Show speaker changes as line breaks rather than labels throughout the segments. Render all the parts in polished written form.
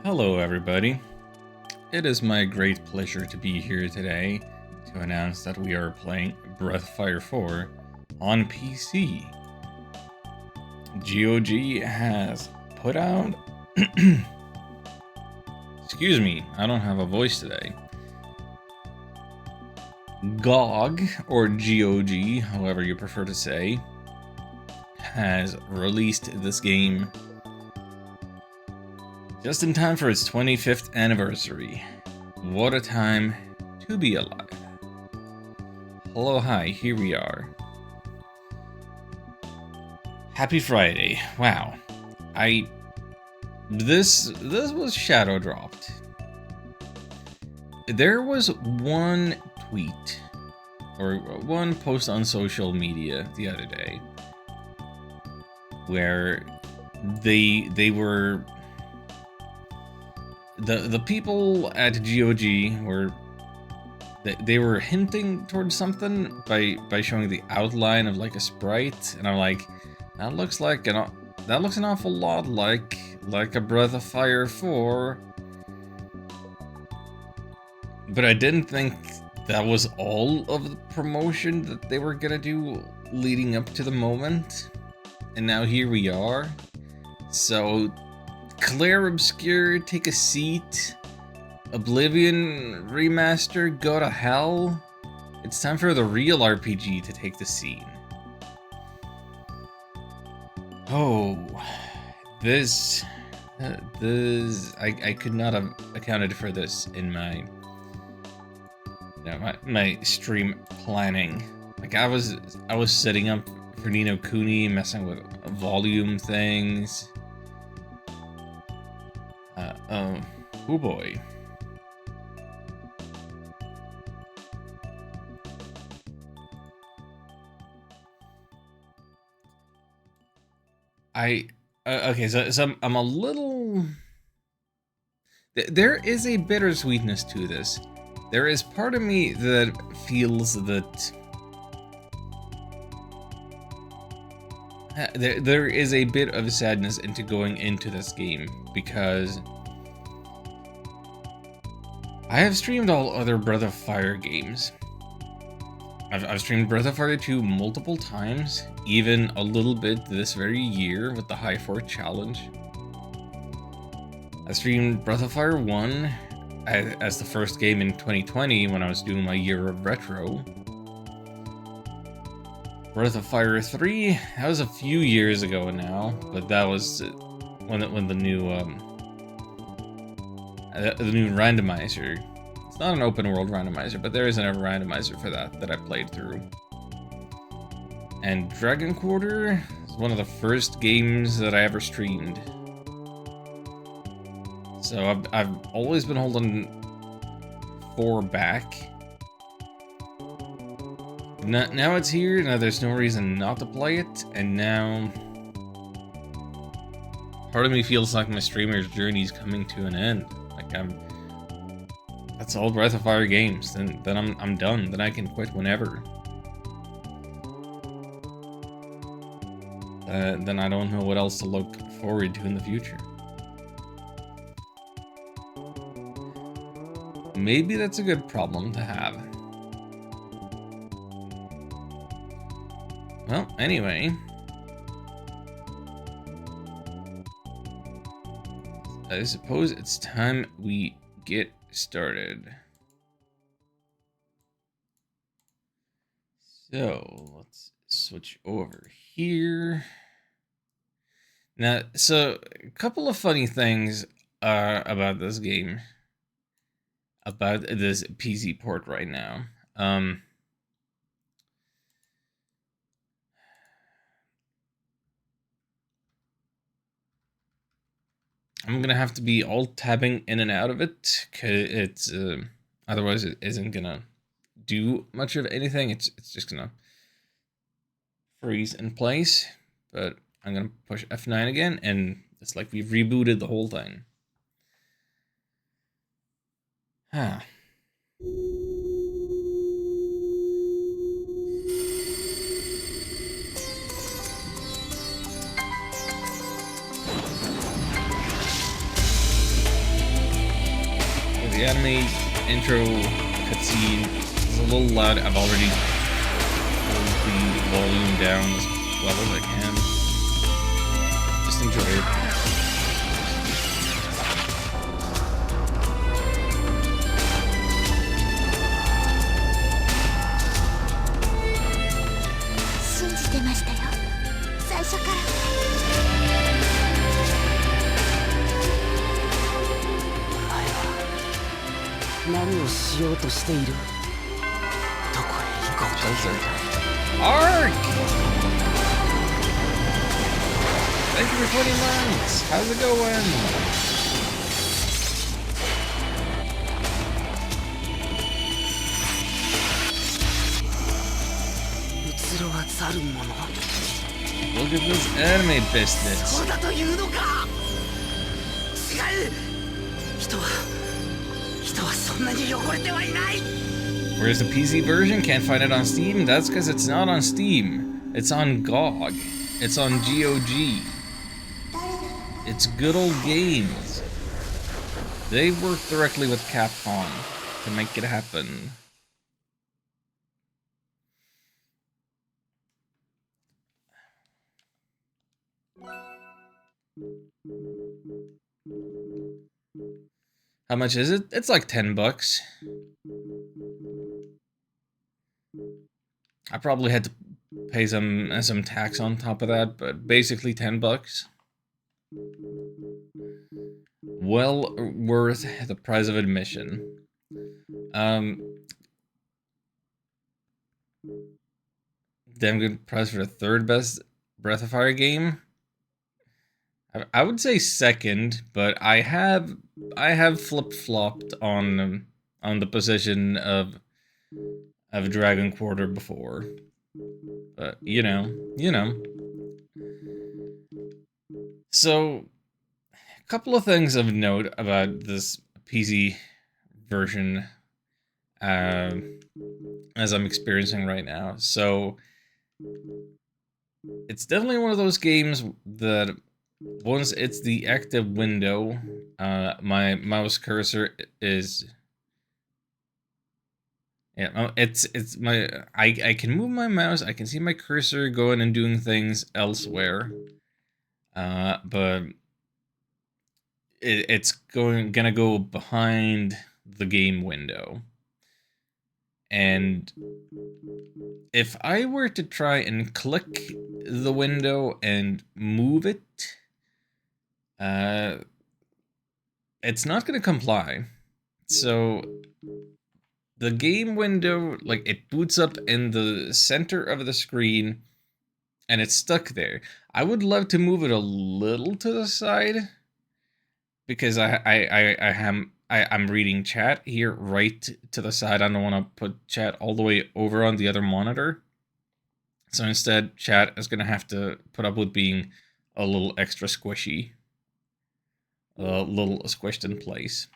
Hello, everybody. It is my great pleasure to be here today to announce that we are playing Breath of Fire 4 on PC. GOG has put out... Excuse me, I don't have a voice today. GOG, or GOG, however you prefer to say, has released this game just in time for its 25th anniversary. What a time to be alive. Hello, hi, here we are. Happy Friday. Wow. This was shadow dropped. There was one tweet or one post on social media the other day where they were the people at GOG were they were hinting towards something by showing the outline of like a sprite, and I'm like, that looks an awful lot like a Breath of Fire 4. But I didn't think that was all of the promotion that they were gonna do leading up to the moment. And now here we are. So, Claire Obscure, take a seat. Oblivion Remaster, go to hell. It's time for the real RPG to take the scene. Oh, this I could not have accounted for this in my my stream planning. Like I was setting up for Ni no Kuni, messing with volume things. Oh boy. Okay, so I'm a little... There is a bittersweetness to this. There is part of me that feels that... There is a bit of sadness into going into this game, because I have streamed all other Breath of Fire games. I've streamed Breath of Fire 2 multiple times, even a little bit this very year with the High Fort Challenge. I streamed Breath of Fire 1 as the first game in 2020 when I was doing my year of retro. Breath of Fire 3, that was a few years ago now, but that was when the new randomizer. It's not an open world randomizer, but there is a randomizer for that I played through. And Dragon Quarter is one of the first games that I ever streamed. So I've always been holding 4 back. Now it's here, now there's no reason not to play it, and now part of me feels like my streamer's journey is coming to an end. Like that's all Breath of Fire games. Then I'm done. Then I can quit whenever. Then I don't know what else to look forward to in the future. Maybe that's a good problem to have. Well, anyway. I suppose it's time we get started. So let's switch over here. Now, so a couple of funny things about this game, about this PC port right now. I'm gonna have to be alt-tabbing in and out of it, cause it's otherwise it isn't gonna do much of anything. It's just gonna freeze in place. But I'm gonna push F9 again, and it's like we've rebooted the whole thing. Huh. intro cutscene is a little loud. I've already pulled the volume down as well as I can. Just enjoy it.
何をしようとしている？どこへ行こうという。
Ark! Thank you for 20 months! How's it going?
うつろはざる者。
Look at this anime business.
そうだというのか。違う。人はそんなに汚れてはいない。
Where's the PC version? Can't find it on Steam? That's because it's not on Steam. It's on GOG. It's on GOG. It's good old games. They work directly with Capcom to make it happen. How much is it? It's like 10 bucks. I probably had to pay some tax on top of that, but basically 10 bucks. Well worth the price of admission. Damn good price for the third best Breath of Fire game. I would say second, but I have flip-flopped on the position of Dragon Quarter before. But you know. So, a couple of things of note about this PC version as I'm experiencing right now. So, it's definitely one of those games that once it's the active window, my mouse cursor is... Yeah, it's my... I can move my mouse, I can see my cursor going and doing things elsewhere. But it's gonna go behind the game window. And if I were to try and click the window and move it, it's not gonna comply. So the game window, like, it boots up in the center of the screen and it's stuck there. I would love to move it a little to the side because I'm reading chat here right to the side. I don't want to put chat all the way over on the other monitor. So instead, chat is going to have to put up with being a little extra squishy. A little squished in place.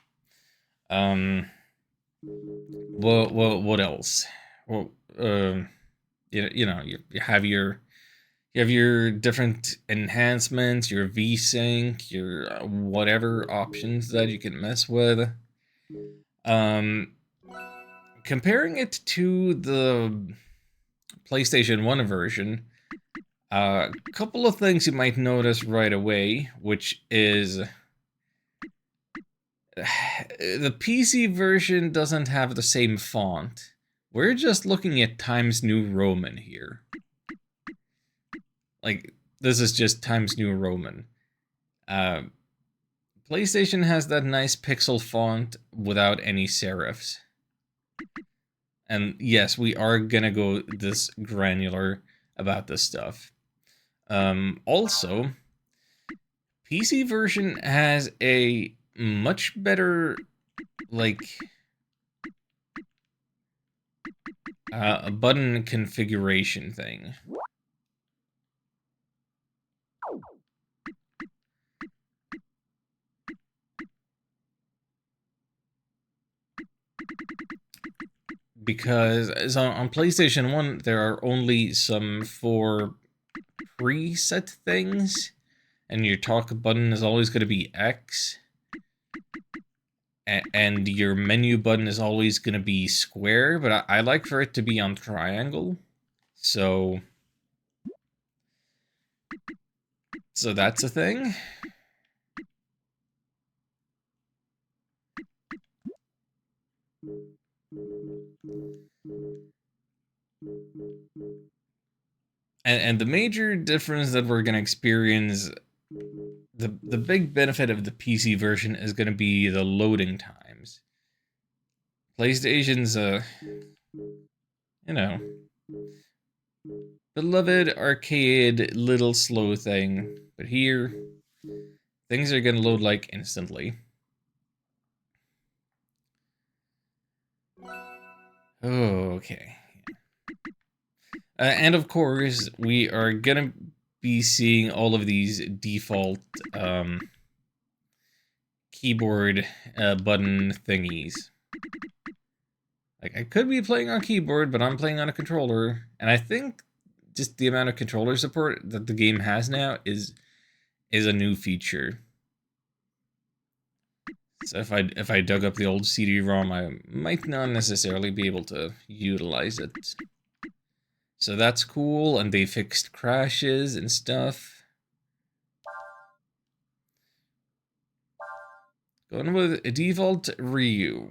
What else? Well, you know, you have your different enhancements, your VSync, your whatever options that you can mess with. Comparing it to the PlayStation 1 version, a couple of things you might notice right away, which is the PC version doesn't have the same font. We're just looking at Times New Roman here. Like, this is just Times New Roman. PlayStation has that nice pixel font without any serifs. And yes, we are gonna go this granular about this stuff. Also, PC version has a much better, like, a button configuration thing. Because on PlayStation 1, there are only some 4 preset things, and your talk button is always going to be X. and your menu button is always going to be square, but I like for it to be on triangle. So that's a thing. And the major difference that we're going to experience, the big benefit of the PC version is going to be the loading times. PlayStation's you know, beloved arcade little slow thing, but here things are going to load like instantly. Okay. And of course, we are gonna be seeing all of these default keyboard button thingies. Like, I could be playing on keyboard, but I'm playing on a controller, and I think just the amount of controller support that the game has now is a new feature. So if I dug up the old CD-ROM, I might not necessarily be able to utilize it. So that's cool, and they fixed crashes and stuff. Going with a default Ryu.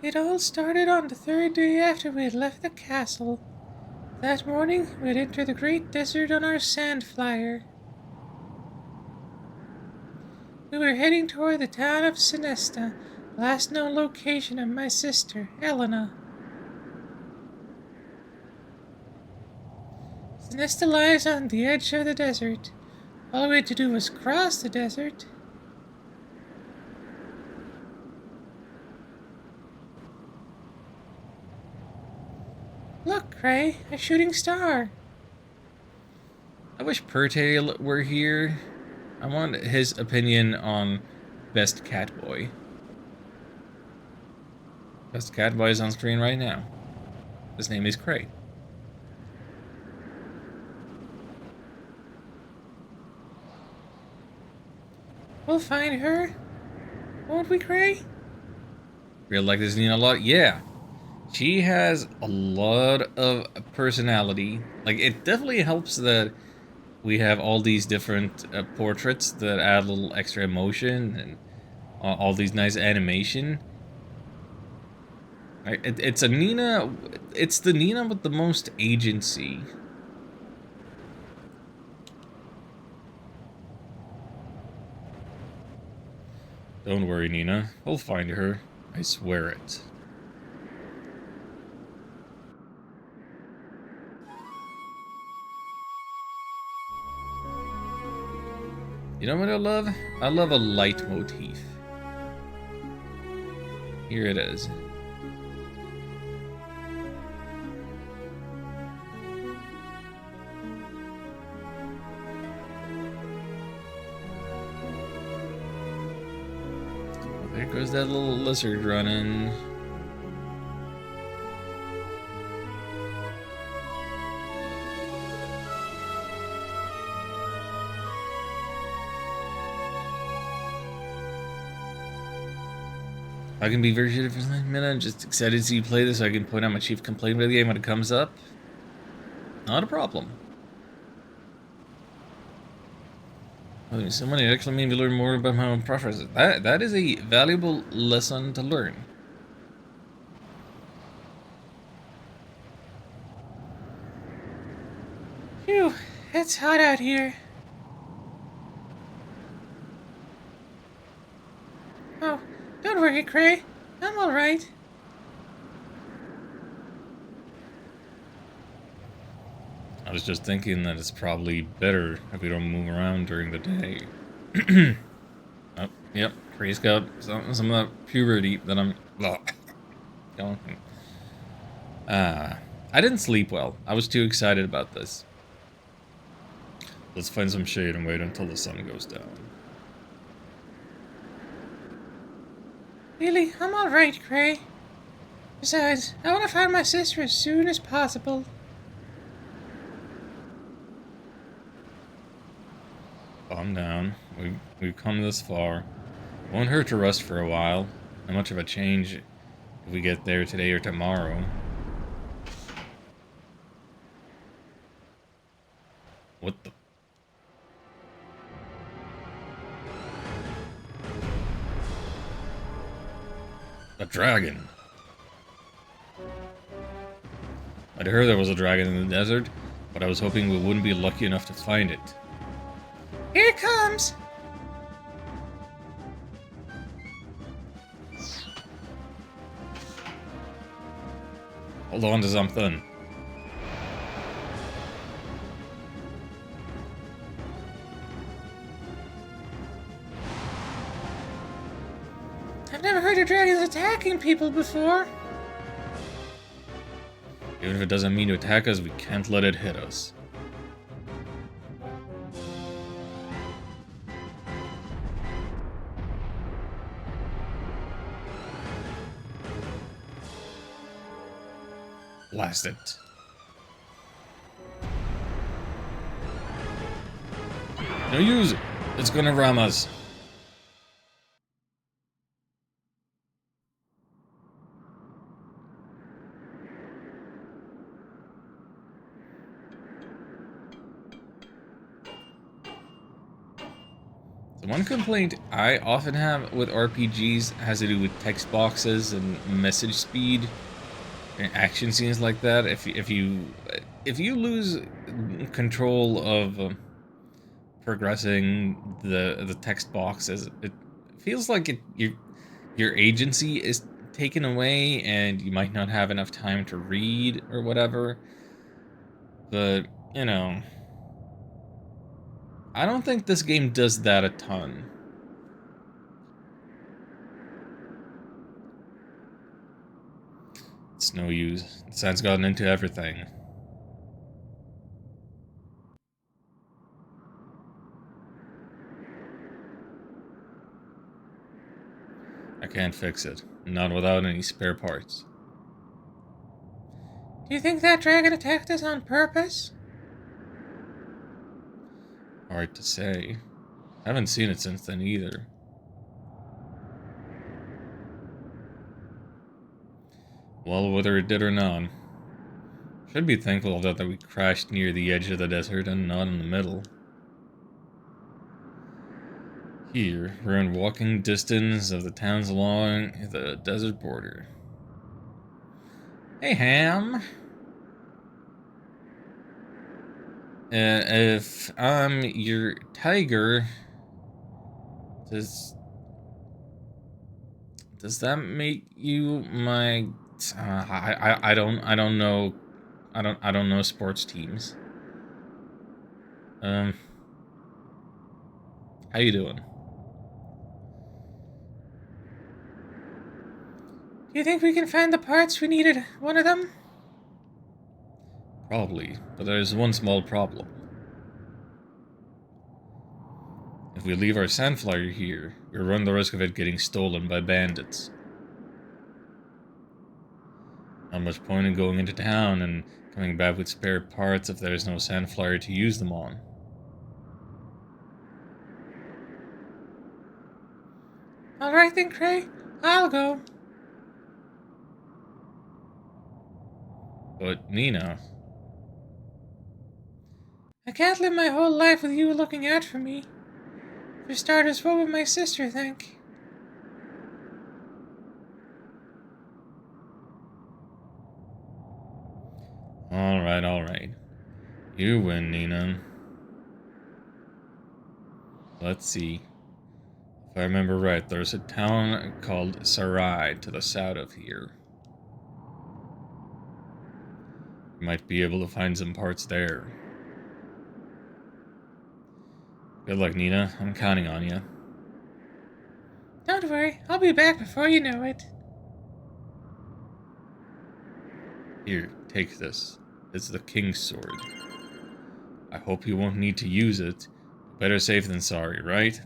It all started on the third day after we had left the castle. That morning, we had entered the great desert on our sand flyer. We were heading toward the town of Sinesta, the last known location of my sister, Elena. Sinesta lies on the edge of the desert. All we had to do was cross the desert. Look, Cray, a shooting star.
I wish Pertale were here. I want his opinion on Best Catboy. Best Catboy is on screen right now. His name is Cray.
We'll find her. Won't we, Cray?
Feel like this Nina a lot? Yeah. She has a lot of personality. Like, it definitely helps that we have all these different portraits that add a little extra emotion and all these nice animation. It's a Nina. It's the Nina with the most agency. Don't worry, Nina. We'll find her. I swear it. You know what I love? I love a leitmotif. Here it is. There goes that little lizard running. I can be very shitty for a minute. I'm just excited to see you play this so I can point out my chief complaint with the game when it comes up. Not a problem. Oh, someone actually made me learn more about my own preferences. That is a valuable lesson to learn.
Phew, it's hot out here. Oh, don't worry, Cray. I'm all right.
I was just thinking that it's probably better if we don't move around during the day. Oh, yep, Trey's got some of that puberty that I'm going. I didn't sleep well. I was too excited about this. Let's find some shade and wait until the sun goes down.
Really, I'm alright, Gray. Besides, I want to find my sister as soon as possible.
Calm down. We've come this far. Won't hurt to rest for a while. Not much of a change if we get there today or tomorrow. What the? A dragon. I'd heard there was a dragon in the desert, but I was hoping we wouldn't be lucky enough to find it.
Here it comes!
Hold on to something.
I've never heard of dragons attacking people before.
Even if it doesn't mean to attack us, we can't let it hit us. Blast it. No use! It's gonna ram us. The one complaint I often have with RPGs has to do with text boxes and message speed and action scenes like that. If you lose control of progressing the text boxes, it feels like your agency is taken away, and you might not have enough time to read or whatever. But you know, I don't think this game does that a ton. It's no use. The sand's gotten into everything. I can't fix it. Not without any spare parts.
Do you think that dragon attacked us on purpose?
Hard to say. I haven't seen it since then either. Well, whether it did or not, should be thankful that we crashed near the edge of the desert and not in the middle. Here, we're in walking distance of the towns along the desert border. Hey, Ham. If I'm your tiger, does that make you my? I don't know. I don't know sports teams. How you doing?
Do you think we can find the parts we needed? One of them?
Probably, but there's one small problem. If we leave our sandflyer here, we run the risk of it getting stolen by bandits. Not much point in going into town and coming back with spare parts if there's no sandflyer to use them on.
Alright then, Cray. I'll go.
But Nina...
I can't live my whole life with you looking out for me. For starters, what would my sister think?
Alright. You win, Nina. Let's see. If I remember right, there's a town called Sarai to the south of here. You might be able to find some parts there. Good luck, Nina. I'm counting on you.
Don't worry, I'll be back before you know it.
Here, take this. It's the King's Sword. I hope you won't need to use it. Better safe than sorry, right?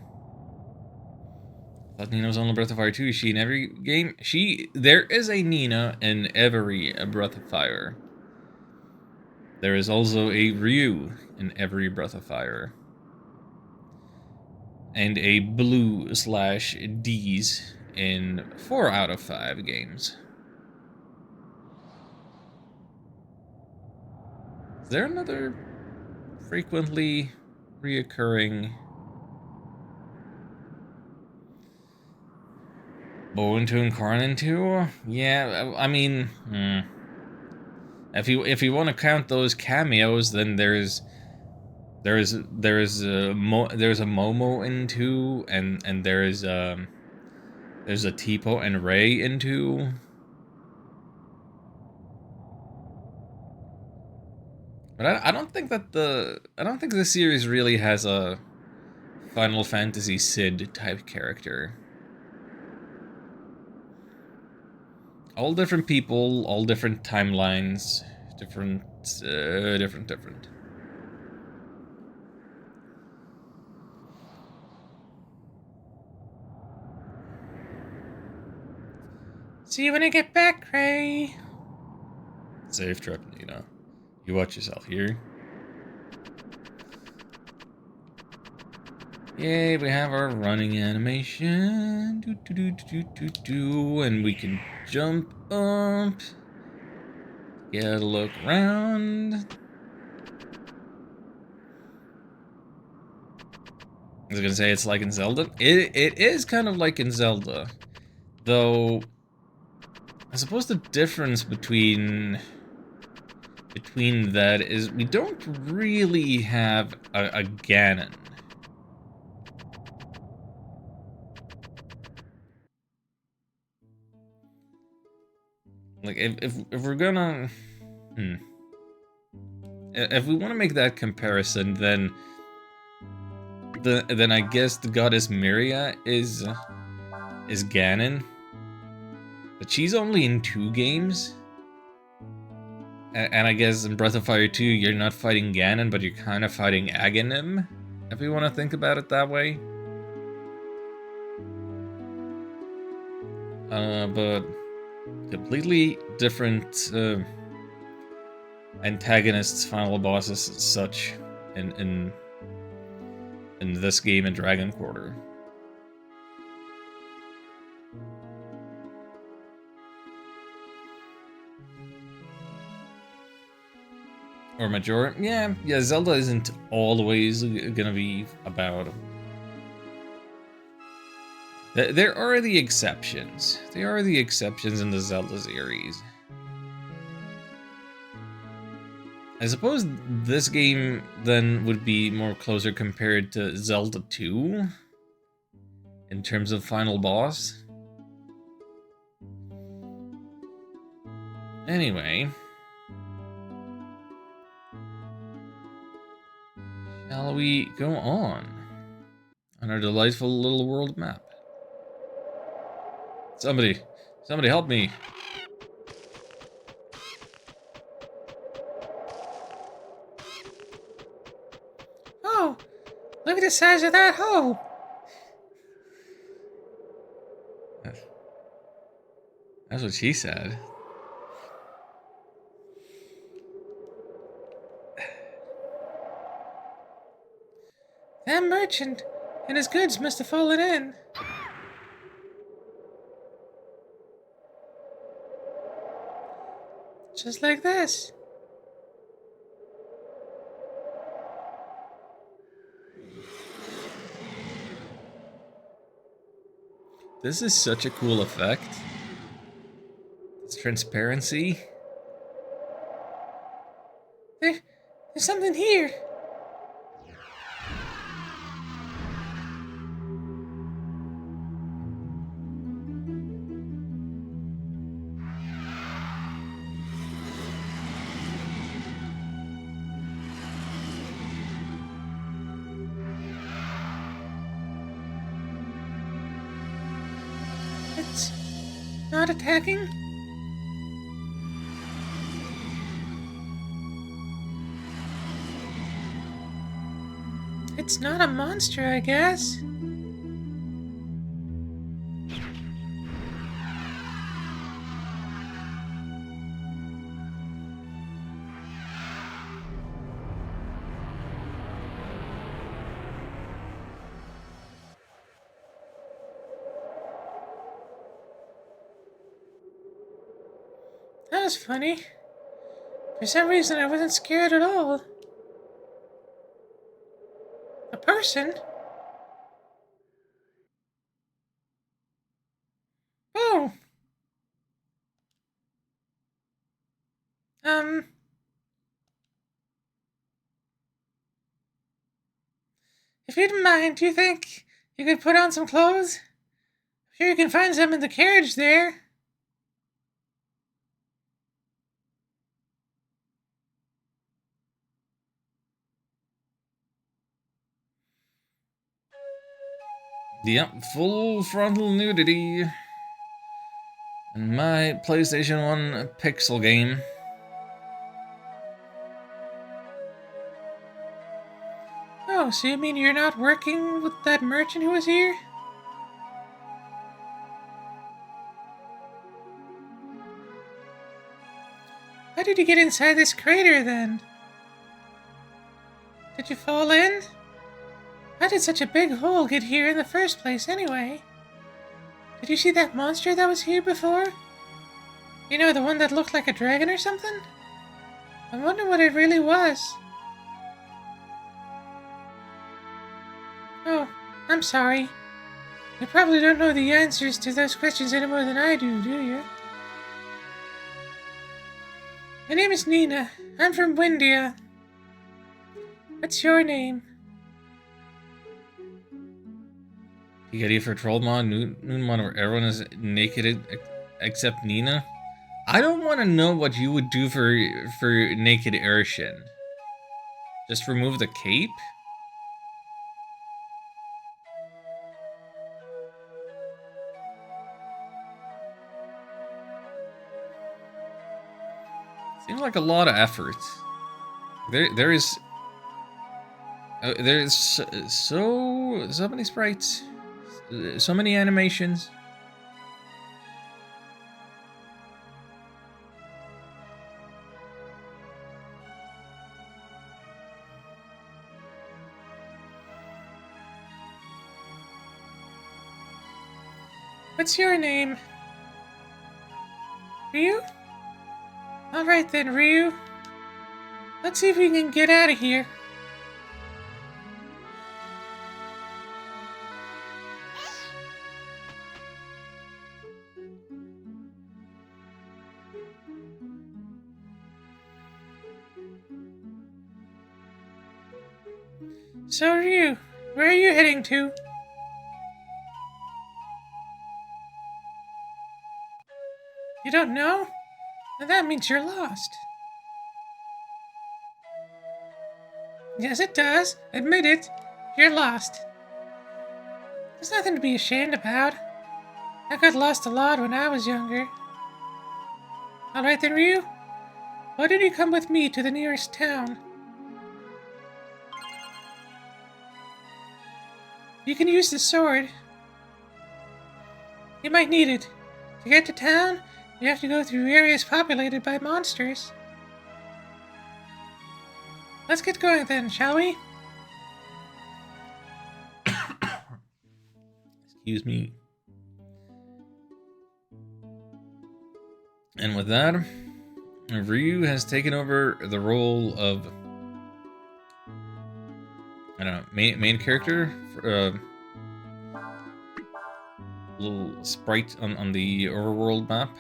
thought Nina was only Breath of Fire 2. Is she in every game? There is a Nina in every Breath of Fire. There is also a Ryu in every Breath of Fire. And a Blue/D's in 4 out of 5 games. Is there another frequently reoccurring Bowen 2 and Karnan 2? Yeah, I mean, if you want to count those cameos, then there's a Momo in 2, and there's a Tipo and Ray in 2. But I don't think the series really has a Final Fantasy Sid type character. All different people, all different timelines, different.
See you when I get back, Ray.
Safe trip, Nina. You watch yourself here. Yay, we have our running animation. And we can jump up. Get a look around. I was gonna say it's like in Zelda. It is kind of like in Zelda. Though, I suppose the difference between that is we don't really have a Ganon. Like, if we're gonna... If we want to make that comparison, then I guess the goddess Miria is Ganon. But she's only in 2 games. And I guess in Breath of Fire 2, you're not fighting Ganon, but you're kind of fighting Aghanim, if we want to think about it that way. But completely different antagonists, final bosses, such in this game in Dragon Quarter. Or majority, yeah, Zelda isn't always gonna be about. There are the exceptions. There are the exceptions in the Zelda series. I suppose this game then would be more closer compared to Zelda 2 in terms of final boss. Anyway, shall we go on our delightful little world map? Somebody help me.
Oh, look at the size of that hole.
That's what she said.
That merchant and his goods must have fallen in. Just like this.
This is such a cool effect. It's transparency.
There's something here. It's not attacking? It's not a monster, I guess. That was funny. For some reason, I wasn't scared at all. A person? Oh. Um. If you don't mind, do you think you could put on some clothes? I'm sure you can find some in the carriage there.
Yep, full frontal nudity. In my PlayStation 1 pixel game.
Oh, so you mean you're not working with that merchant who was here? How did you get inside this crater then? Did you fall in? How did such a big hole get here in the first place anyway? Did you see that monster that was here before? You know, the one that looked like a dragon or something? I wonder what it really was. Oh, I'm sorry. You probably don't know the answers to those questions any more than I do you? My name is Nina. I'm from Windia. What's your name?
You got here for Trollmon, Noonmon, where everyone is naked except Nina? I don't want to know what you would do for naked Urshin. Just remove the cape? Seems like a lot of effort. There's so many sprites, so many animations.
What's your name? Ryu? Alright then, Ryu. Let's see if we can get out of here. So, Ryu, where are you heading to? You don't know? Well, that means you're lost. Yes, it does. Admit it. You're lost. There's nothing to be ashamed about. I got lost a lot when I was younger. Alright then, Ryu. Why don't you come with me to the nearest town? You can use the sword. You might need it. To get to town, you have to go through areas populated by monsters. Let's get going then, shall we?
Excuse me. And with that, Ryu has taken over the role of, I don't know, main character, little sprite on the overworld map.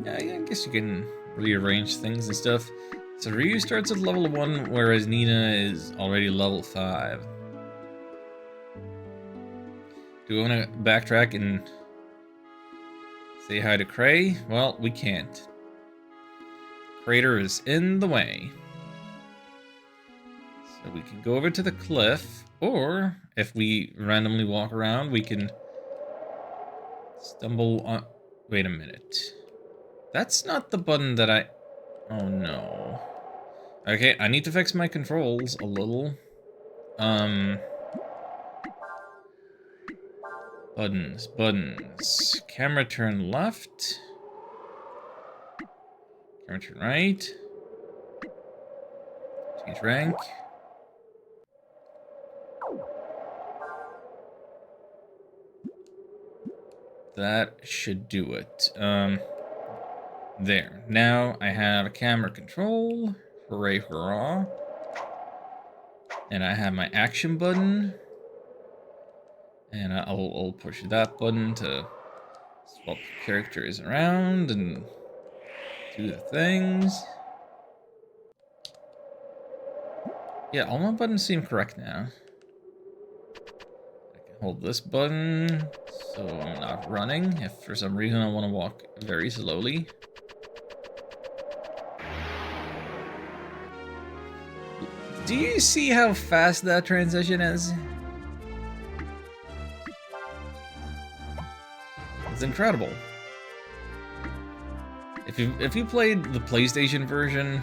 Yeah, I guess you can rearrange things and stuff. So Ryu starts at level 1, whereas Nina is already level 5. Do we want to backtrack and say hi to Cray? Well, we can't. Crater is in the way. So we can go over to the cliff, or if we randomly walk around, we can stumble on... Wait a minute. That's not the button that I... Oh no. Okay, I need to fix my controls a little. Buttons. Camera turn left. Camera turn right. Change rank. That should do it. There. Now I have a camera control. Hooray, hurrah. And I have my action button. And I'll push that button to swap characters around and do the things. Yeah, all my buttons seem correct now. I can hold this button so I'm not running if for some reason I want to walk very slowly. Do you see how fast that transition is? It's incredible. If you played the PlayStation version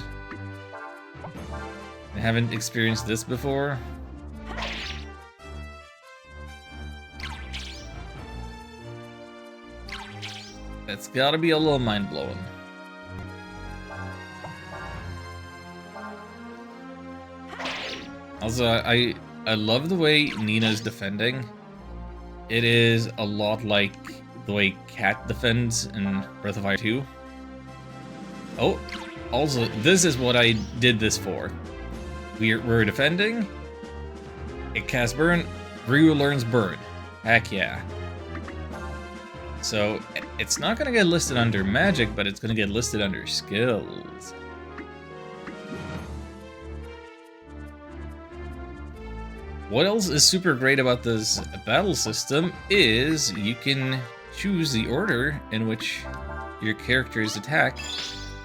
and haven't experienced this before, it's gotta be a little mind-blowing. Also, I love the way Nina's defending. It is a lot like the way Cat defends in Breath of Fire 2. Oh, also, this is what I did this for. We're defending. It casts Burn. Ryu learns Burn. Heck yeah. So, it's not gonna get listed under Magic, but it's gonna get listed under Skills. What else is super great about this battle system is you can choose the order in which your characters attack,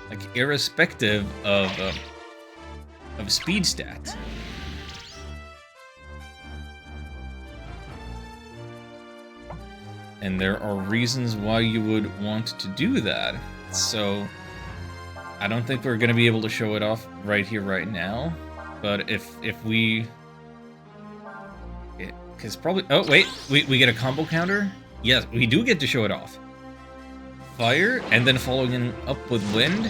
like irrespective of speed stat. And there are reasons why you would want to do that. So I don't think we're gonna be able to show it off right here, right now. But if we, because probably, oh wait, we get a combo counter. Yes, we do get to show it off. Fire, and then following up with wind.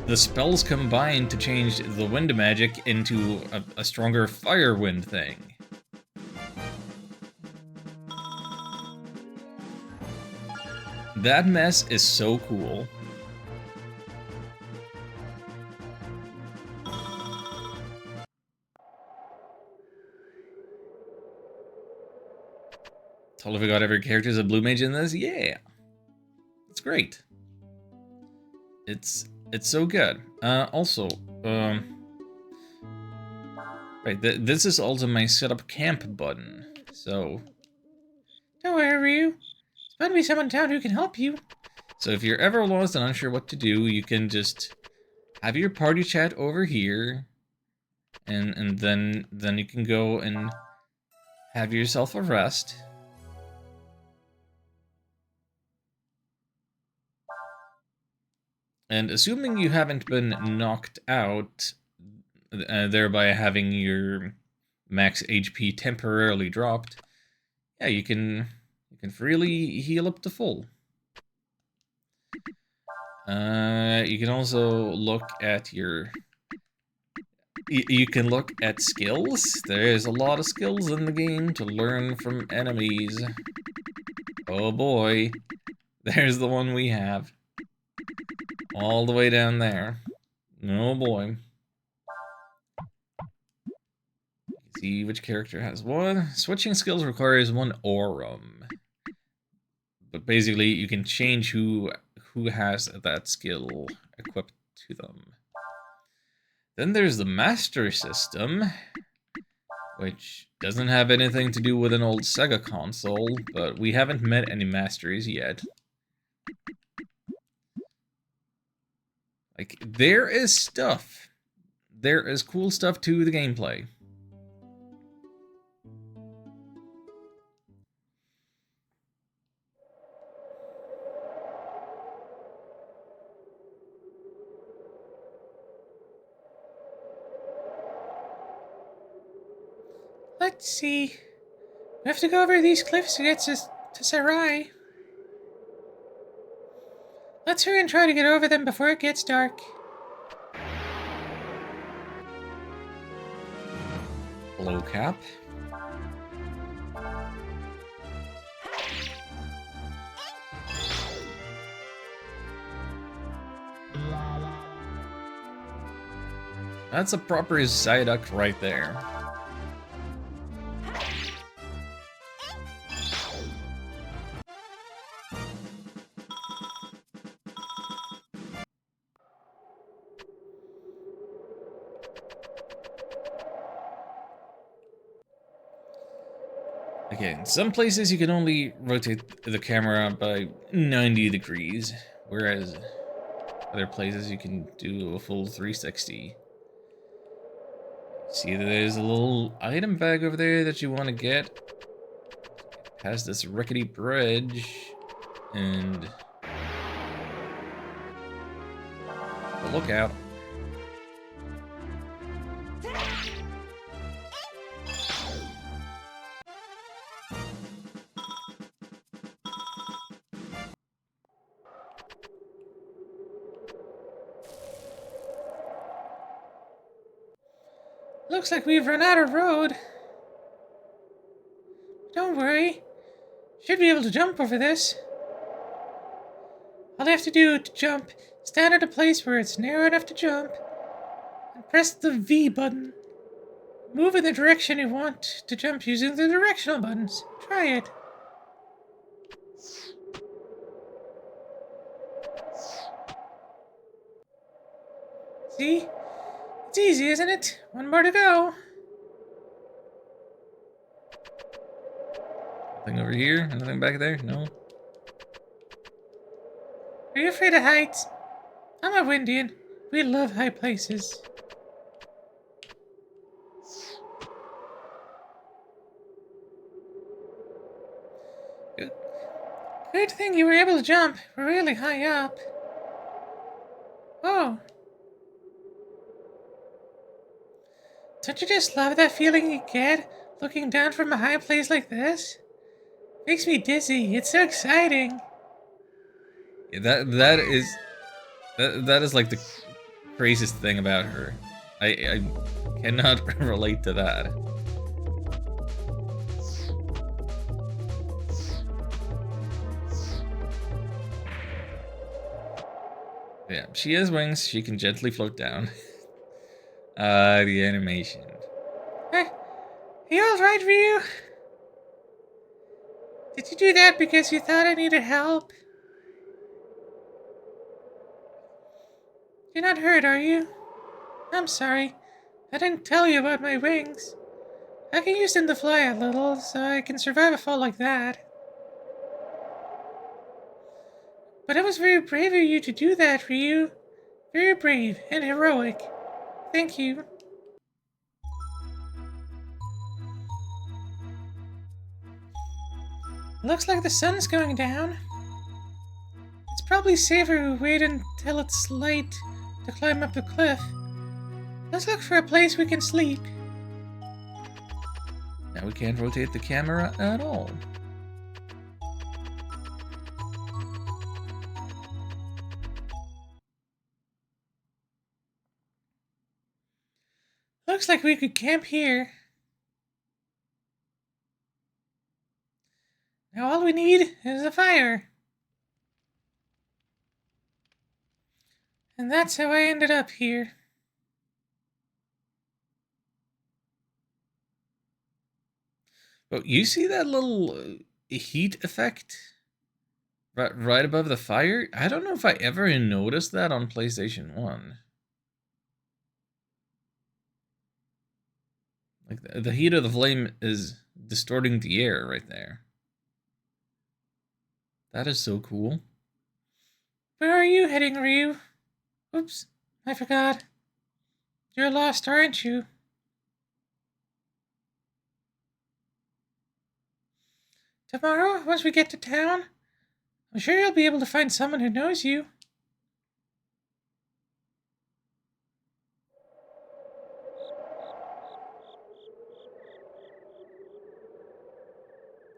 The spells combine to change the wind magic into a stronger fire wind thing. That mess is so cool. Totally forgot every character is a blue mage in this. Yeah, it's great. It's so good. Also, right, this is also my setup camp button. So,
Don't worry, Ryu. There's bound to be someone in town who can help you.
so if you're ever lost and unsure what to do, you can just have your party chat over here, and then you can go and have yourself a rest. And assuming you haven't been knocked out, thereby having your max HP temporarily dropped, yeah, you can freely heal up to full. You can also look at your... You can look at skills. There's a lot of skills in the game to learn from enemies. Oh boy, there's the one we have. All the way down there. Oh boy. See which character has one. Switching skills requires one Aurum. But basically, you can change who has that skill equipped to them. Then there's the Master System, which doesn't have anything to do with an old Sega console, but we haven't met any Masters yet. Like, there is stuff. There is cool stuff to the gameplay.
Let's see. We have to go over these cliffs to get to Sarai. Let's hurry and try to get over them before it gets dark.
Hello, Cap. That's a proper Psyduck right there. Okay, in some places you can only rotate the camera by 90 degrees, whereas other places you can do a full 360. See that there's a little item bag over there that you want to get past this rickety bridge, and look out.
Looks like we've run out of road. Don't worry. Should be able to jump over this. All I have to do to jump, stand at a place where it's narrow enough to jump, and press the V button. Move in the direction you want to jump using the directional buttons. Try it. See? It's easy, isn't it? One more to go.
Nothing over here? Nothing back there? No?
Are you afraid of heights? I'm a Windian. We love high places. Good thing you were able to jump. We're really high up. Oh. Don't you just love that feeling you get looking down from a high place like this? Makes me dizzy. It's so exciting.
Yeah, that is like the craziest thing about her. I cannot relate to that. Yeah, she has wings. She can gently float down. The animation.
You alright, Ryu? Did you do that because you thought I needed help? You're not hurt, are you? I'm sorry. I didn't tell you about my wings. I can use them to fly a little, so I can survive a fall like that. But it was very brave of you to do that, Ryu. Very brave and heroic. Thank you. Looks like the sun's going down. It's probably safer to wait until it's light to climb up the cliff. Let's look for a place we can sleep.
Now we can't rotate the camera at all.
Looks like we could camp here. Now all we need is a fire. And that's how I ended up here.
But you see that little heat effect right above the fire? I don't know if I ever noticed that on PlayStation 1. Like the heat of the flame is distorting the air right there. That is so cool.
Where are you heading, Ryu? Oops, I forgot. You're lost, aren't you? Tomorrow, once we get to town, I'm sure you'll be able to find someone who knows you.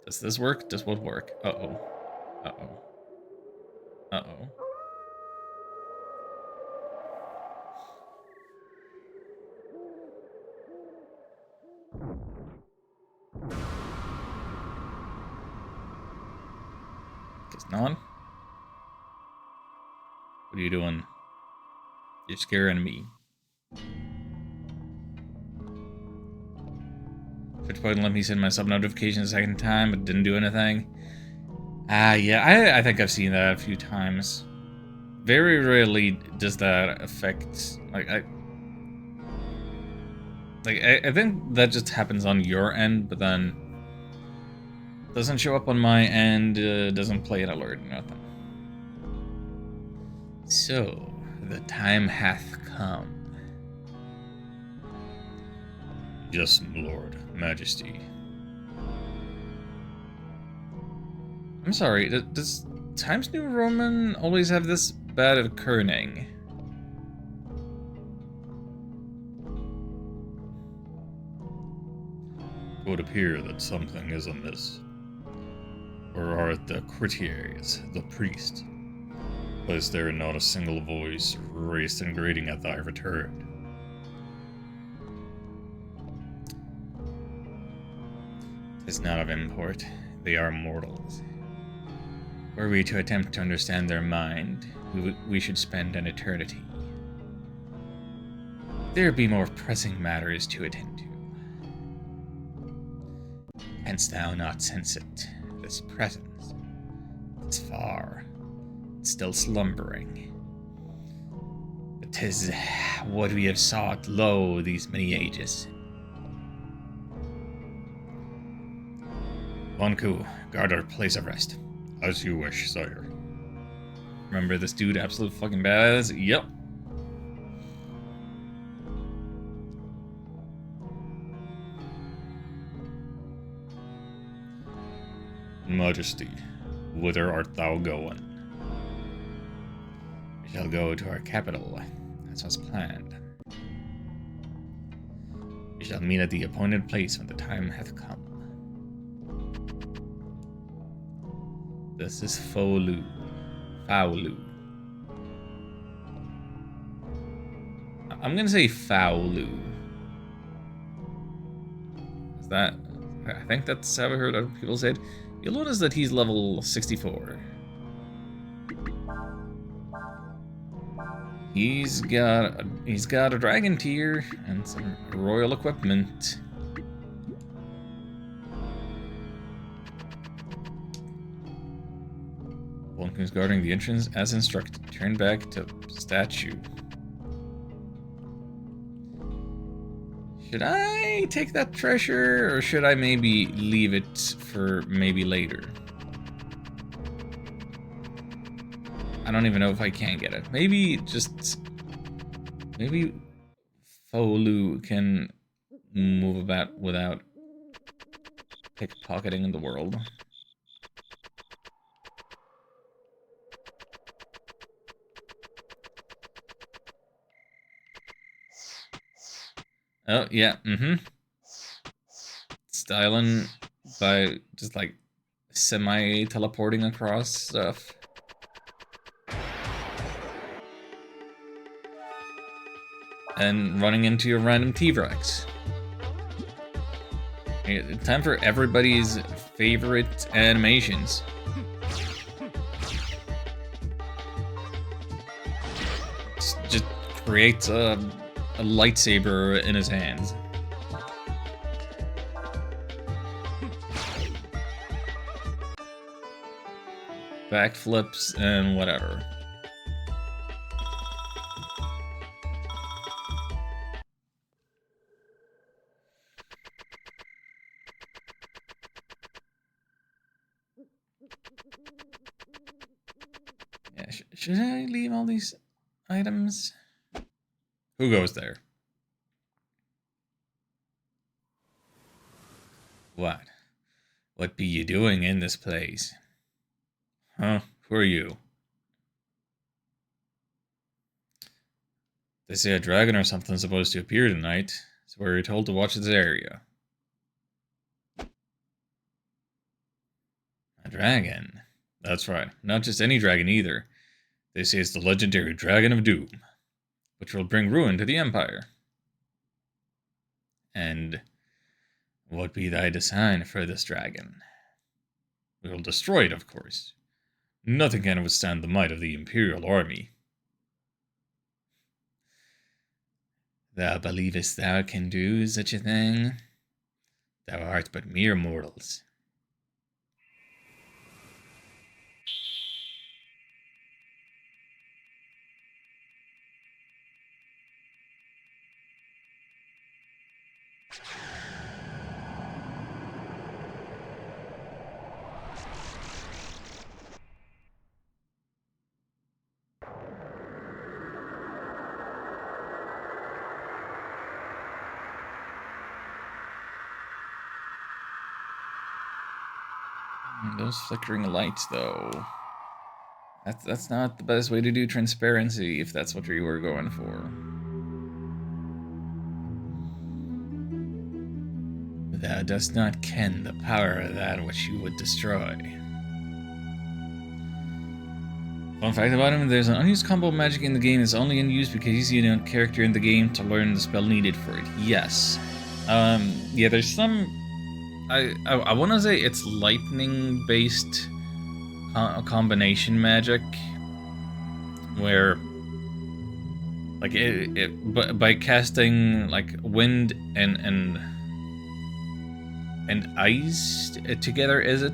Does this work? Does what work? Uh-oh. Uh-oh. Uh-oh. Guess not. What are you doing? You're scaring me. Which point let me send my sub notification a second time, but didn't do anything. Yeah, I think I've seen that a few times. Very rarely does that affect, I think that just happens on your end, but then doesn't show up on my end, doesn't play an alert or nothing. So, the time hath come. Yes, Lord, Majesty. I'm sorry, does Times New Roman always have this bad at kerning? It would appear that something is amiss. Or are it the courtiers, the priest? Was there not a single voice raised in greeting at thy return? Tis not of import. They are mortals. Were we to attempt to understand their mind, we should spend an eternity. There be more pressing matters to attend to. Canst thou not sense it, this presence, this far, still slumbering? But 'tis what we have sought low these many ages. Vonku, guard our place of rest. As you wish, sire. Remember this dude, absolute fucking badass? Yep. Majesty, whither art thou going? We shall go to our capital, as was planned. We shall meet at the appointed place when the time hath come. This is Faolu. I'm gonna say Faolu. Is that? I think that's how I heard other people say it. You'll notice that he's level 64. He's got a dragon tier and some royal equipment. One who's guarding the entrance as instructed. Turn back to statue. Should I take that treasure, or should I maybe leave it for maybe later? I don't even know if I can get it. Maybe Folu can move about without pickpocketing in the world. Oh, yeah, Styling by just, like, semi-teleporting across stuff. And running into your random T-Rex. Time for everybody's favorite animations. Just creates a lightsaber in his hands. Backflips and whatever. Yeah, should I leave all these items? Who goes there? What? What be you doing in this place? Huh? Who are you? They say a dragon or something's supposed to appear tonight, so we're told to watch this area. A dragon? That's right. Not just any dragon either. They say it's the legendary Dragon of Doom, which will bring ruin to the Empire. And what be thy design for this dragon? We will destroy it, of course. Nothing can withstand the might of the Imperial Army. Thou believest thou can do such a thing? Thou art but mere mortals. Those flickering lights, though. That's not the best way to do transparency, if that's what you were going for. Thou dost not ken the power of that which you would destroy. Fun fact about him, there's an unused combo magic in the game that's only in use because he's the only character in the game to learn the spell needed for it. Yes. Yeah, there's some... I want to say it's lightning-based combination magic, where, like, by casting, like, wind and ice together, is it?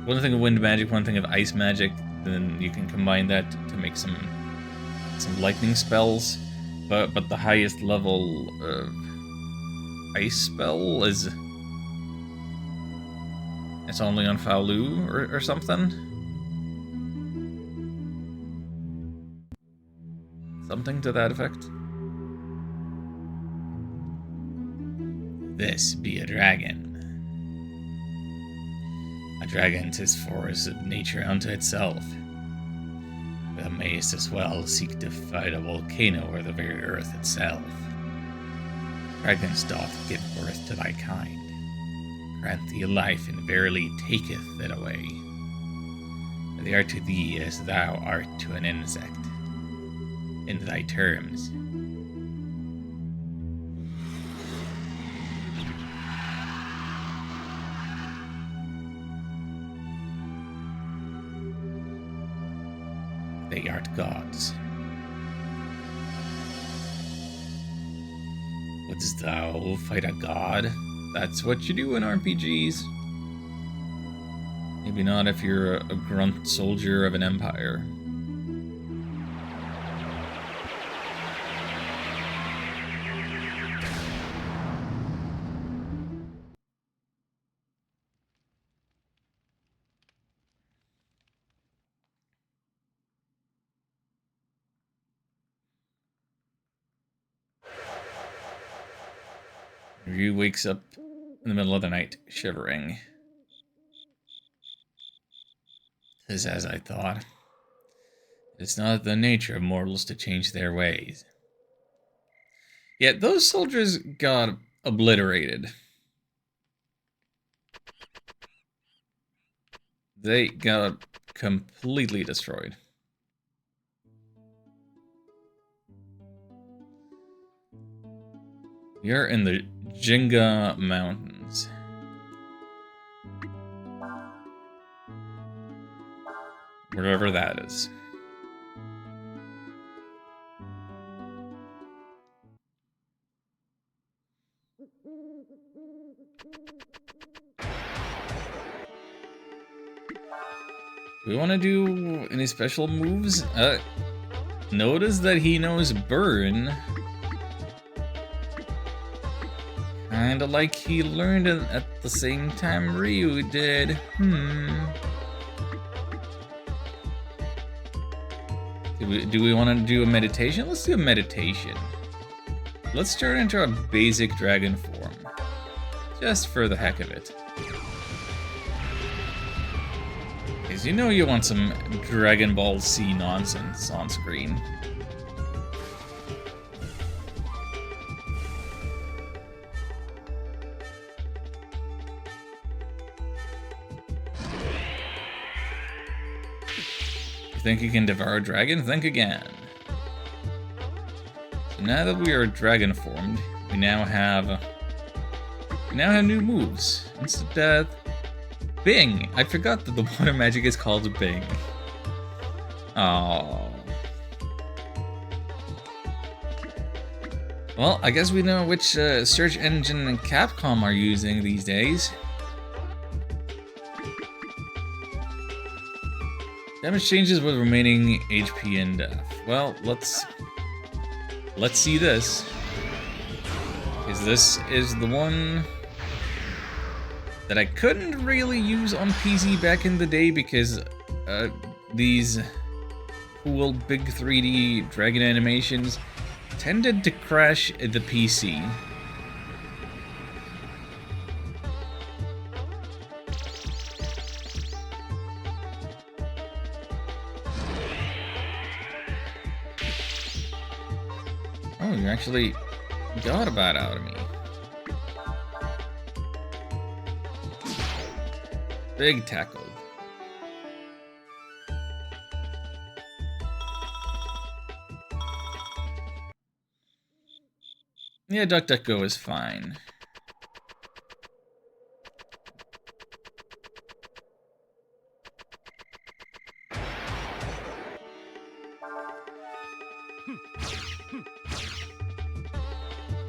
One thing of wind magic, one thing of ice magic, then you can combine that to make some lightning spells. But the highest level of ice spell is it's only on Faolu or something. Something to that effect. This be a dragon. A dragon 'tis force of nature unto itself. Thou mayest as well seek to fight a volcano or the very earth itself. Dragons doth give birth to thy kind, grant thee life, and verily taketh it away. They are to thee as thou art to an insect, in thy terms. They art gods. Wouldst thou fight a god? That's what you do in RPGs. Maybe not if you're a grunt soldier of an empire. Ryu wakes up in the middle of the night, shivering. 'Tis as I thought. It's not the nature of mortals to change their ways. Yet those soldiers got obliterated. They got completely destroyed. You're in the Jinga Mountains. Wherever that is. Do we want to do any special moves? Notice that he knows Burn. Kinda like he learned it at the same time Ryu did. Do we want to do a meditation? Let's do a meditation. Let's turn into a basic dragon form. Just for the heck of it. Because you know you want some Dragon Ball Z nonsense on screen. Think you can devour a dragon? Think again. So now that we are dragon formed, we now have new moves. Instant death, Bing! I forgot that the water magic is called Bing. Oh. Well, I guess we know which search engine Capcom are using these days. Damage changes with remaining HP and death. Well, let's see this. Because this is the one that I couldn't really use on PC back in the day because these cool big 3D dragon animations tended to crash the PC. Oh, you actually got a bat out of me. Big tackle. Yeah, DuckDuckGo is fine.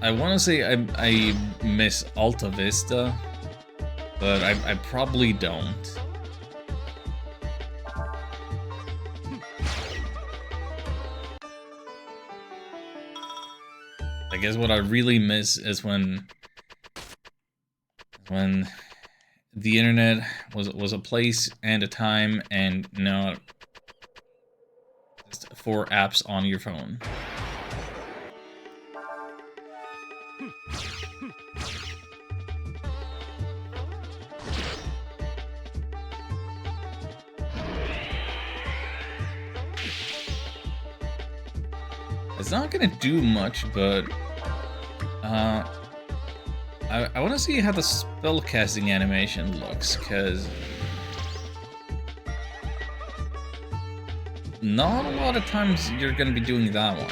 I want to say I miss Alta Vista, but I probably don't. I guess what I really miss is when the internet was a place and a time, and not just 4 apps on your phone. It's not gonna do much, but I want to see how the spellcasting animation looks, because not a lot of times you're gonna be doing that one.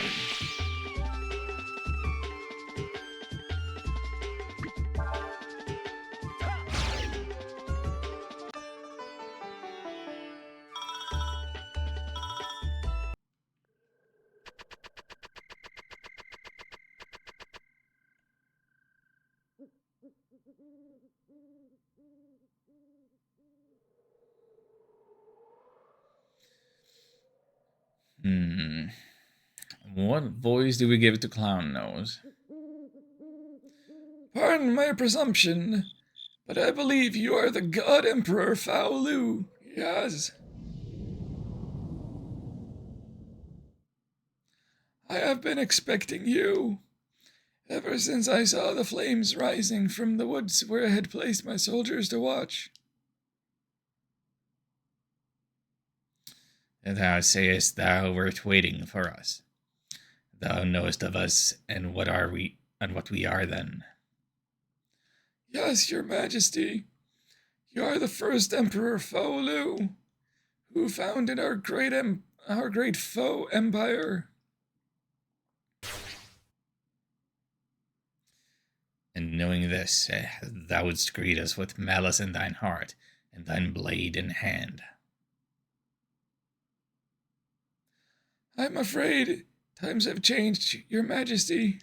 What voice do we give to Clown Nose?
Pardon my presumption, but I believe you are the God Emperor Faolu. Yes. I have been expecting you, ever since I saw the flames rising from the woods where I had placed my soldiers to watch.
Thou sayest thou wert waiting for us. Thou knowest of us, and what we are then.
Yes, your majesty. You are the first Emperor Faolu, who founded our great foe empire.
And knowing this, thou wouldst greet us with malice in thine heart, and thine blade in hand.
I'm afraid times have changed, your majesty.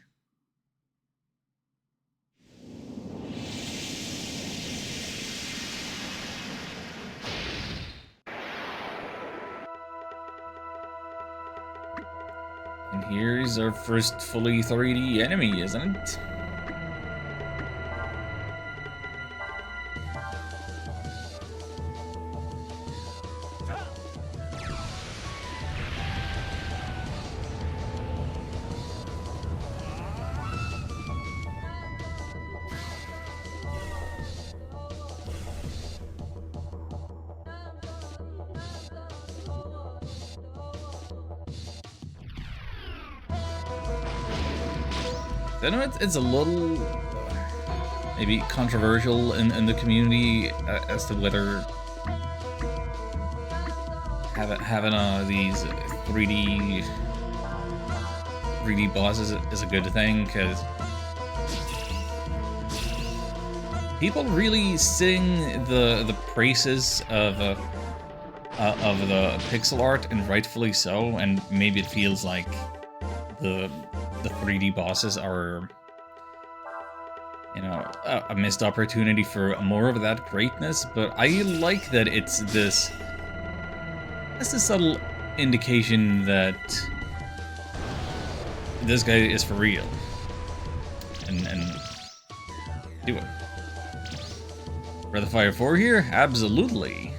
And here's our first fully 3D enemy, isn't it? I know it's a little maybe controversial in the community as to whether having these 3D bosses is a good thing, because people really sing the praises of the pixel art, and rightfully so. And maybe it feels like the 3D bosses are, you know, a missed opportunity for more of that greatness. But I like that it's this subtle indication that this guy is for real, and do it. Breath of Fire 4 here? Absolutely.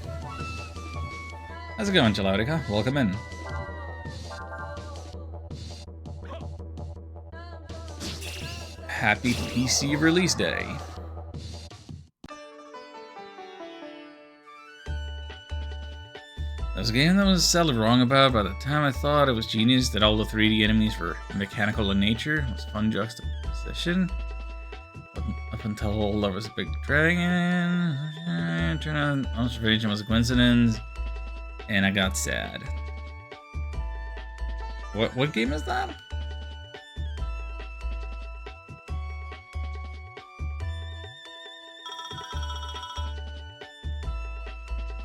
How's it going, Gelaudica? Welcome in. Happy PC release day. That was a game that was sadly wrong about. By the time I thought it was genius that all the 3D enemies were mechanical in nature, it was fun juxtaposition. Up until there was a big dragon, turned out observation was a coincidence, and I got sad. What game is that?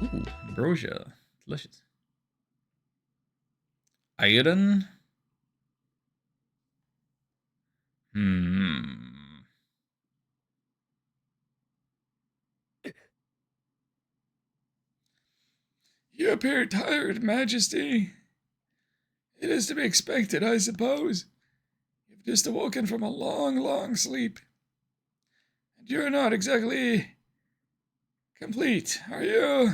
Ooh, ambrosia. Delicious. Iodine?
You appear tired, Majesty. It is to be expected, I suppose. You've just awoken from a long, long sleep. And you're not exactly complete, are you?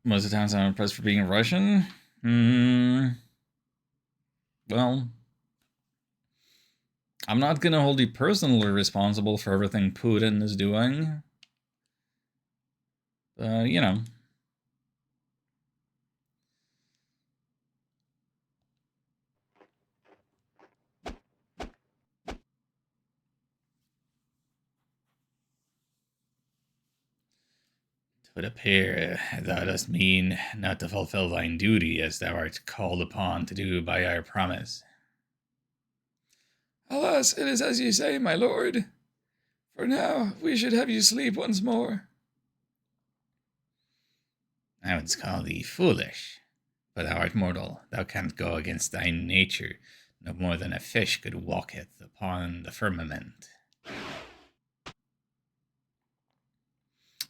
Most of the times I'm impressed for being Russian. Well, I'm not gonna hold you personally responsible for everything Putin is doing. You know. It would appear thou dost mean not to fulfill thine duty as thou art called upon to do by our promise.
Alas, it is as you say, my lord. For now, we should have you sleep once more.
I would call thee foolish, but thou art mortal. Thou canst go against thy nature, no more than a fish could walketh upon the firmament.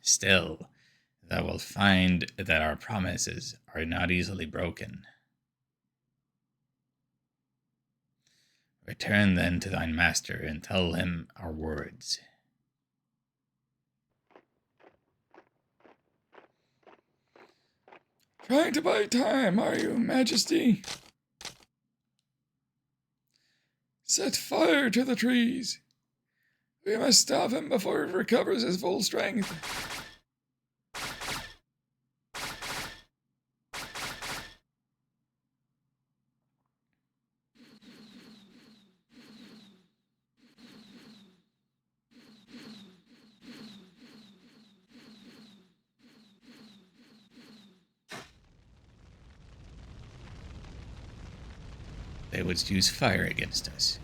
Still, thou wilt find that our promises are not easily broken. Return then to thine master and tell him our words.
Trying to buy time, are you, Majesty? Set fire to the trees. We must stop him before he recovers his full strength.
They would use fire against us.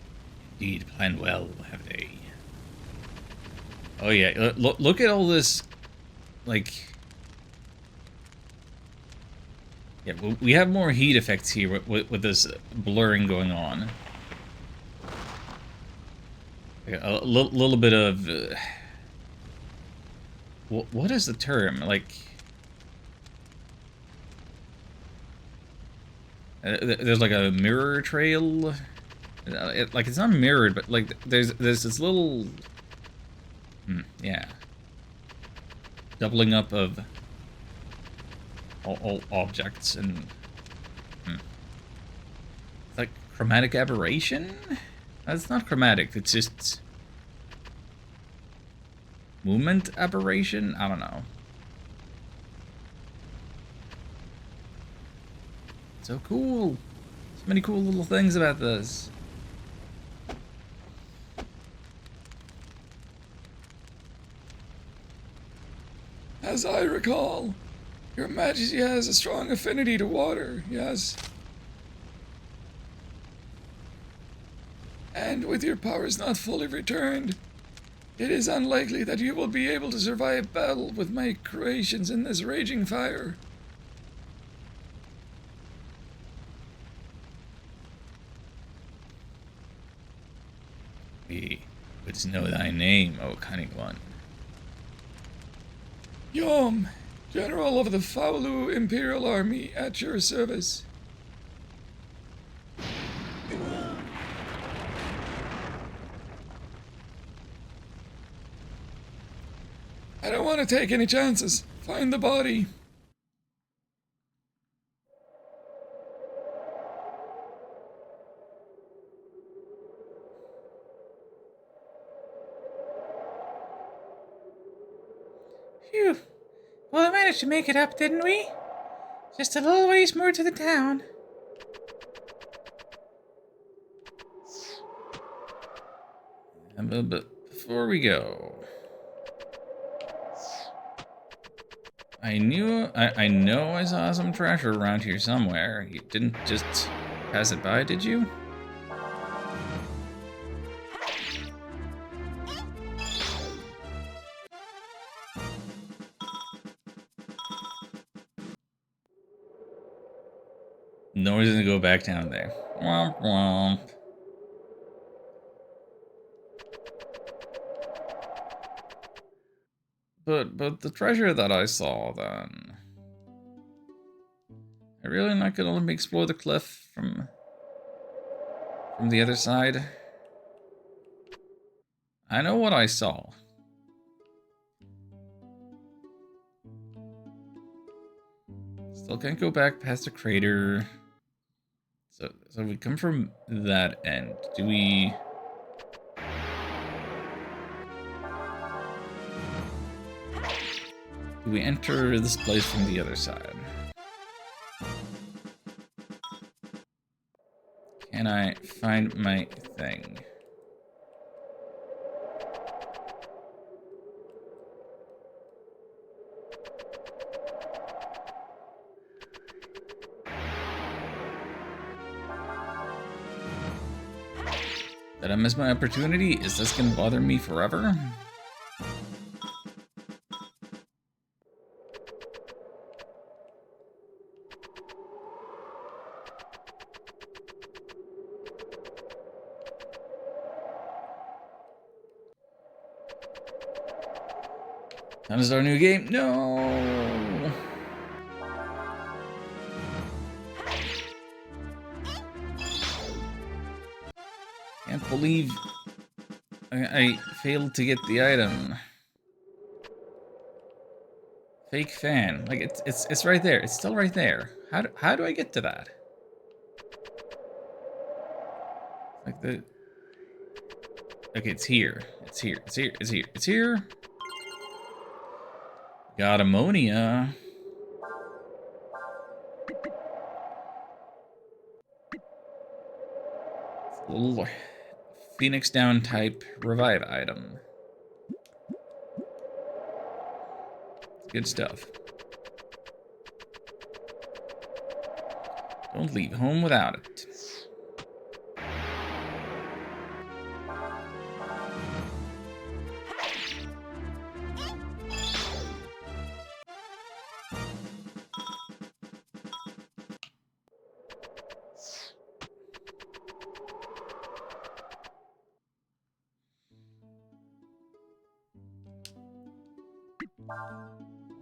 Indeed, planned well, have they? Oh yeah, look at all this, like... Yeah, we have more heat effects here with this blurring going on. A little bit of... what is the term? Like... there's like a mirror trail. Like it's not mirrored, but like there's this little, yeah, doubling up of all objects and like chromatic aberration. That's not chromatic. It's just movement aberration. I don't know. So cool. So many cool little things about this.
As I recall, Your Majesty has a strong affinity to water, yes? And with your powers not fully returned, it is unlikely that you will be able to survive battle with my creations in this raging fire.
We wouldst know thy name, O cunning one.
Yom, General of the Faulu Imperial Army, at your service. I don't want to take any chances. Find the body.
Phew. Well, we managed to make it up, didn't we? Just a little ways more to the town.
But before we go, I know I saw some treasure around here somewhere. You didn't just pass it by, did you? No reason to go back down there. Womp womp. But the treasure that I saw then. I really not gonna let me explore the cliff from the other side. I know what I saw. Still can't go back past the crater. So we come from that end. Do we enter this place from the other side? Can I find my thing? Did I miss my opportunity? Is this gonna bother me forever? Time to start a new game? No! Can't believe I failed to get the item. Fake fan. Like it's right there. It's still right there. How do I get to that? Like the Okay, it's here. It's here. It's here. It's here. It's here. Got ammonia. It's a little Phoenix Down type revive item. It's good stuff. Don't leave home without it.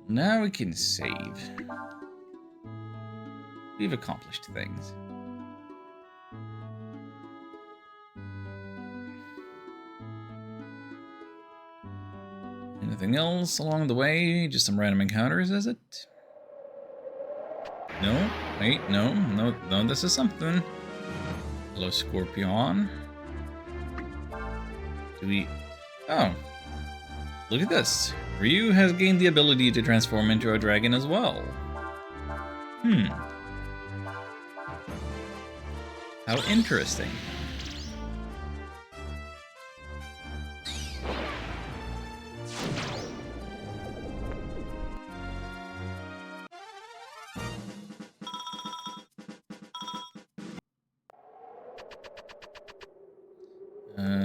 Now we can save. We've accomplished things. Anything else along the way? Just some random encounters, is it? No? Wait, no, this is something. Hello, Scorpion. Do we... Oh. Look at this. Ryu has gained the ability to transform into a dragon as well. How interesting.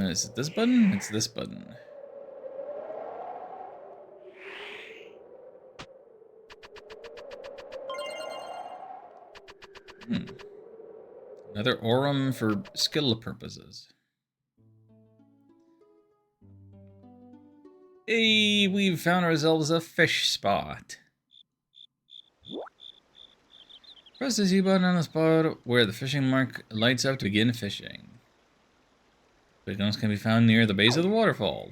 Is it this button? It's this button. Another Aurum for skill purposes. Hey, we've found ourselves a fish spot. Press the Z button on the spot where the fishing mark lights up to begin fishing. Signals can be found near the base of the waterfall.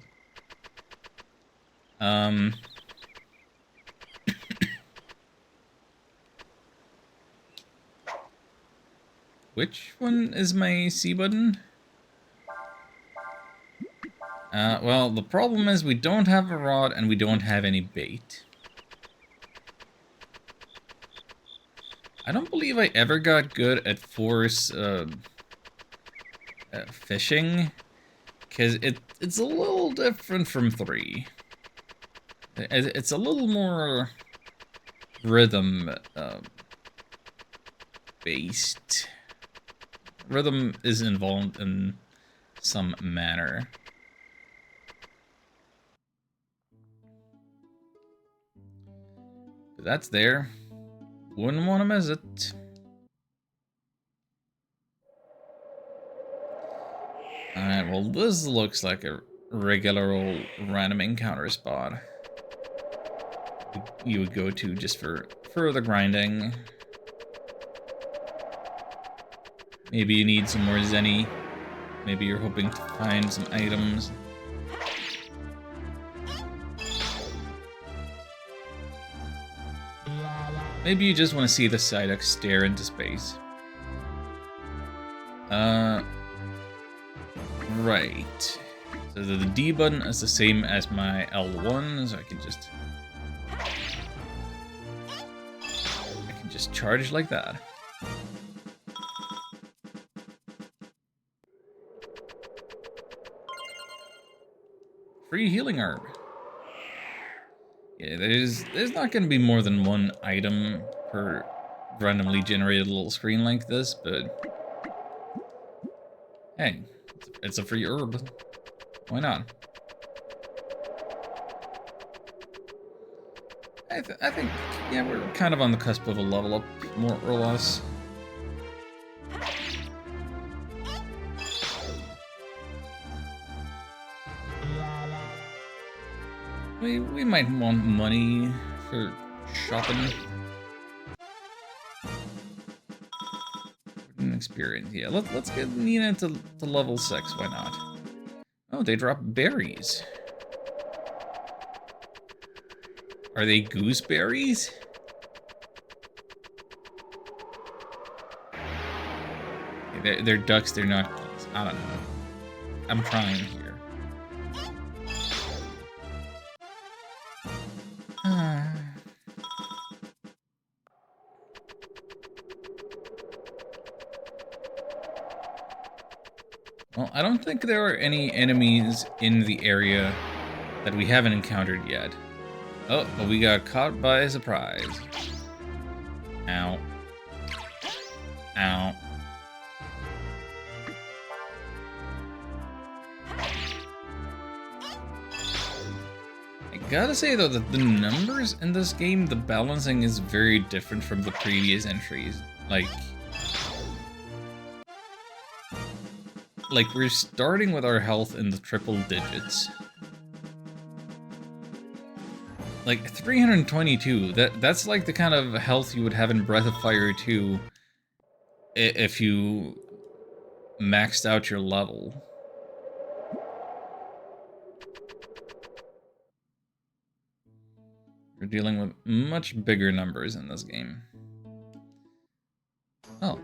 Which one is my C button? Well, the problem is we don't have a rod and we don't have any bait. I don't believe I ever got good at force fishing, because it's a little different from 3. It's a little more rhythm based. Rhythm is involved in some manner. But that's there. Wouldn't want to miss it. Alright, well this looks like a regular old random encounter spot you would go to just for further grinding. Maybe you need some more Zenny. Maybe you're hoping to find some items. Maybe you just want to see the Psyduck stare into space. Right. So the D button is the same as my L1, so I can just charge like that. Free healing herb. Yeah, there's not going to be more than one item per randomly generated little screen like this, but hey, it's a free herb. Why not? I think, yeah, we're kind of on the cusp of a level up, more or less. We might want money for shopping. Experience, yeah. Let's get Nina to level 6. Why not? Oh, they drop berries. Are they gooseberries? They're ducks. They're not geese. I don't know. I'm trying here. Well, I don't think there are any enemies in the area that we haven't encountered yet. Oh, but we got caught by surprise. Ow. Ow. I gotta say though that the numbers in this game, the balancing is very different from the previous entries. Like we're starting with our health in the triple digits. Like 322, that's like the kind of health you would have in Breath of Fire 2 if you maxed out your level. We're dealing with much bigger numbers in this game. Oh.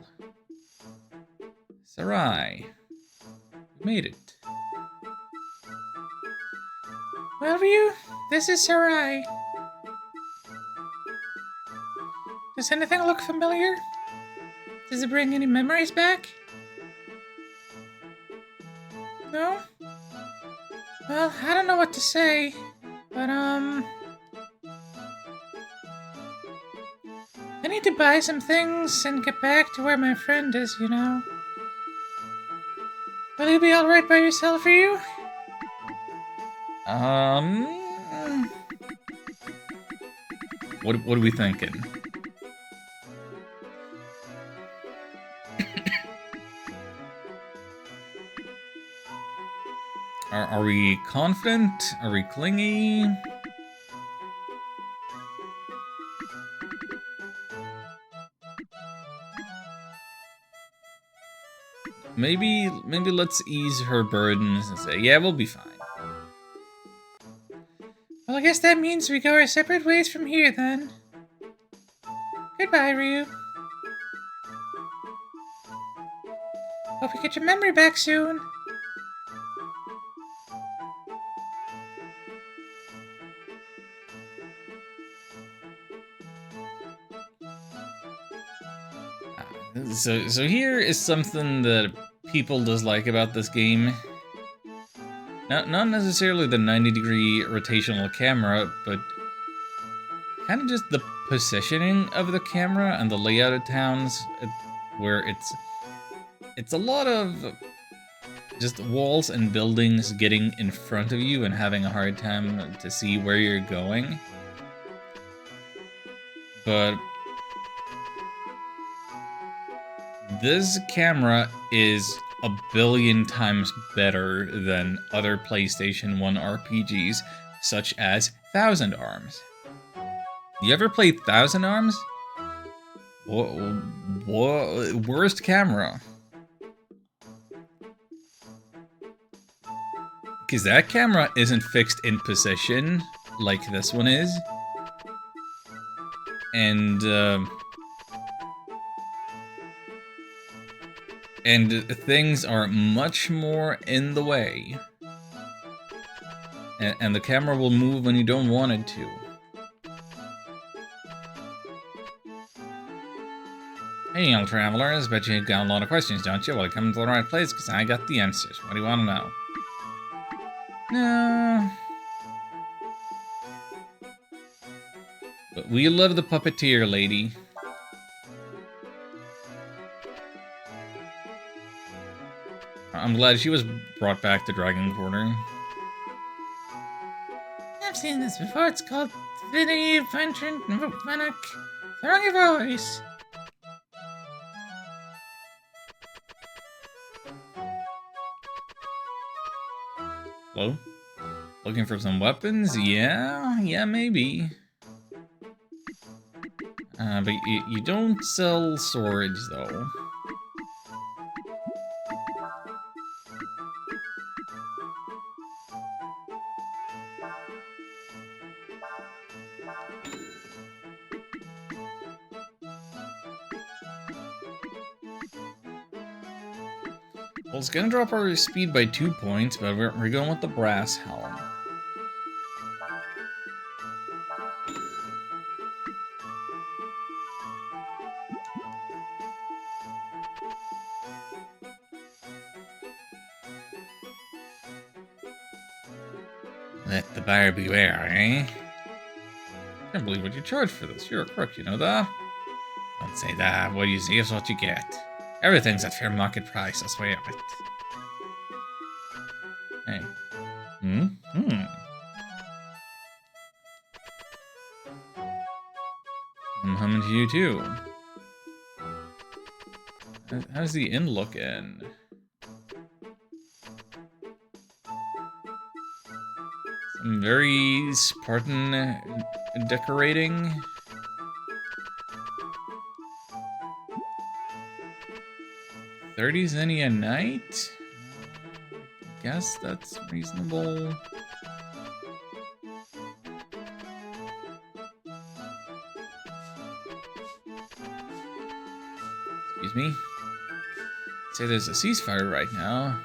Sarai. We made it.
Well, Ryu, this is Sarai. Does anything look familiar? Does it bring any memories back? No? Well, I don't know what to say, but I need to buy some things and get back to where my friend is, you know? Will you be alright by yourself, Ryu?
What are we thinking? Are we confident? Are we clingy? Maybe let's ease her burdens and say, yeah, we'll be fine.
Well, I guess that means we go our separate ways from here, then. Goodbye, Ryu. Hope you get your memory back soon.
So here is something that people dislike about this game. Not necessarily the 90-degree rotational camera, but kind of just the positioning of the camera and the layout of towns, where it's a lot of just walls and buildings getting in front of you and having a hard time to see where you're going. But this camera is a billion times better than other PlayStation 1 RPGs, such as Thousand Arms. You ever played Thousand Arms? Worst camera. Because that camera isn't fixed in position like this one is. And things are much more in the way. And the camera will move when you don't want it to. Hey, young travelers, bet you got a lot of questions, don't you? Well, you come to the right place, because I got the answers. What do you want to know? No. But we love the puppeteer lady. I'm glad she was brought back to Dragon Quarter.
I've seen this before. It's called Vinny Function Vanak Throwing Voice.
Hello? Looking for some weapons? Yeah, maybe. But you don't sell swords, though. Well, it's gonna drop our speed by 2 points, but we're going with the brass helm. Let the buyer beware, eh? Can't believe what you charge for this. You're a crook, you know that? Don't say that. What you see is what you get. Everything's at fair market price, I swear it. Hey. I'm humming to you, too. How's the inn looking? Some very Spartan decorating. $30 any a night? Guess that's reasonable. Excuse me? Say there's a ceasefire right now.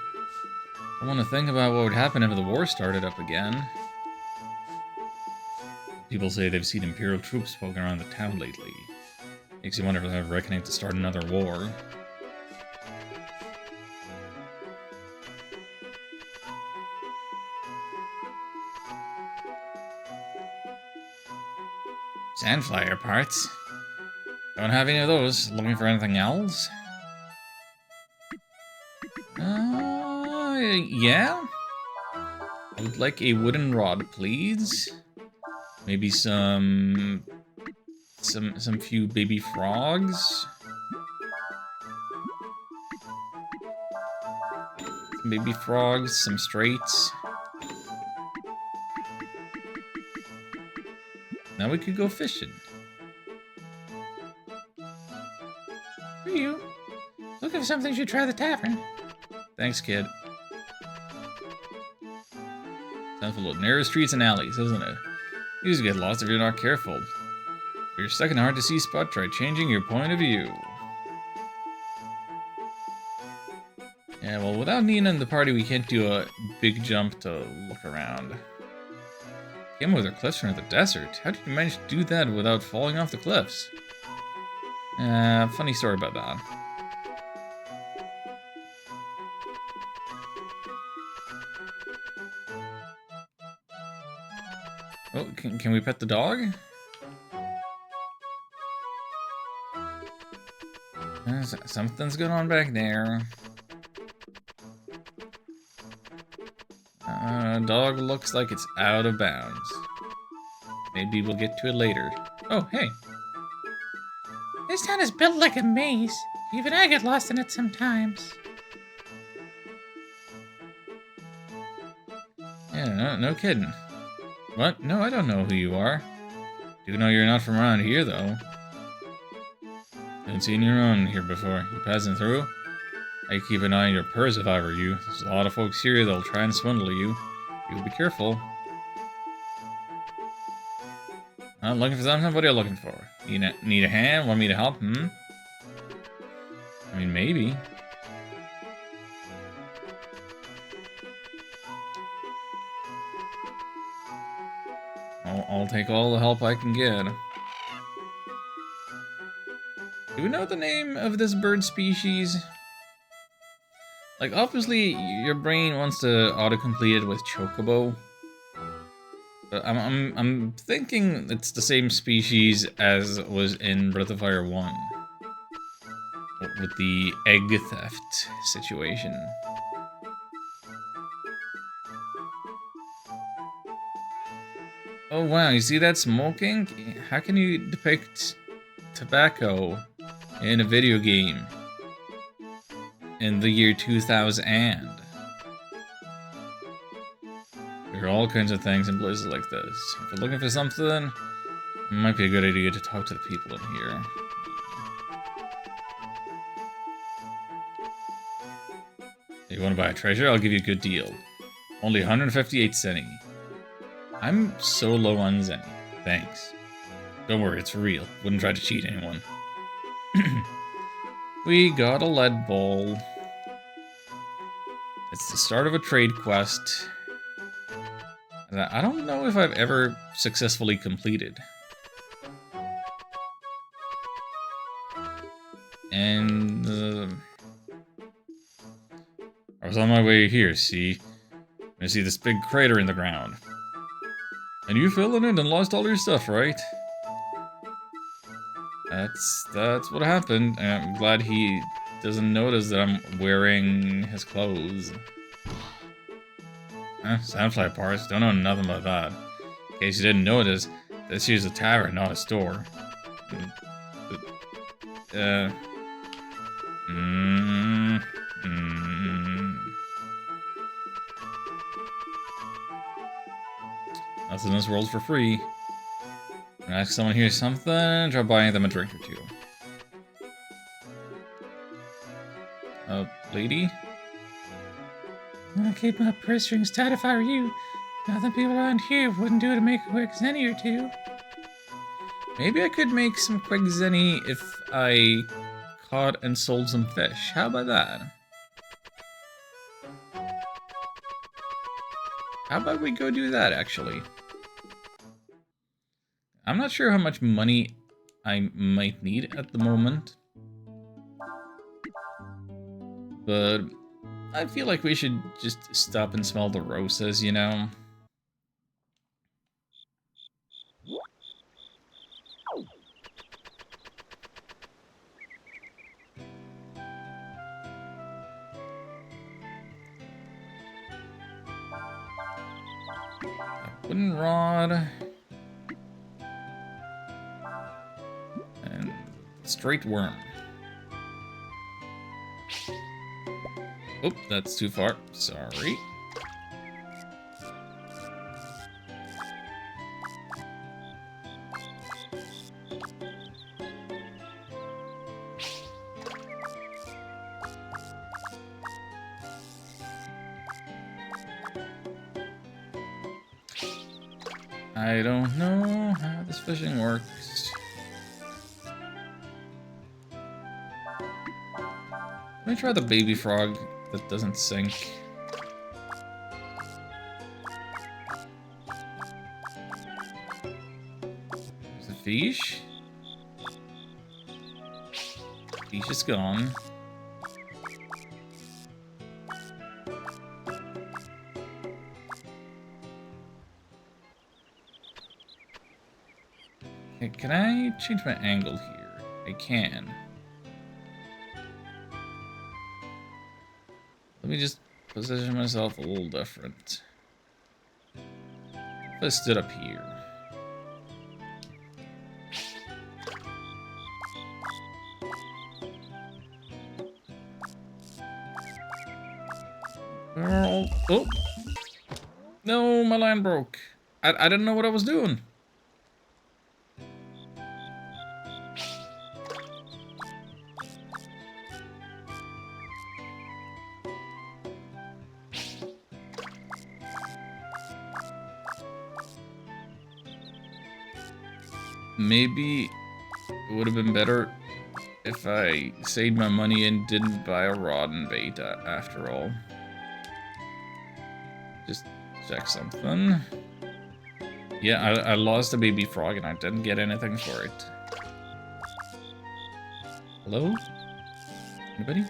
I want to think about what would happen if the war started up again. People say they've seen Imperial troops poking around the town lately. Makes you wonder if they're reckoning to start another war. Sandflyer parts. Don't have any of those. Looking for anything else? Yeah. I would like a wooden rod, please. Maybe some few baby frogs. Some baby frogs, some straights. Now we could go fishing.
For you. Looking for something, you should try the tavern.
Thanks, kid. Sounds full of narrow streets and alleys, isn't it? You just get lost if you're not careful. If you're stuck in a hard-to-see spot, try changing your point of view. Yeah, well, without Nina in the party, we can't do a big jump to look around. Came over the cliffs from the desert. How did you manage to do that without falling off the cliffs? Funny story about that. Oh, can we pet the dog? Something's going on back there. Dog looks like it's out of bounds. Maybe we'll get to it later. Oh, hey.
This town is built like a maze. Even I get lost in it sometimes.
Yeah, no kidding. What? No, I don't know who you are. Do know you're not from around here, though. Haven't seen you around here before. You passing through? I'd keep an eye on your purse if I were you. There's a lot of folks here that'll try and swindle you. You'll be careful. I'm looking for something? What are you looking for? Need a hand? Want me to help? I mean, maybe. I'll take all the help I can get. Do we know the name of this bird species? Like, obviously, your brain wants to autocomplete it with Chocobo. But I'm thinking it's the same species as was in Breath of Fire 1. With the egg theft situation. Oh wow, you see that smoking? How can you depict tobacco in a video game in the year 2000? There are all kinds of things in places like this. If you're looking for something, it might be a good idea to talk to the people in here. If you want to buy a treasure, I'll give you a good deal. Only 158 zenny. I'm so low on zenny. Thanks. Don't worry, it's for real. Wouldn't try to cheat anyone. We got a lead ball. It's the start of a trade quest. That I don't know if I've ever successfully completed. And I was on my way here, see? I see this big crater in the ground. And you fell in it and lost all your stuff, right? That's what happened. And I'm glad he doesn't notice that I'm wearing his clothes. Soundfly parts, don't know nothing about that. In case you didn't notice, this here's a tavern, not a store. Nothing in this world's for free. Ask someone here something, try buying them a drink or two. Lady?
I'll keep my purse strings tight if I were you. Nothing people around here wouldn't do to make a quick zenny or two.
Maybe I could make some quick zenny if I caught and sold some fish. How about that? How about we go do that, actually? I'm not sure how much money I might need at the moment. But I feel like we should just stop and smell the roses, you know? Wooden rod. And straight worm. Oop, that's too far. Sorry. I don't know how this fishing works. Let me try the baby frog that doesn't sink. There's a fish. Fish is gone. Okay, can I change my angle here? I can. Let me just position myself a little different. If I stood up here. Oh! No, my line broke. I didn't know what I was doing. Maybe it would have been better if I saved my money and didn't buy a rod and bait after all. Just check something. Yeah, I lost a baby frog and I didn't get anything for it. Hello? Anybody?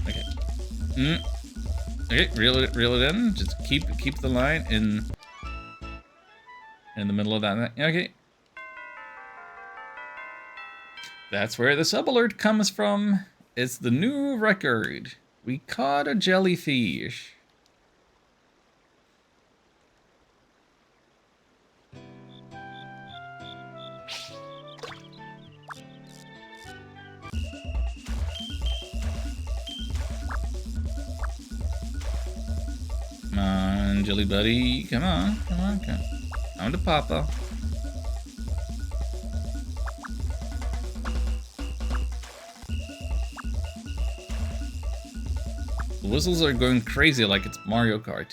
Okay. Okay, reel it in. Just keep the line in the middle of that. Okay. That's where the sub alert comes from. It's the new record. We caught a jellyfish. Come on, Jelly Buddy. Come on. I'm to Papa. The whistles are going crazy like it's Mario Kart.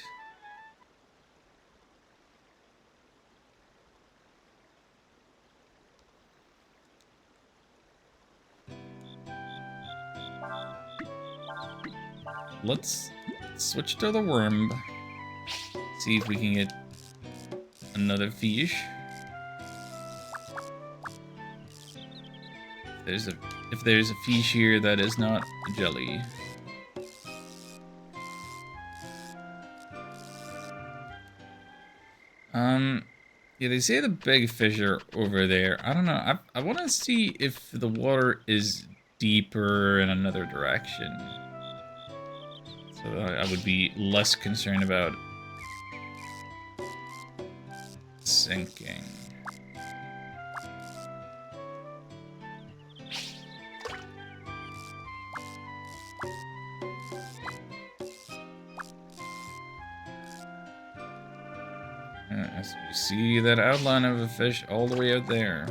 Let's switch to the worm. See if we can get another fish. If there's a fish here that is not a jelly. Yeah, they say the big fish are over there. I don't know. I want to see if the water is deeper in another direction. So I would be less concerned about sinking. As you see that outline of a fish all the way out there.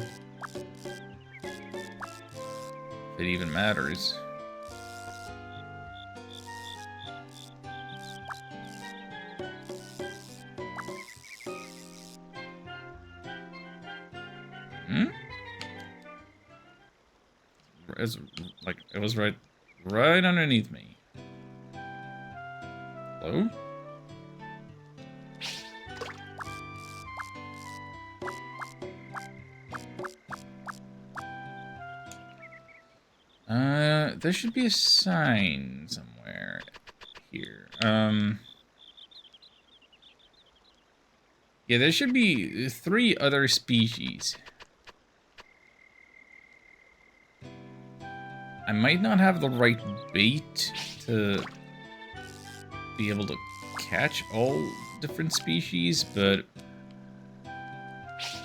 If it even matters. It's like it was right underneath me. Hello? There should be a sign somewhere here. Yeah, there should be 3 other species. I might not have the right bait to be able to catch all different species, but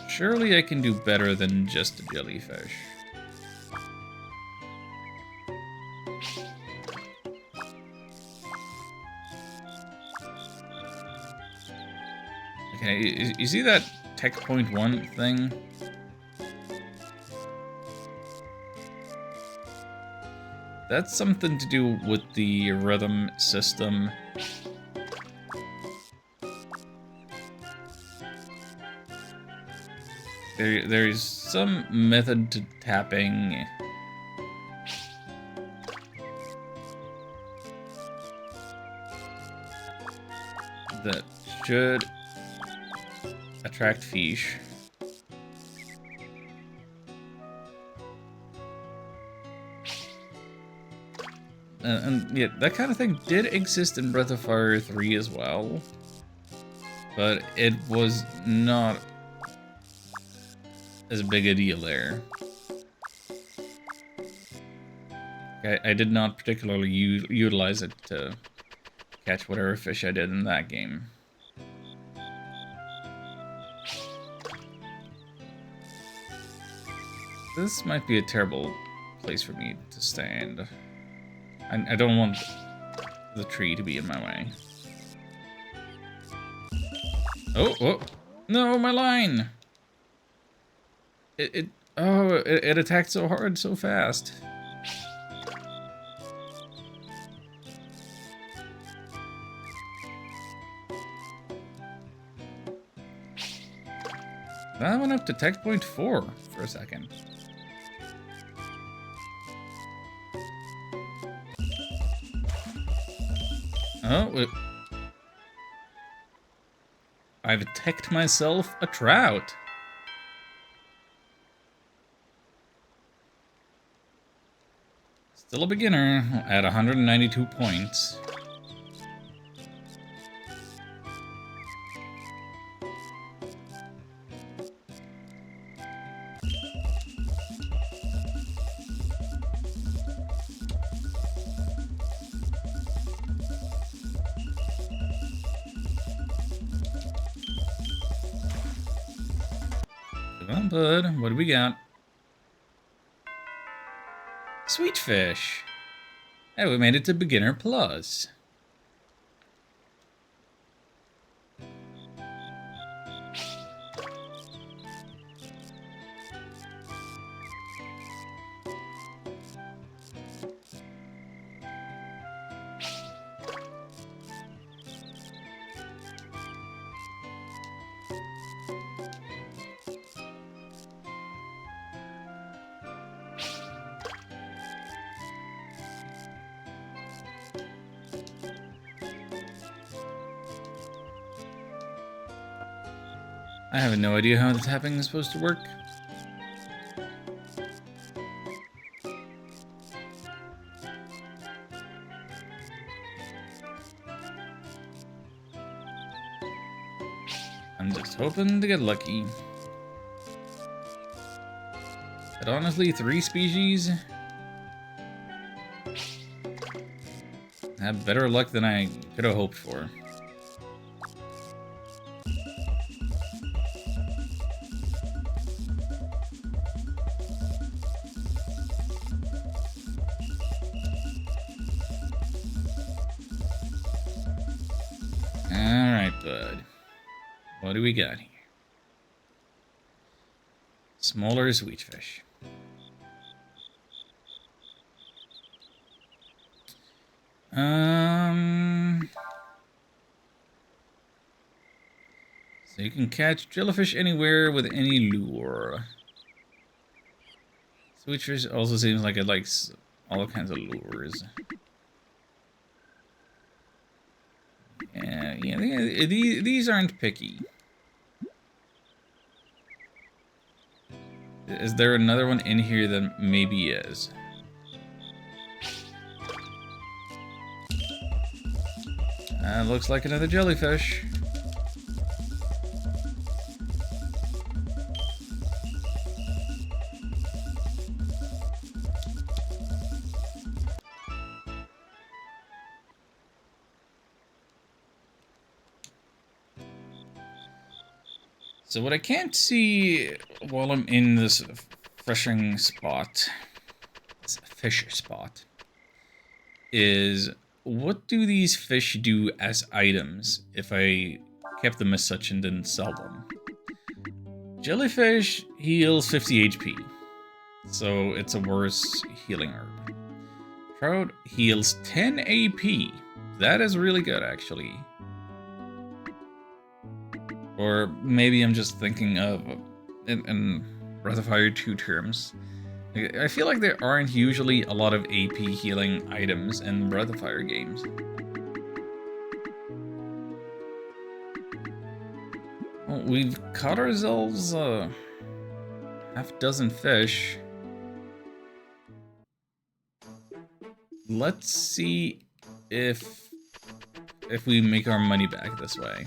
surely I can do better than just a jellyfish. Okay, you see that tech point 1 thing? That's something to do with the rhythm system. There's some method to tapping that should attract fish. And yeah, that kind of thing did exist in Breath of Fire 3 as well, but it was not as big a deal there. I did not particularly utilize it to catch whatever fish I did in that game. This might be a terrible place for me to stand. I don't want the tree to be in my way. Oh, no, my line! It attacked so hard, so fast. That went up to tech point 4 for a second. Oh, I've teched myself a trout. Still a beginner at 192 points. Come on, bud. What do we got? Sweet fish. Hey, we made it to beginner plus. I have no idea how the tapping is supposed to work. I'm just hoping to get lucky. But honestly, 3 species have better luck than I could have hoped for. Alright, bud. What do we got here? Smaller sweet fish. So you can catch jellyfish anywhere with any lure. Sweet fish also seems like it likes all kinds of lures. Yeah, these aren't picky. Is there another one in here that maybe is? Looks like another jellyfish. So what I can't see while I'm in this fishing spot, this fish spot, is what do these fish do as items if I kept them as such and didn't sell them? Jellyfish heals 50 HP, so it's a worse healing herb. Trout heals 10 AP. That is really good, actually. Or maybe I'm just thinking of, in Breath of Fire 2 terms, I feel like there aren't usually a lot of AP healing items in Breath of Fire games. Well, we've caught ourselves a half-dozen fish. Let's see if we make our money back this way.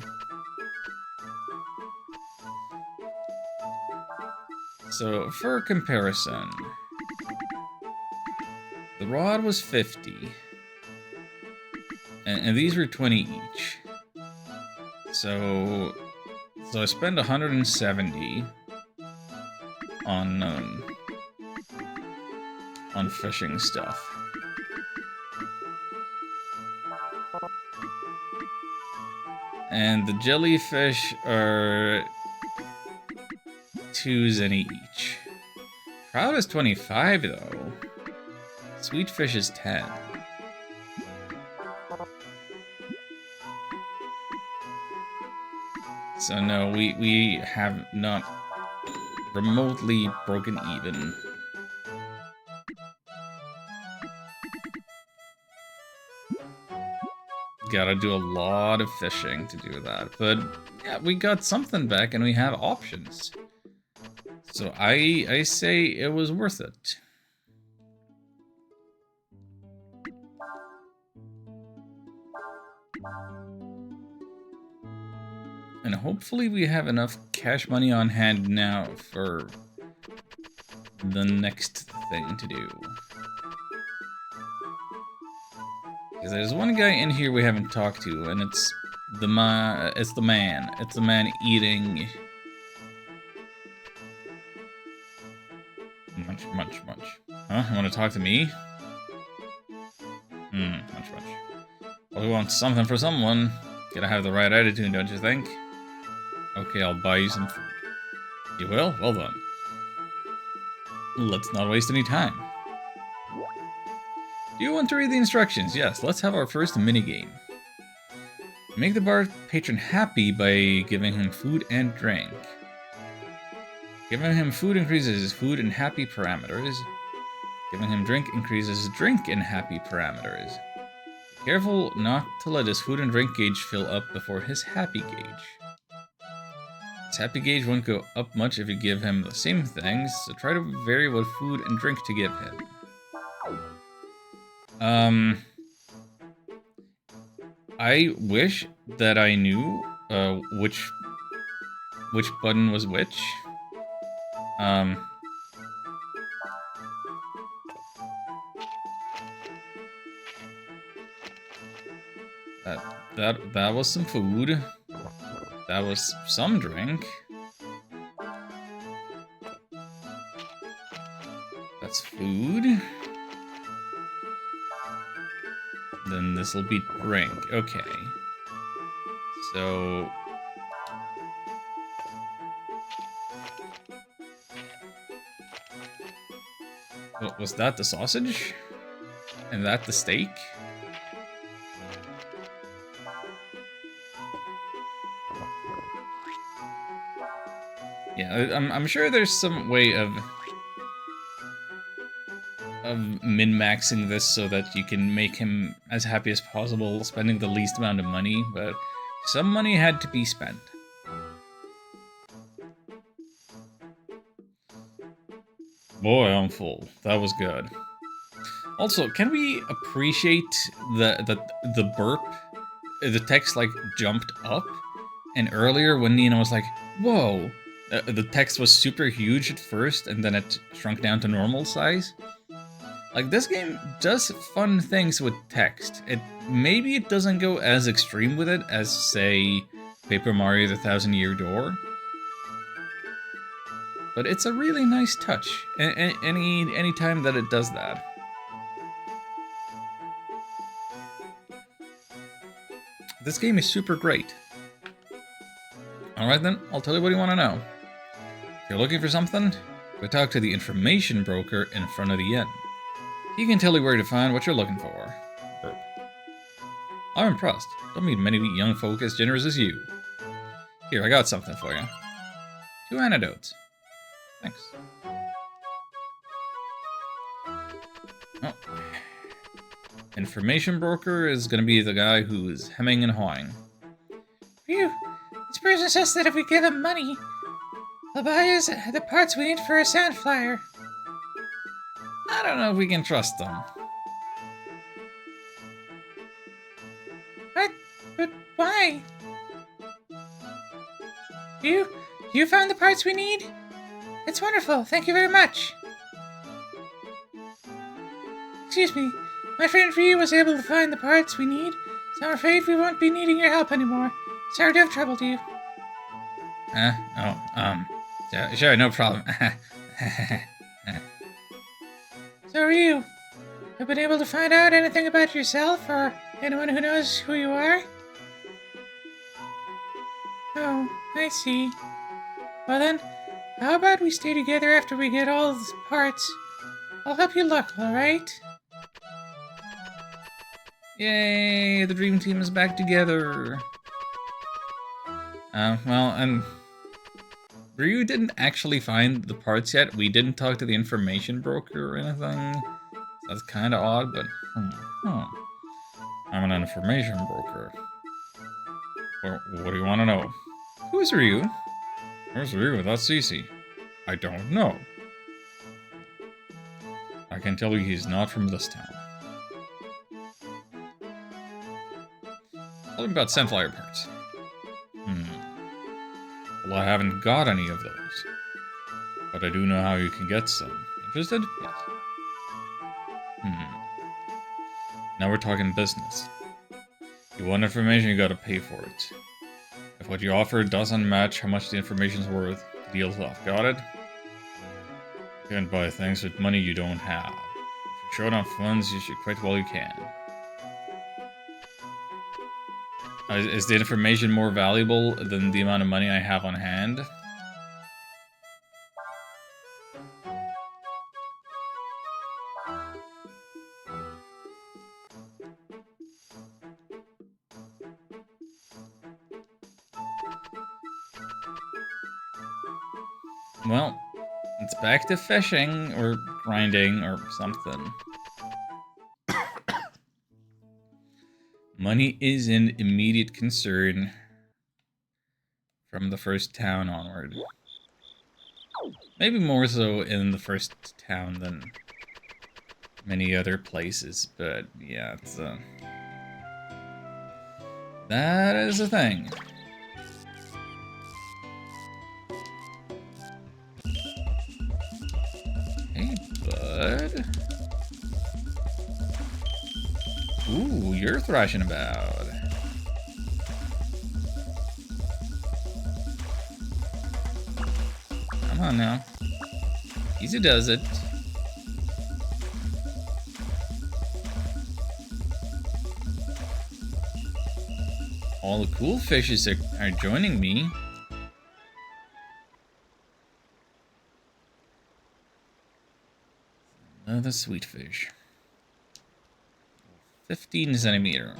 So, for comparison, the rod was 50, and these were 20 each. So I spent 170 on fishing stuff. And the jellyfish are 2 zenny each. Trout is 25 though. Sweetfish is 10. So no, we have not remotely broken even. Gotta do a lot of fishing to do that, but yeah, we got something back and we have options. So I say it was worth it. And hopefully we have enough cash money on hand now for the next thing to do. Because there's one guy in here we haven't talked to, and it's the man eating munch. Huh? You want to talk to me? Munch. Well, we want something for someone. Gotta have the right attitude, don't you think? Okay, I'll buy you some food. You will? Well done. Let's not waste any time. Do you want to read the instructions? Yes, let's have our first minigame. Make the bar patron happy by giving him food and drink. Giving him food increases his food and happy parameters. Giving him drink increases his drink and happy parameters. Be careful not to let his food and drink gauge fill up before his happy gauge. His happy gauge won't go up much if you give him the same things, so try to vary what food and drink to give him. I wish that I knew which button was which. That was some food. That was some drink. That's food. Then this will be drink. Okay. So what was that? The sausage? And that the steak? Yeah, I'm sure there's some way of min-maxing this so that you can make him as happy as possible, spending the least amount of money, but some money had to be spent. Boy, I'm full. That was good. Also, can we appreciate the burp? The text like jumped up, and earlier when Nina was like, "Whoa," the text was super huge at first, and then it shrunk down to normal size. Like, this game does fun things with text. Maybe it doesn't go as extreme with it as, say, Paper Mario: The Thousand Year Door, but it's a really nice touch. Any time that it does that. This game is super great. Alright then, I'll tell you what you want to know. If you're looking for something, go talk to the information broker in front of the inn. He can tell you where to find what you're looking for. Burp. I'm impressed. Don't meet many young folk as generous as you. Here, I got something for you. 2 antidotes. Thanks. Oh. Information broker is gonna be the guy who's hemming and hawing.
Phew. This person says that if we give him money, he'll buy us the parts we need for a sand flyer.
I don't know if we can trust them.
What? But why? You found the parts we need? It's wonderful. Thank you very much. Excuse me. My friend Ryu was able to find the parts we need, so I'm afraid we won't be needing your help anymore. Sorry to have troubled you.
Yeah, sure, no problem.
So Ryu, have you been able to find out anything about yourself or anyone who knows who you are? Oh, I see. Well then, how about we stay together after we get all the parts? I'll help you look, alright?
Yay, the dream team is back together. Well, and Ryu didn't actually find the parts yet. We didn't talk to the information broker or anything. That's kind of odd, but I'm an information broker. Well, what do you want to know? Who's Ryu? Who's Ryu? That's Cece. I don't know. I can tell you he's not from this town. Tell me about Sunflower parts. Well, I haven't got any of those. But I do know how you can get some. Interested? Yes. Now we're talking business. You want information, you gotta pay for it. If what you offer doesn't match how much the information's worth, the deal's off. Got it? You can't buy things with money you don't have. If you're short on funds, you should quit while you can. Is the information more valuable than the amount of money I have on hand? Well, it's back to fishing, or grinding, or something. Money is an immediate concern from the first town onward. Maybe more so in the first town than many other places, but yeah, it's that is a thing. Hey, bud. Ooh, you're thrashing about. Come on now. Easy does it. All the cool fishes are joining me. Another sweet fish. 15 centimeter.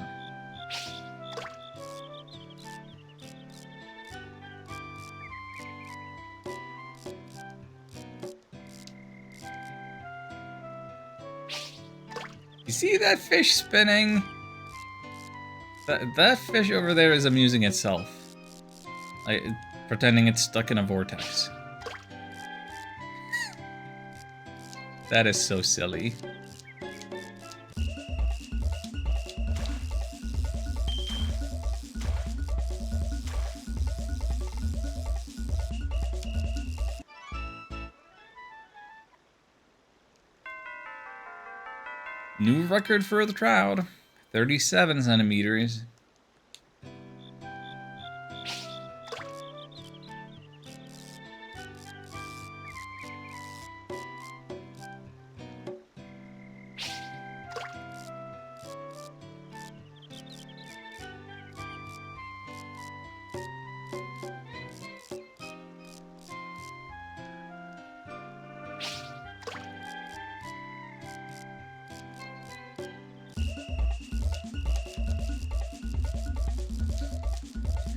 You see that fish spinning? That fish over there is amusing itself. Like, pretending it's stuck in a vortex. That is so silly. New record for the trout. 37 centimeters.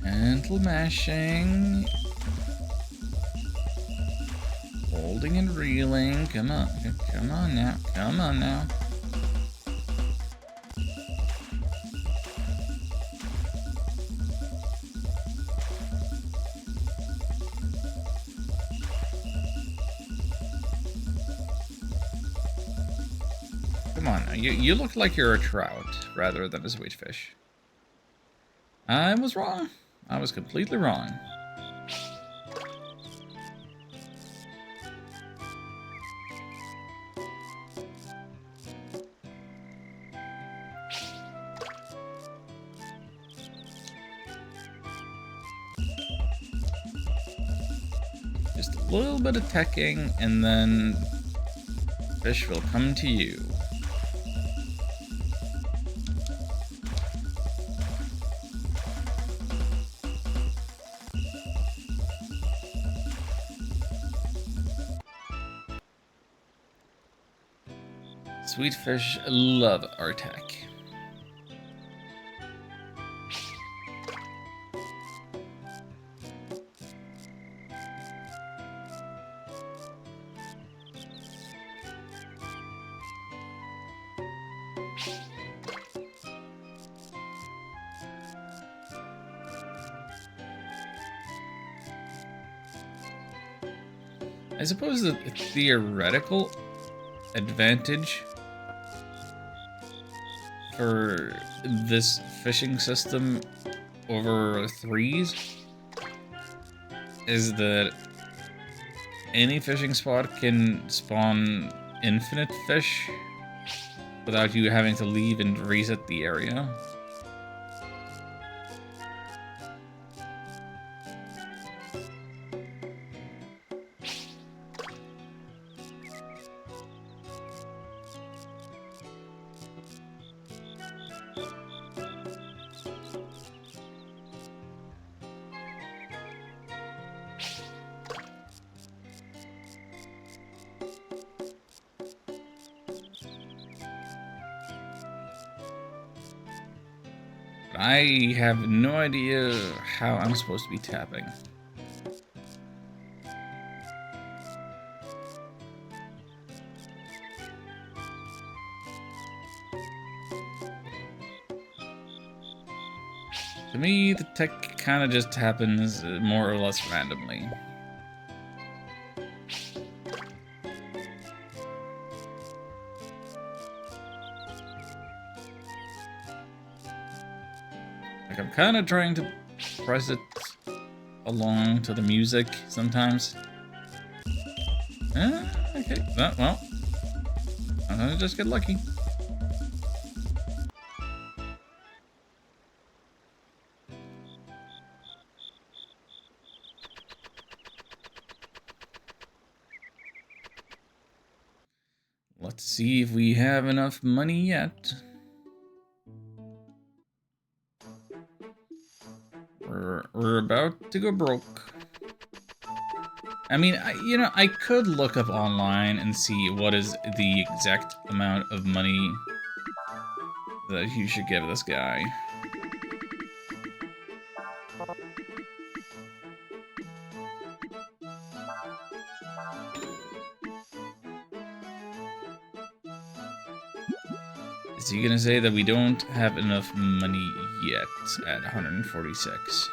Gentle mashing. Holding and reeling. Come on. Come on now. Come on now. Come on now. You look like you're a trout rather than a sweet fish. I was wrong. I was completely wrong. Just a little bit of teching, and then fish will come to you. Sweet fish love our tech. I suppose the theoretical advantage for this fishing system over threes is that any fishing spot can spawn infinite fish without you having to leave and reset the area. I have no idea how I'm supposed to be tapping. To me, the tech kind of just happens more or less randomly. Like, I'm kind of trying to press it along to the music sometimes. Okay, well, I'm gonna just get lucky. Let's see if we have enough money yet. We're about to go broke. I mean, I could look up online and see what is the exact amount of money that you should give this guy. Is he gonna say that we don't have enough money yet at 146?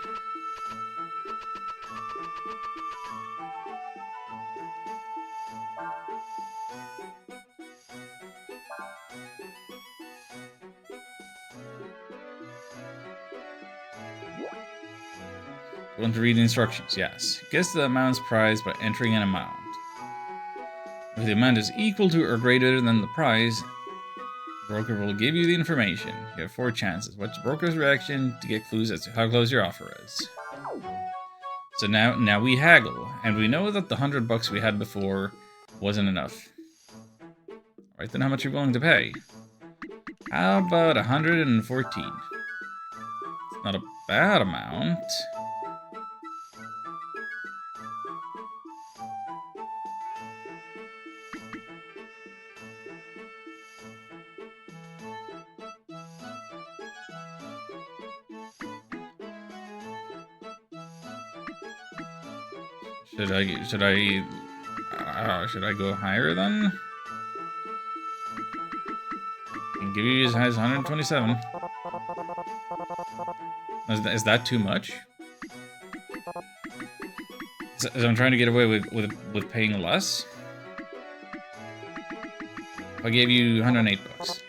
Want to read the instructions? Yes. Guess the amount's prize by entering an amount. If the amount is equal to or greater than the prize, the broker will give you the information. You have 4 chances. What's the broker's reaction to get clues as to how close your offer is? So now we haggle, and we know that the $100 we had before wasn't enough. Alright, then how much are you willing to pay? How about 114? It's not a bad amount. should I go higher then? I can give you as high as 127. Is that too much? So I'm trying to get away with paying less. If I gave you 108 bucks.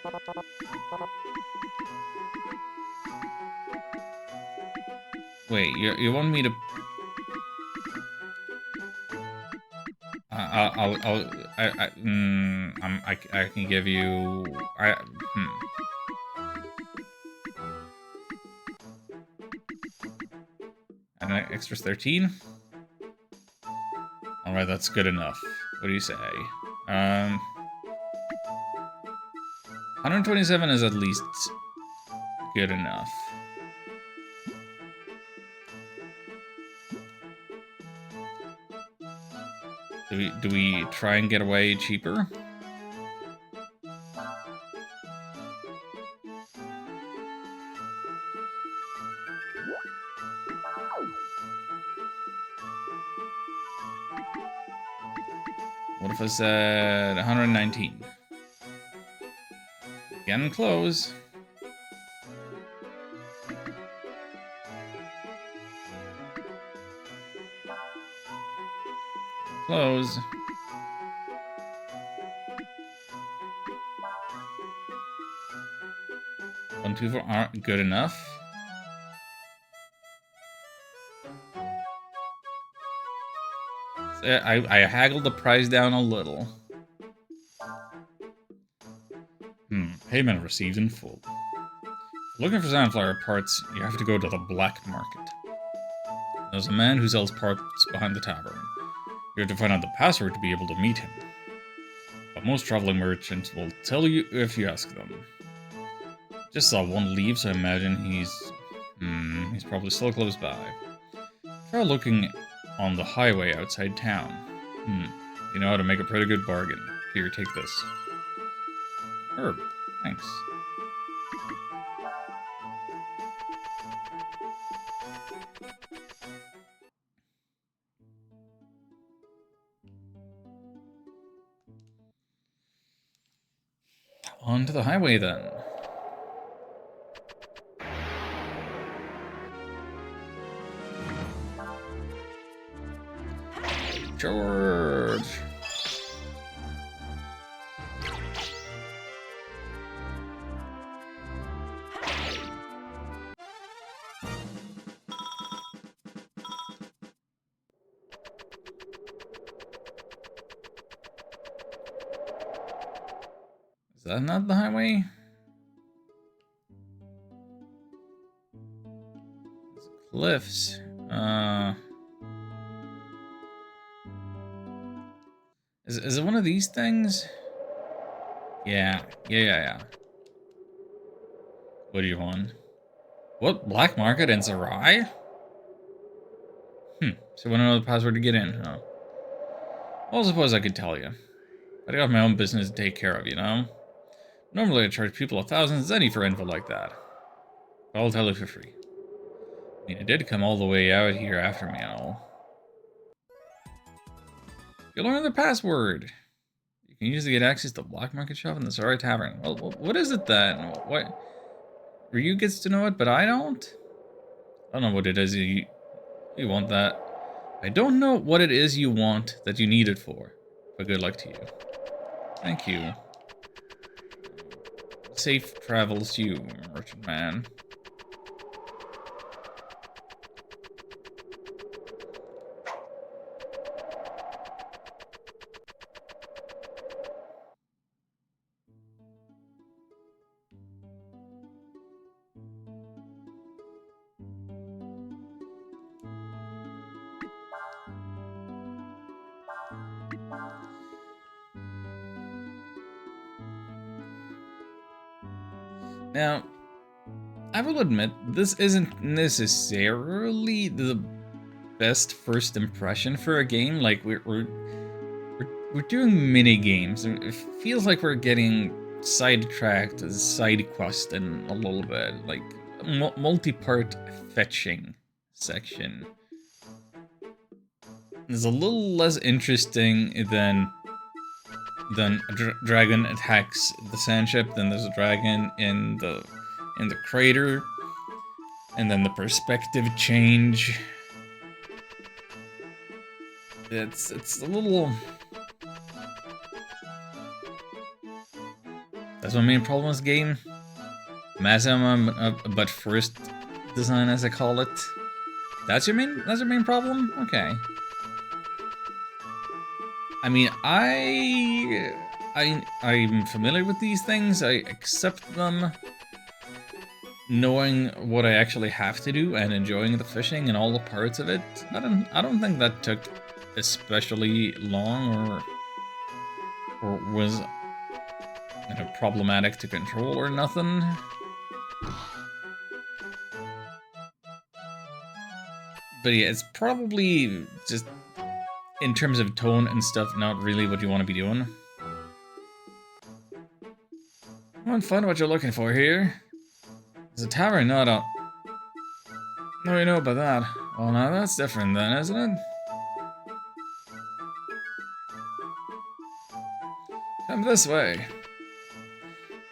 Wait, you want me to? I can give you. And an extra 13. All right, that's good enough. What do you say? 127 is at least good enough. Do we try and get away cheaper? What if I said 119? Getting close. Close. One, two, four aren't good enough. So I haggled the price down a little. Payment received in full. Looking for Sunflower parts, you have to go to the black market. There's a man who sells parts behind the tavern. You have to find out the password to be able to meet him. But most traveling merchants will tell you if you ask them. Just saw one leave, so I imagine he's probably still close by. Try looking on the highway outside town. You know how to make a pretty good bargain. Here, take this. Herb, thanks. On to the highway then. George! Is that not the highway? It's cliffs. Is it one of these things? Yeah. What do you want? What? Black market in Sarai? So you want to know the password to get in, huh? Well, I suppose I could tell you. But I got my own business to take care of, you know? Normally I charge people a thousand zenny for info like that. But I'll tell you for free. I mean, it did come all the way out here after me and all. You learn the password! You can use to get access to the black market shop in the Sarai Tavern. Well, what is it then? What? Ryu gets to know it, but I don't? I don't know what it is you want that. I don't know what it is you want that you need it for. But good luck to you. Thank you. Safe travels to you, merchant man. Now, I will admit, this isn't necessarily the best first impression for a game. Like, we're doing mini games, and it feels like we're getting sidetracked, side quest in a little bit, like multi-part fetching section. is a little less interesting than a dragon attacks the sand ship. Then there's a dragon in the crater, and then the perspective change. It's a little. That's my main problem with this game. Massive, but first design, as I call it. That's your main problem? Okay. I mean, I'm familiar with these things. I accept them, knowing what I actually have to do and enjoying the fishing and all the parts of it. I don't think that took especially long or was, you know, problematic to control or nothing. But yeah, it's probably just, in terms of tone and stuff, not really what you want to be doing. I won't find what you're looking for here. There's a tavern, not a... No, you know about that. Well, now that's different then, isn't it? Come this way.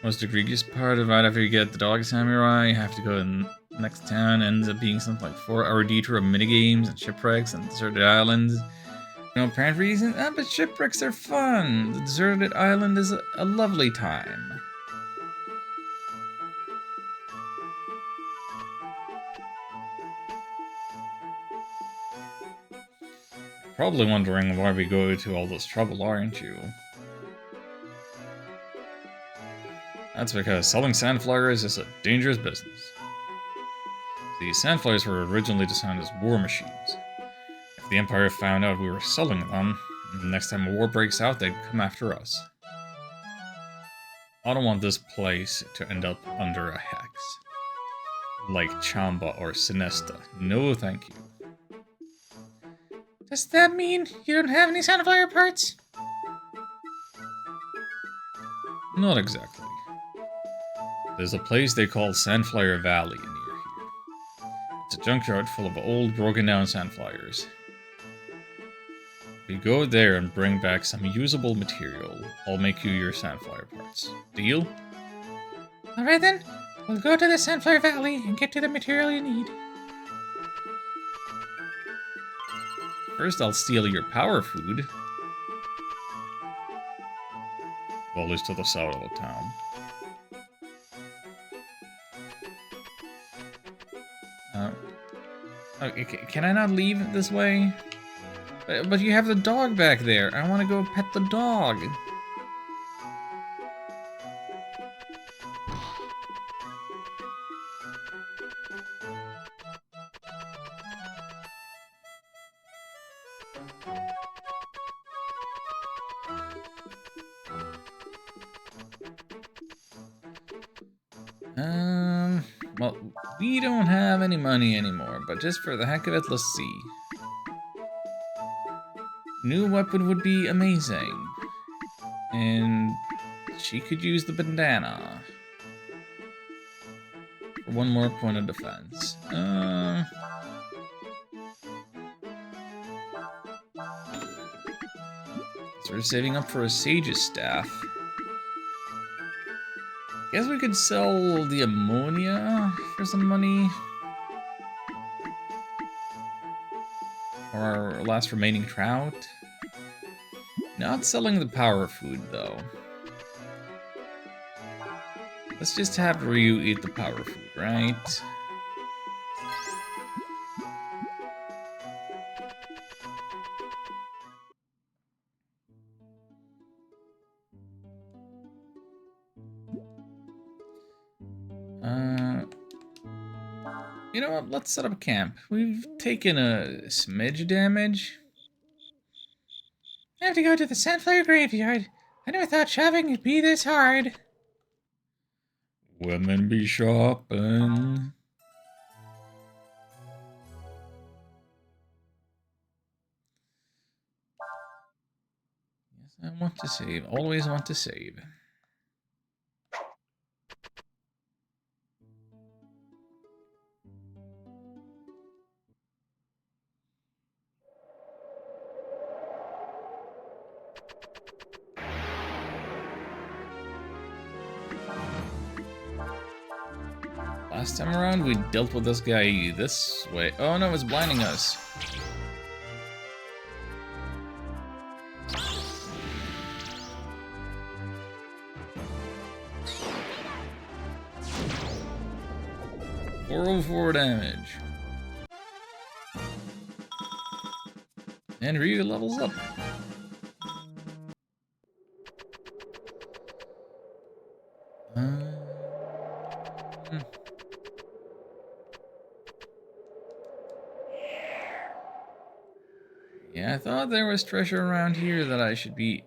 Most egregious part of right after you get the dog samurai, you have to go in the next town. Ends up being something like 4-hour detour of minigames and shipwrecks and deserted islands. No apparent reason, but shipwrecks are fun. The deserted island is a lovely time. Probably wondering why we go to all this trouble, aren't you? That's because selling sandflyers is a dangerous business. The sandflyers were originally designed as war machines. If the Empire found out we were selling them, the next time a war breaks out, they'd come after us. I don't want this place to end up under a hex. Like Chamba or Sinesta. No thank you.
Does that mean you don't have any Sandflyer parts?
Not exactly. There's a place they call Sandflyer Valley near here. It's a junkyard full of old, broken down Sandflyers. If you go there and bring back some usable material, I'll make you your Sandflyer parts. Deal?
Alright then, we'll go to the Sandflyer Valley and get to the material you need.
First, I'll steal your power food. Well, it's to the south of the town. Okay, can I not leave this way? But you have the dog back there. I want to go pet the dog. Well, we don't have any money anymore, but just for the heck of it, let's see. New weapon would be amazing. And she could use the bandana. For one more point of defense. So we're saving up for a sage's staff. Guess we could sell the ammonia for some money. Or our last remaining trout. Not selling the power food, though. Let's just have Ryu eat the power food, right? You know what? Let's set up camp. We've taken a smidge damage.
I have to go to the Sandflyer Graveyard. I never thought shopping would be this hard.
Women be shopping. Yes, I want to save. Always want to save. Last time around, we dealt with this guy this way. Oh no, it's blinding us. .404 damage. And Ryu levels up. Yeah, I thought there was treasure around here that I should be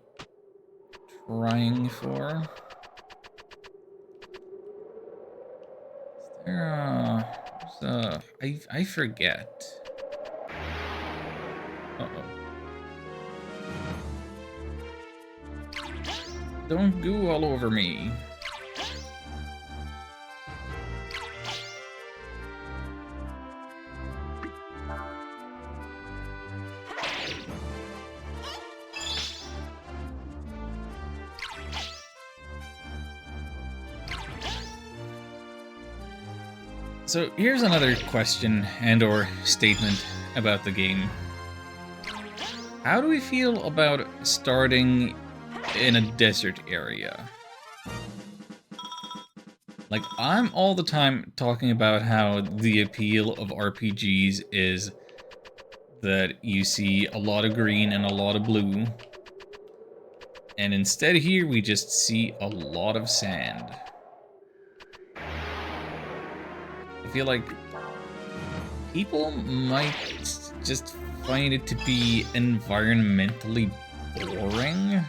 trying for. Is there I forget. Uh-oh. Don't goo all over me. So here's another question and or statement about the game. How do we feel about starting in a desert area? Like, I'm all the time talking about how the appeal of RPGs is that you see a lot of green and a lot of blue. And instead here we just see a lot of sand. I feel like people might just find it to be environmentally boring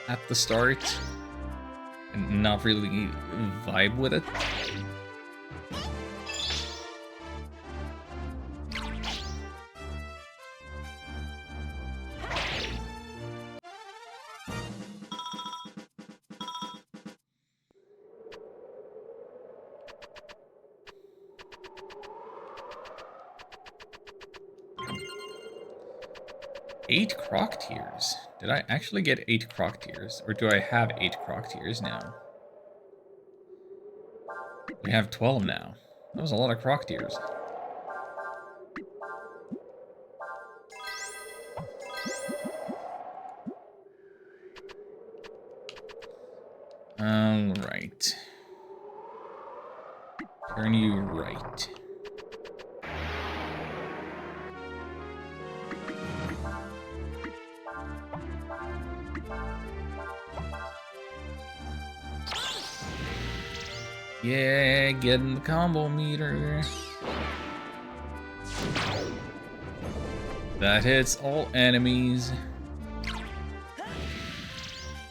at the start and not really vibe with it. Eight croc tears. Did I actually get 8 croc tears? Or do I have 8 croc tears now? We have 12 now. That was a lot of croc tears. Alright. Turn you right. Yeah, getting the combo meter. That hits all enemies.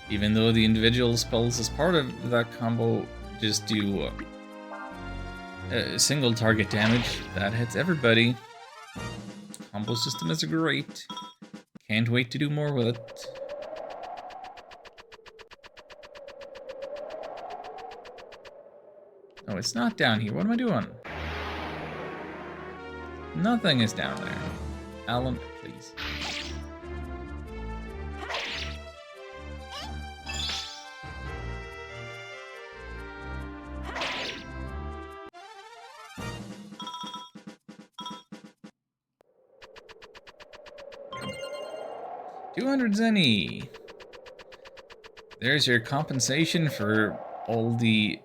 Even though the individual spells as part of that combo just do single target damage, that hits everybody. Combo system is great. Can't wait to do more with it. Oh, it's not down here. What am I doing? Nothing is down there. Alan, please. $200 zenny. There's your compensation for all the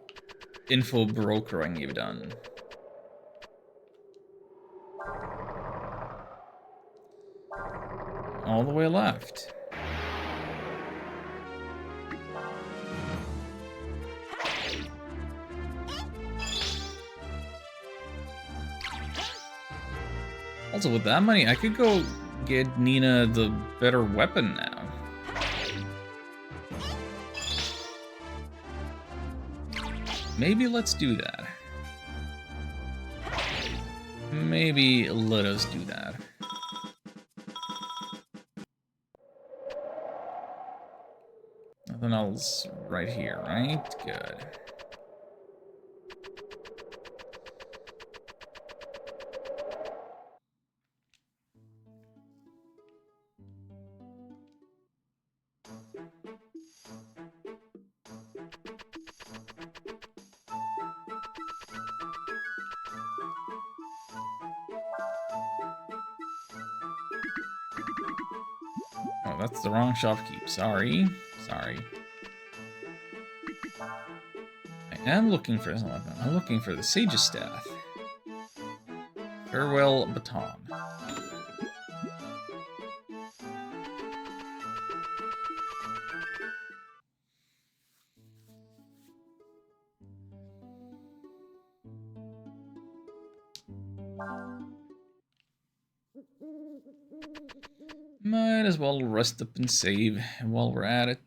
info brokering you've done. All the way left. Also, with that money, I could go get Nina the better weapon now. Maybe let's do that. Maybe let us do that. Nothing else right here, right? Good. that's the wrong shopkeep. Sorry. Sorry. I am looking for something. I'm looking for the Sage's Staff. Farewell Baton. Might as well rest up and save while we're at it.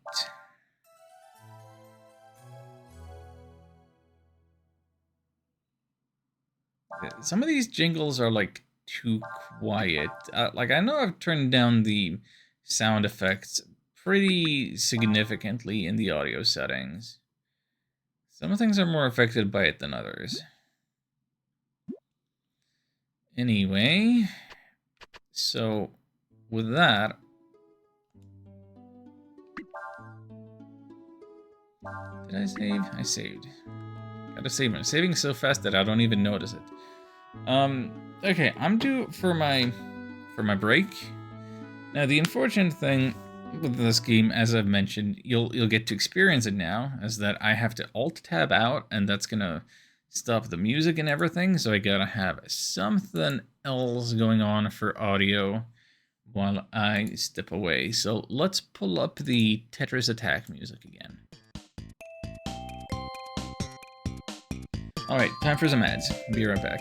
Some of these jingles are like too quiet. Like I know I've turned down the sound effects pretty significantly in the audio settings. Some things are more affected by it than others. Anyway, so with that, did I save? I saved. Gotta save. I'm saving so fast that I don't even notice it. Okay, I'm due for my break. Now, the unfortunate thing with this game, as I've mentioned, you'll get to experience it now, is that I have to Alt-Tab out, and that's gonna stop the music and everything, so I gotta have something else going on for audio while I step away. So let's pull up the Tetris Attack music again. Alright, time for some ads. Be right back.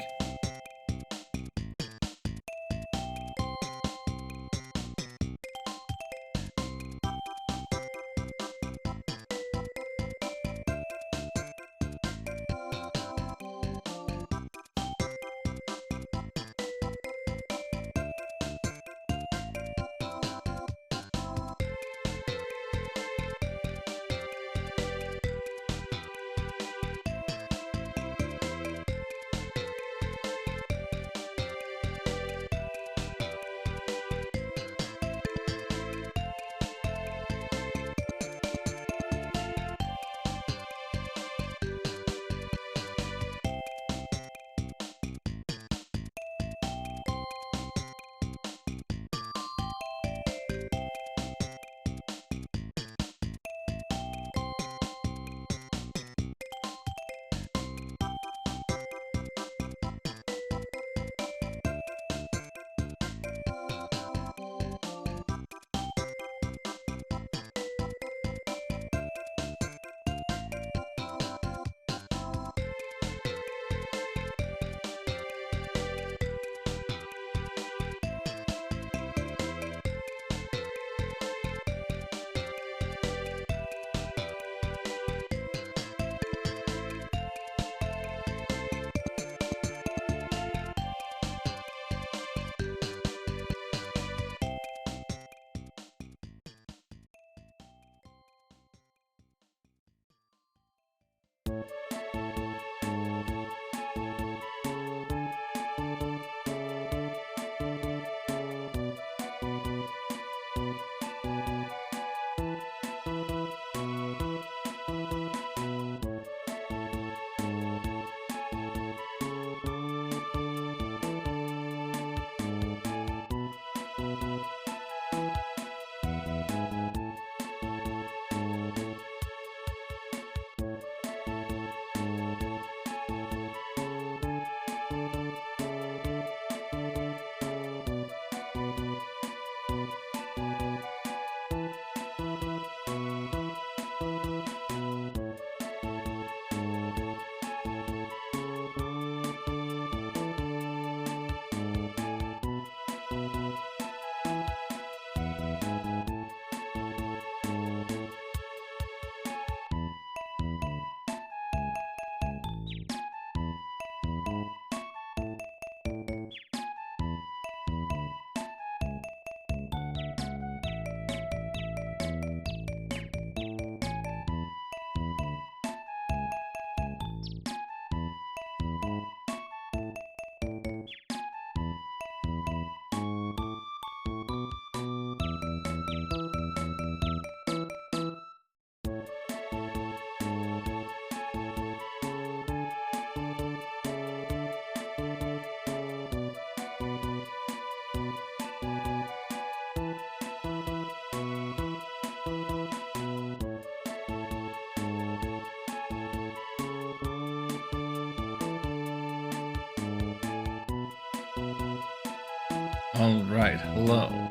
Alright, hello.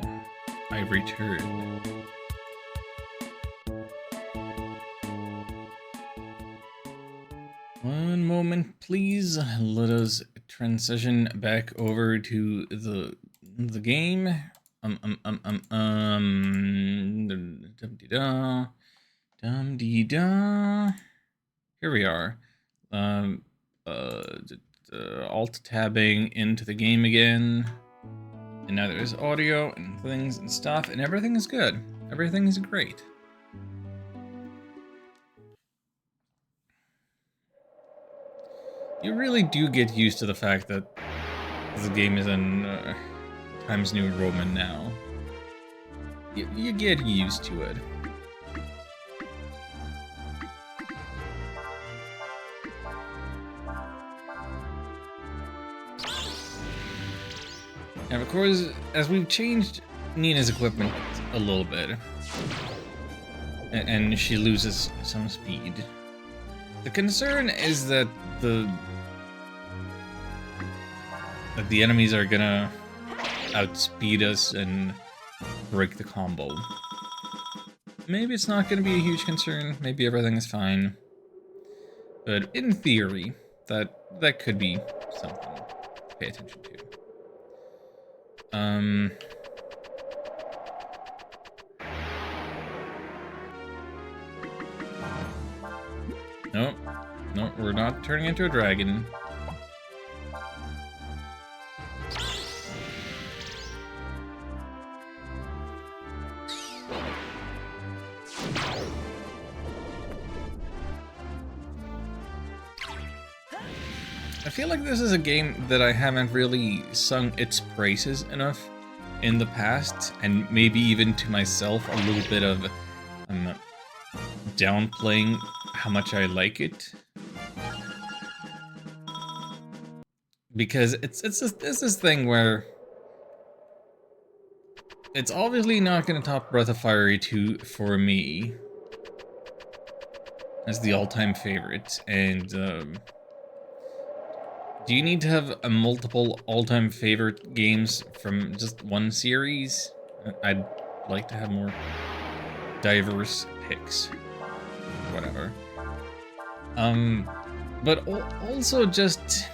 I returned. One moment, please. Let us transition back over to the game. Dum-de-da. Dum-de-da. Here we are. Alt tabbing into the game again. And now there's audio and things and stuff, and everything is good. Everything is great. You really do get used to the fact that the game is in Times New Roman now. You get used to it. And of course, as we've changed Nina's equipment a little bit, and she loses some speed, the concern is that the enemies are gonna outspeed us and break the combo. Maybe it's not gonna be a huge concern. Maybe everything is fine. But in theory, that could be something to pay attention to. Nope. Nope, we're not turning into a dragon. I feel like this is a game that I haven't really sung its praises enough in the past, and maybe even to myself a little bit of downplaying how much I like it. Because it's this thing where it's obviously not going to top Breath of Fire 2 for me as the all-time favorite, and do you need to have a multiple all-time favorite games from just one series? I'd like to have more diverse picks. Whatever. But also just...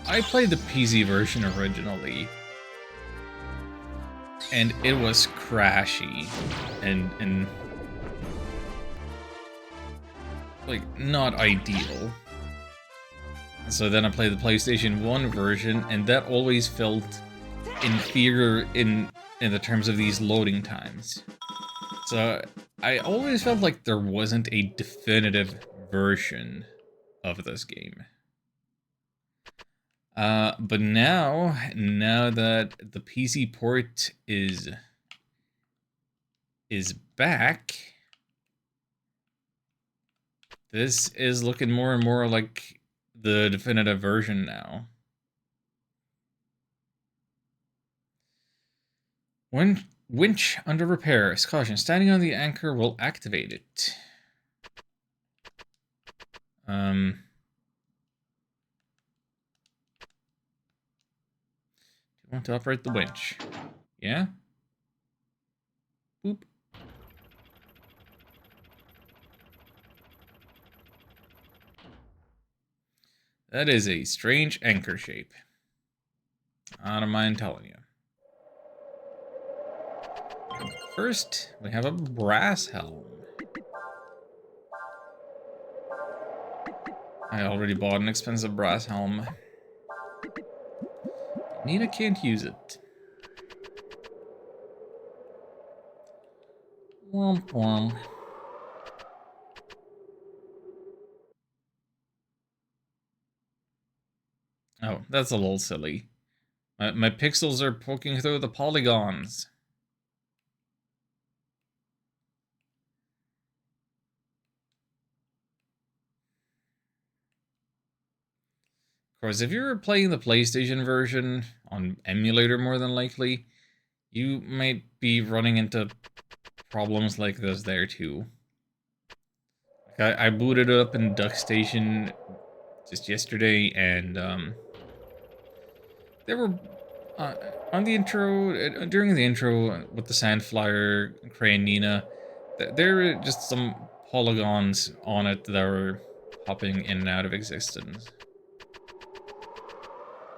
I played the PC version originally, and it was crashy, and like, not ideal. So then I played the PlayStation 1 version, and that always felt inferior in the terms of these loading times. So I always felt like there wasn't a definitive version of this game. But now that the PC port is back, this is looking more and more like the definitive version now. When winch under repair, caution, standing on the anchor will activate it. Do you want to operate the winch? Yeah? Boop. That is a strange anchor shape. I don't mind telling you. First, we have a brass helm. I already bought an expensive brass helm. Nina can't use it. Womp womp. Oh, that's a little silly. My pixels are poking through the polygons. Of course, if you're playing the PlayStation version on emulator more than likely, you might be running into problems like this there too. I booted it up in DuckStation just yesterday, and there were On the intro, during the intro with the Sandflyer, Crane, Nina, there were just some polygons on it that were popping in and out of existence.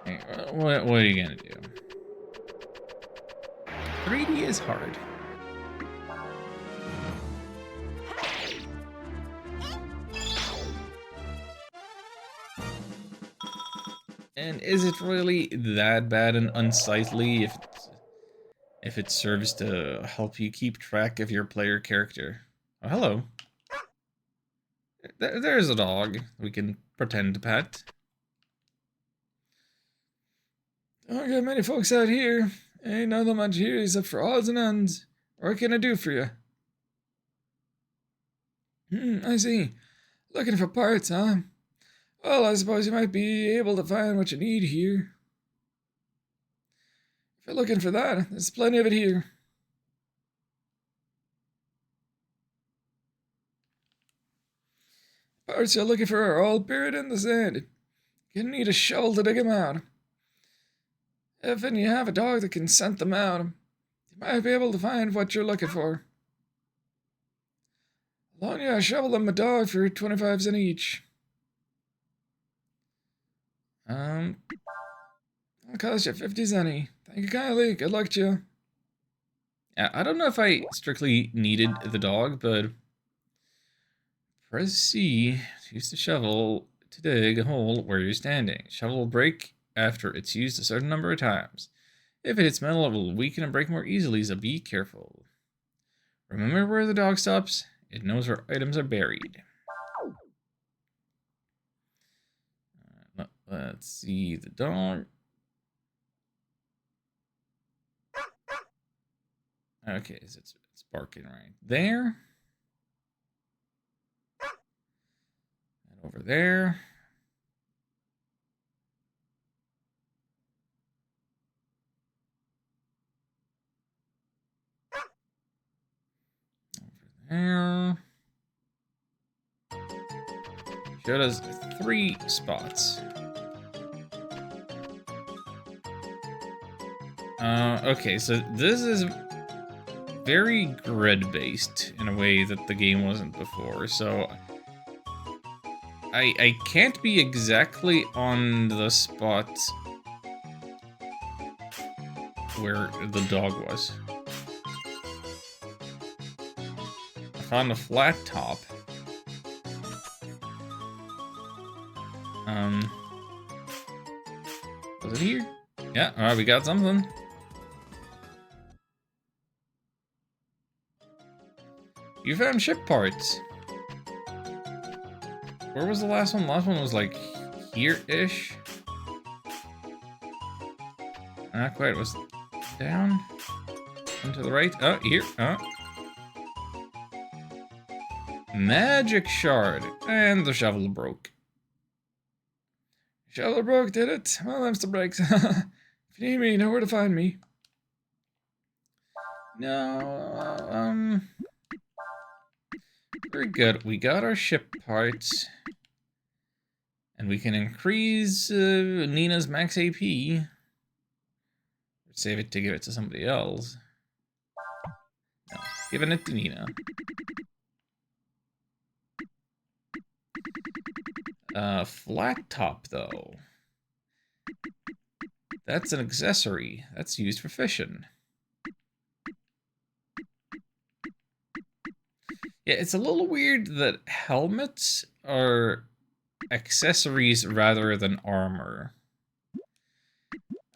Hey, what are you gonna do? 3D is hard. And is it really that bad and unsightly if it serves to help you keep track of your player character? Oh, hello. There's a dog we can pretend to pet.
Don't get many folks out here. Ain't nothing much here except for odds and ends. What can I do for you? I see. Looking for parts, huh? Well, I suppose you might be able to find what you need here. If you're looking for that, there's plenty of it here. Parts you're looking for are all buried in the sand. You're gonna need a shovel to dig them out. If you have a dog that can scent them out, you might be able to find what you're looking for. I'll loan you a shovel and my dog for 25 cents each. I'll cost you 50 cents. Thank you kindly. Good luck to you.
I don't know if I strictly needed the dog, but press C to use the shovel to dig a hole where you're standing. Shovel will break after it's used a certain number of times. If it hits metal, it will weaken and break more easily, so be careful. Remember where the dog stops? It knows where items are buried. Let's see the dog. Okay, so it's barking right there. And over there. Over there. Showed us 3 spots. Okay, so this is very grid-based in a way that the game wasn't before, so I can't be exactly on the spot where the dog was. I found a flat top. Was it here? Yeah, alright, we got something. You found ship parts. Where was the last one? The last one was like here-ish. Not quite, it was down. And to the right. Oh, here. Oh. Magic shard. And the shovel broke.
Shovel broke, did it? Well, that's the breaks. If you need me, you know where to find me.
No, very good. We got our ship parts. And we can increase Nina's max AP. Save it to give it to somebody else. No, giving it to Nina. Flat top, though. That's an accessory. That's used for fishing. Yeah, it's a little weird that helmets are accessories rather than armor.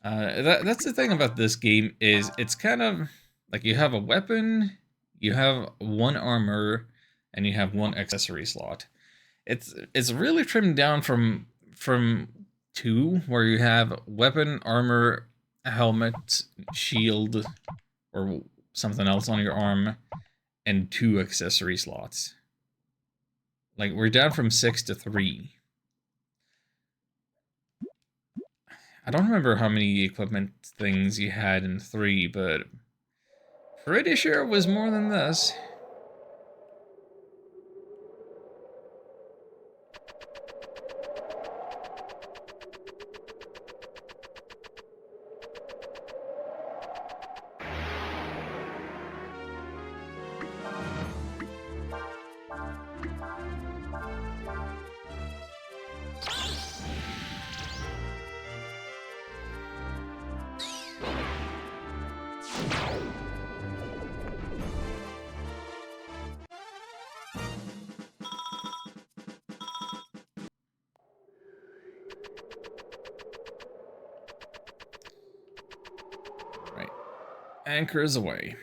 That's the thing about this game is it's kind of like you have a weapon, you have one armor, and you have one accessory slot. It's really trimmed down from 2, where you have weapon, armor, helmet, shield, or something else on your arm, and 2 accessory slots. Like, we're down from 6 to 3. I don't remember how many equipment things you had in 3, but pretty sure it was more than this. anchors away.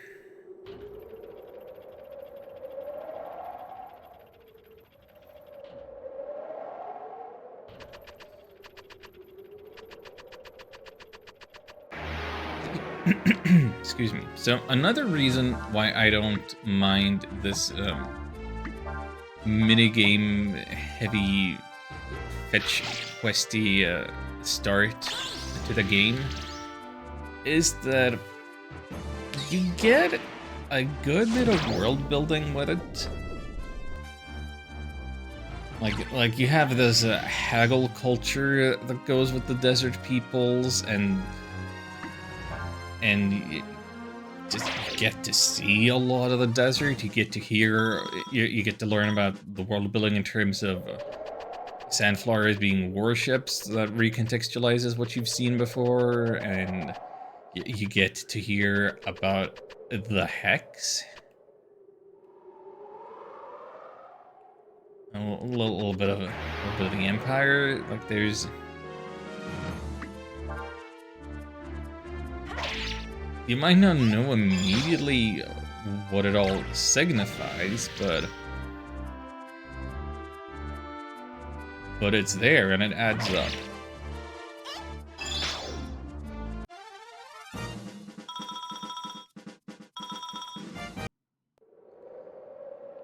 Excuse me. So another reason why I don't mind this minigame heavy fetch questy start to the game is that you get a good bit of world building with it. Like you have this haggle culture that goes with the desert peoples, and you just get to see a lot of the desert. You get to hear, you get to learn about the world building in terms of sandflowers being warships that recontextualizes what you've seen before, and you get to hear about the Hex. A little bit of the Empire. Like there's. You might not know immediately what it all signifies, but it's there and it adds up.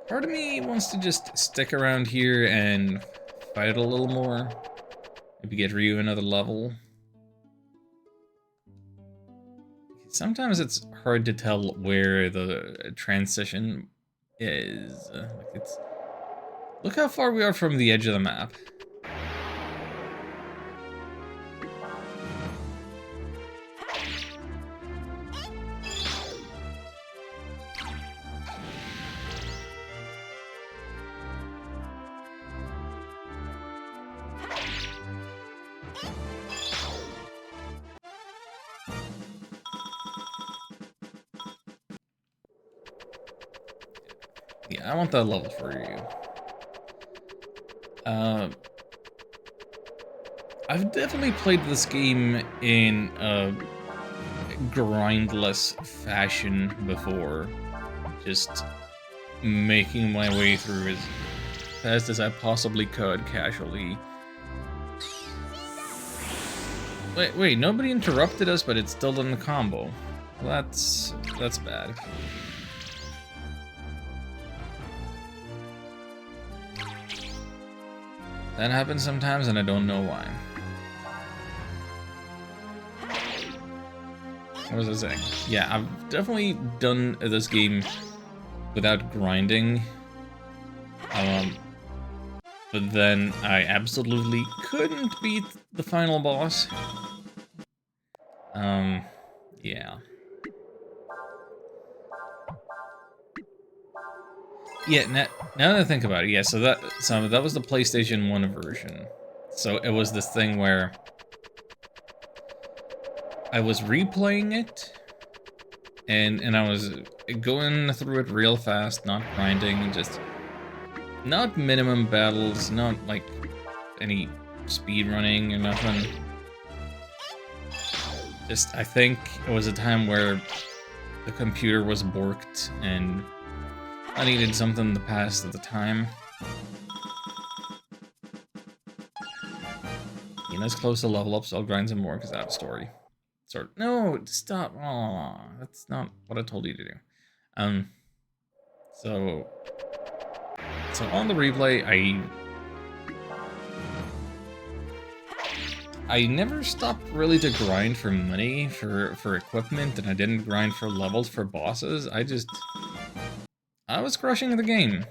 Part of me wants to just stick around here and fight it a little more. Maybe get Ryu another level. Sometimes it's hard to tell where the transition is. Look how far we are from the edge of the map. Yeah, I want that level for you. I've definitely played this game in a grindless fashion before. Just making my way through as fast as I possibly could, casually. Wait, nobody interrupted us, but it's still done the combo. Well, that's bad. That happens sometimes, and I don't know why. What was I saying? Yeah, I've definitely done this game without grinding. But then I absolutely couldn't beat the final boss. Yeah. Yeah, now that I think about it, yeah, so that was the PlayStation 1 version. So it was this thing where I was replaying it, and I was going through it real fast, not grinding, just not minimum battles, not like any speed running or nothing. Just, I think it was a time where the computer was borked and I needed something to pass at the time. Ina's close to level up, so I'll grind some more because I have a story. No, stop. Aw, that's not what I told you to do. So on the replay, I never stopped really to grind for money for equipment, and I didn't grind for levels for bosses. I was crushing the game.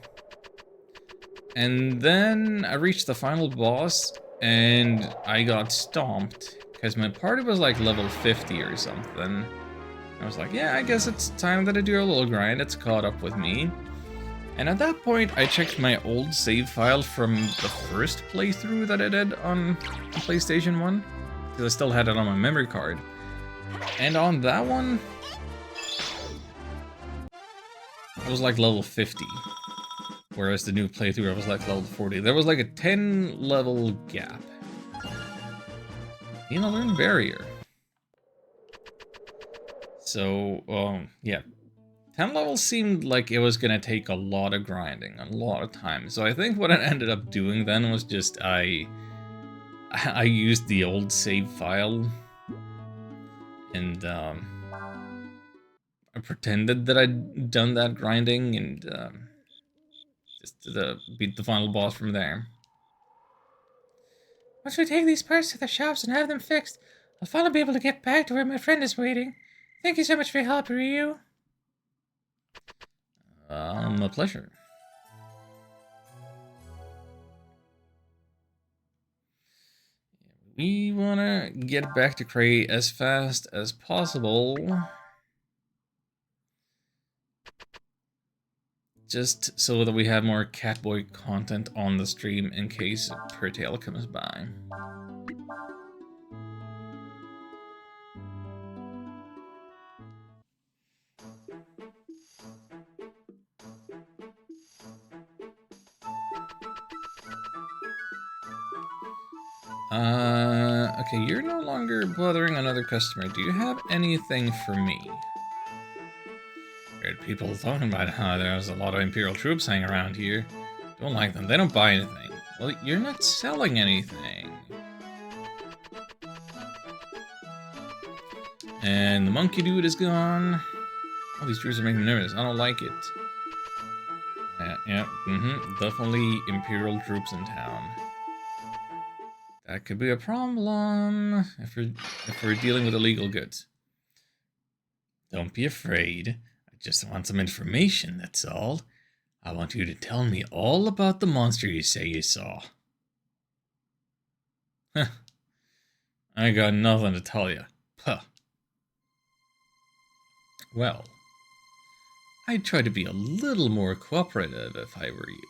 And then I reached the final boss, and I got stomped, because my party was like level 50 or something. I was like, yeah, I guess it's time that I do a little grind. It's caught up with me. And at that point, I checked my old save file from the first playthrough that I did on PlayStation 1, because I still had it on my memory card. And on that one, I was like level 50, whereas the new playthrough I was like level 40. There was like a 10 level gap. You know, learn barrier. So, yeah. 10 levels seemed like it was gonna take a lot of grinding, a lot of time. So I think what I ended up doing then was just I used the old save file and I pretended that I'd done that grinding and just beat the final boss from there.
Once we take these parts to the shops and have them fixed, I'll finally be able to get back to where my friend is waiting. Thank you so much for your help, Ryu.
A pleasure. We wanna get back to Cray as fast as possible. Just so that we have more Catboy content on the stream in case Pertale comes by. Okay, you're no longer bothering another customer. Do you have anything for me? Heard people talking about how there's a lot of Imperial troops hanging around here. Don't like them. They don't buy anything. Well, you're not selling anything. And the monkey dude is gone. All these troops are making me nervous. I don't like it. Yeah, definitely Imperial troops in town. That could be a problem if we're dealing with illegal goods. Don't be afraid. I just want some information, that's all. I want you to tell me all about the monster you say you saw. Huh. I got nothing to tell you. Huh. Well, I'd try to be a little more cooperative if I were you.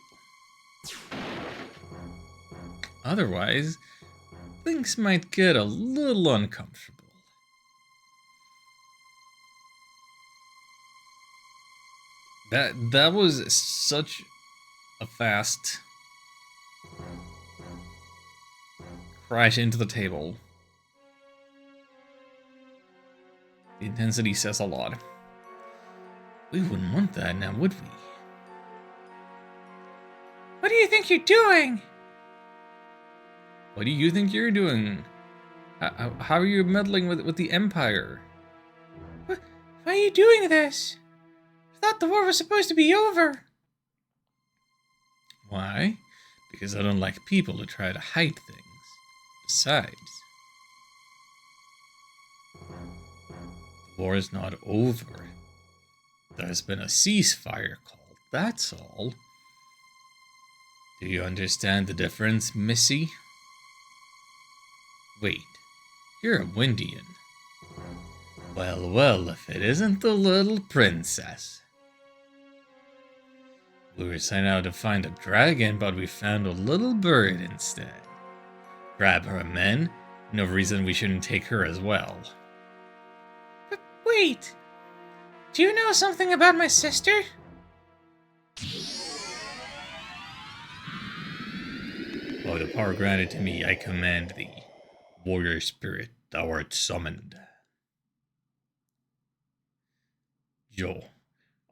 Otherwise, things might get a little uncomfortable. That was such a fast crash into the table. The intensity says a lot. We wouldn't want that now, would we?
What do you think you're doing?
What do you think you're doing? How are you meddling with the Empire?
Why are you doing this? I thought the war was supposed to be over.
Why? Because I don't like people who try to hide things. Besides, the war is not over. There's been a ceasefire called, that's all. Do you understand the difference, Missy? Wait, you're a Windian. Well, well, if it isn't the little princess. We were sent out to find a dragon, but we found a little bird instead. Grab her, men. No reason we shouldn't take her as well.
But wait! Do you know something about my sister?
By the power granted to me, I command thee. Warrior spirit, thou art summoned. Joe,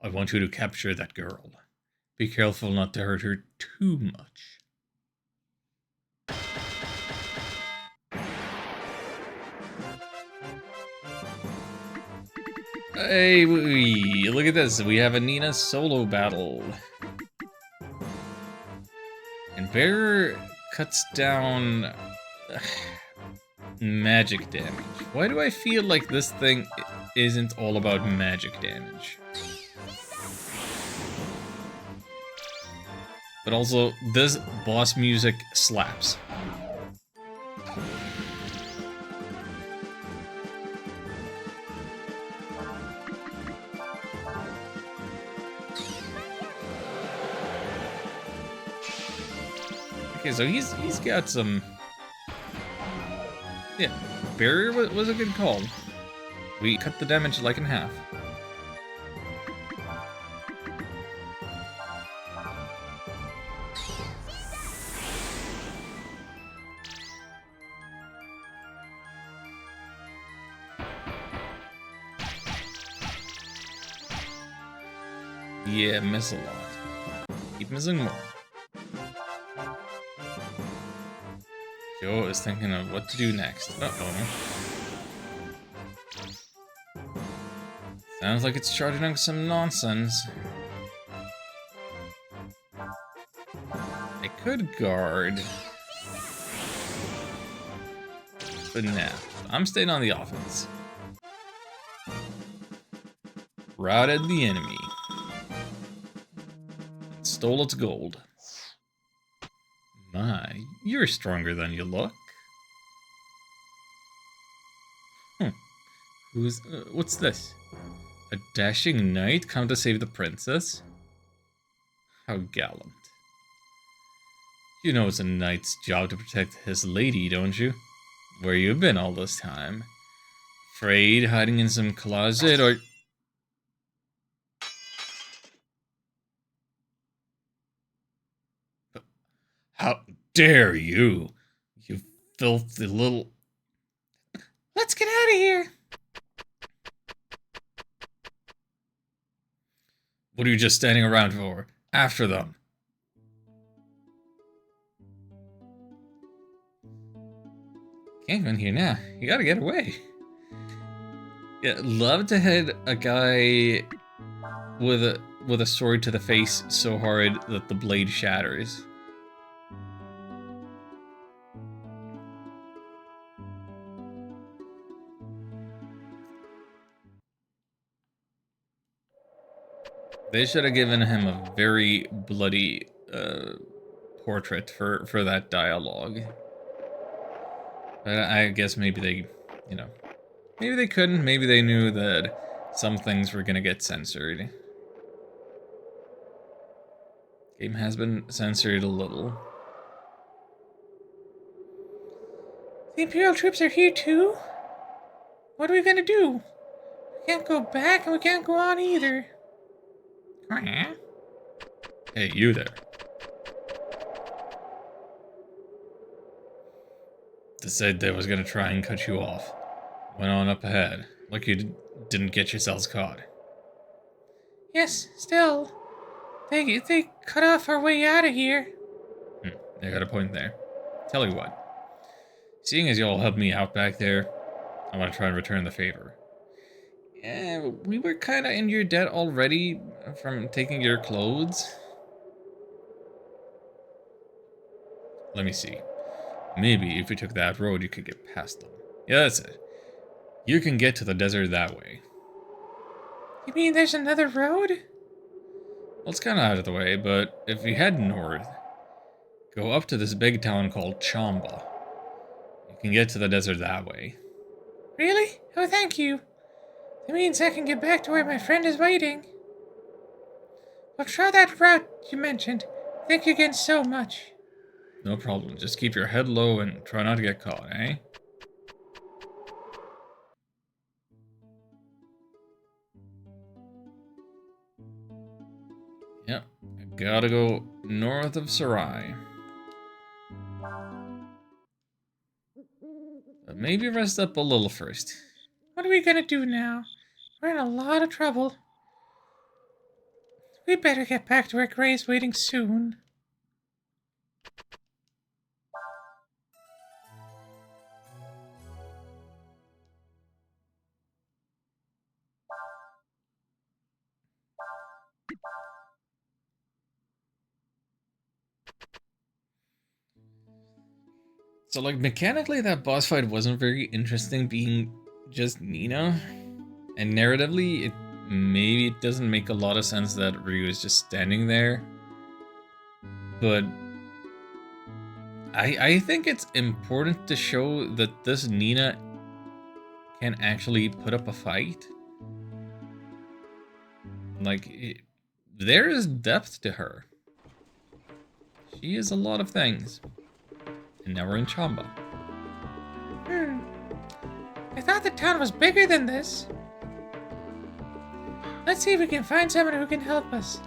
I want you to capture that girl. Be careful not to hurt her too much. Hey, look at this. We have a Nina solo battle. And Bear cuts down magic damage. Why do I feel like this thing isn't all about magic damage? But also, this boss music slaps. Okay, so he's got some... Yeah, barrier was a good call. We cut the damage like in half. Yeah, miss a lot. Keep missing more. Joe is thinking of what to do next. Uh-oh. Sounds like it's charging up some nonsense. I could guard. But nah, I'm staying on the offense. Routed the enemy. Stole its gold. My, you're stronger than you look. What's this? A dashing knight come to save the princess? How gallant. You know it's a knight's job to protect his lady, don't you? Where you been all this time? Afraid, hiding in some closet, or... How dare you? You filthy little...
Let's get out of here.
What are you just standing around for? After them. Can't go in here now. You gotta get away. Yeah, love to hit a guy with a sword to the face so hard that the blade shatters. They should have given him a very bloody portrait for that dialogue. But I guess maybe they, maybe they couldn't. Maybe they knew that some things were gonna get censored. Game has been censored a little.
The Imperial troops are here too? What are we gonna do? We can't go back and we can't go on either.
Hey, you there. They said they was gonna try and cut you off. Went on up ahead. Like you didn't get yourselves caught.
Yes, still. They cut off our way out of here.
I got a point there. Tell you what. Seeing as y'all helped me out back there, I want to try and return the favor. Yeah, we were kind of in your debt already from taking your clothes. Let me see. Maybe if we took that road, you could get past them. Yeah, that's it. You can get to the desert that way.
You mean there's another road?
Well, it's kind of out of the way, but if you head north, go up to this big town called Chamba. You can get to the desert that way.
Really? Oh, thank you. That means I can get back to where my friend is waiting. Well, try that route you mentioned. Thank you again so much.
No problem. Just keep your head low and try not to get caught, eh? Yep. I gotta go north of Sarai. But maybe rest up a little first.
What are we gonna do now? We're in a lot of trouble. We better get back to where Gray's waiting soon.
So, like, mechanically, that boss fight wasn't very interesting, being just Nina. And narratively, maybe it doesn't make a lot of sense that Ryu is just standing there. But I think it's important to show that this Nina can actually put up a fight. Like, there is depth to her. She is a lot of things. And now we're in Chamba.
I thought the town was bigger than this. Let's see if we can find someone who can help us.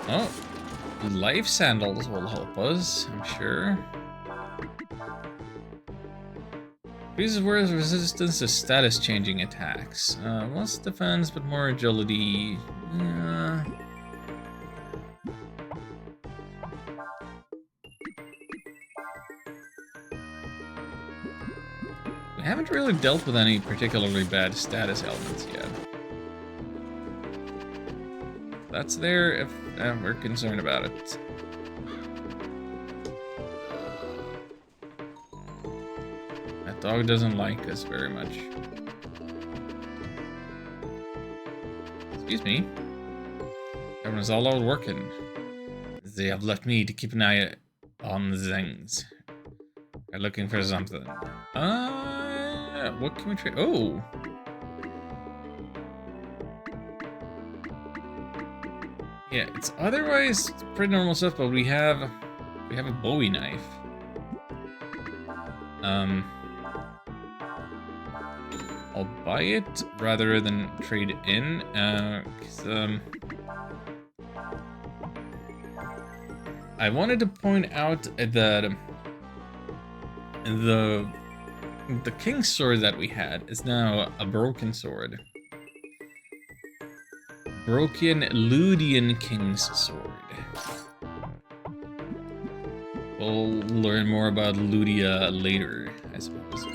Oh, life sandals will help us, I'm sure. Increases worth resistance to status changing attacks. Less defense, but more agility. We haven't really dealt with any particularly bad status elements yet. That's there if we're concerned about it. That dog doesn't like us very much. Excuse me. Everyone's all out working. They have left me to keep an eye on things. They're looking for something. What can we trade? Oh! Yeah, it's otherwise pretty normal stuff, but we have a Bowie knife. I'll buy it rather than trade in, 'cause, I wanted to point out that the king's sword that we had is now a broken sword. Broken Ludian King's Sword. We'll learn more about Ludia later, I suppose.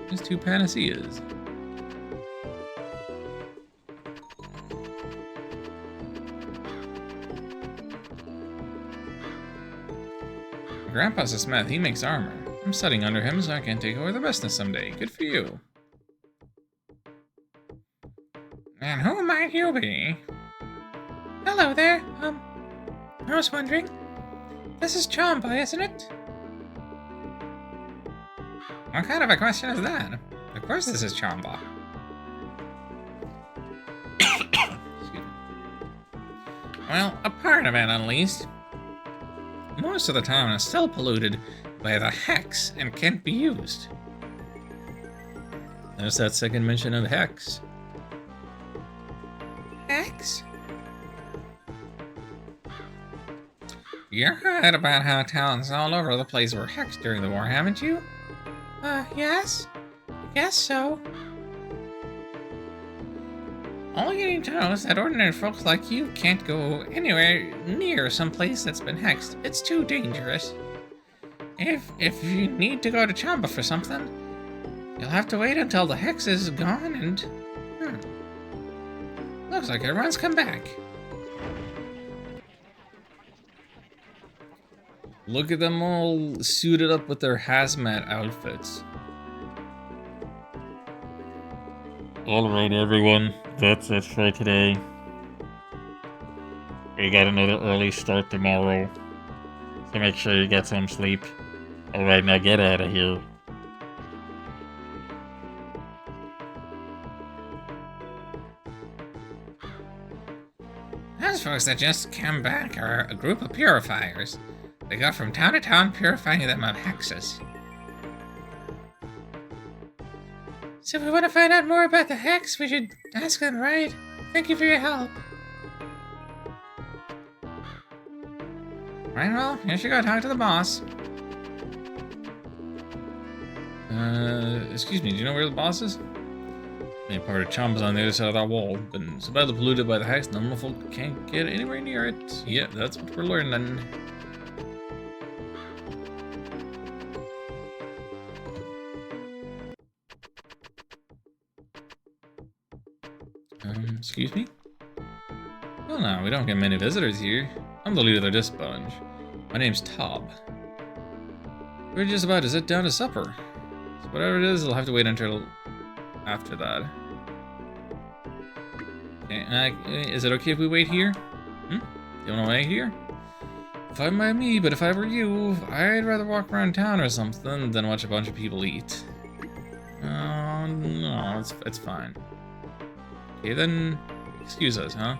There's 2 panaceas. My grandpa's a smith, he makes armor. I'm studying under him so I can take over the business someday. Good for you. And who might you be?
Hello there. I was wondering. This is Chamba, isn't it?
What kind of a question is that? Of course this is Chamba. Excuse me. Well, a part of it at least. Most of the town is still polluted by the Hex and can't be used. There's that second mention of Hex.
X?
You heard about how towns all over the place were hexed during the war, haven't you?
Yes? Guess so.
All you need to know is that ordinary folks like you can't go anywhere near some place that's been hexed. It's too dangerous. If you need to go to Chamba for something, you'll have to wait until the hex is gone and... Looks like everyone's come back. Look at them all suited up with their hazmat outfits.
Alright everyone, that's it for today. We got another early start tomorrow, so make sure you get some sleep. Alright, now get out of here.
Those folks that just came back are a group of purifiers. They go from town to town purifying them of hexes.
So if we want to find out more about the hex, we should ask them, right? Thank you for your help.
Right, well, you should go talk to the boss. Excuse me, do you know where the boss is? Main part of Chamba's on the other side of that wall, but so badly polluted by the hex, normal folk can't get anywhere near it. Yeah, that's what we're learning. Excuse me? Well, no, we don't get many visitors here. I'm the leader of this bunch. My name's Tob. We're just about to sit down to supper. So whatever it is, it'll have to wait until after that. Okay, is it okay if we wait here? You wanna wait here? Fine by me, but if I were you, I'd rather walk around town or something than watch a bunch of people eat. No, it's fine. Okay, then, excuse us, huh?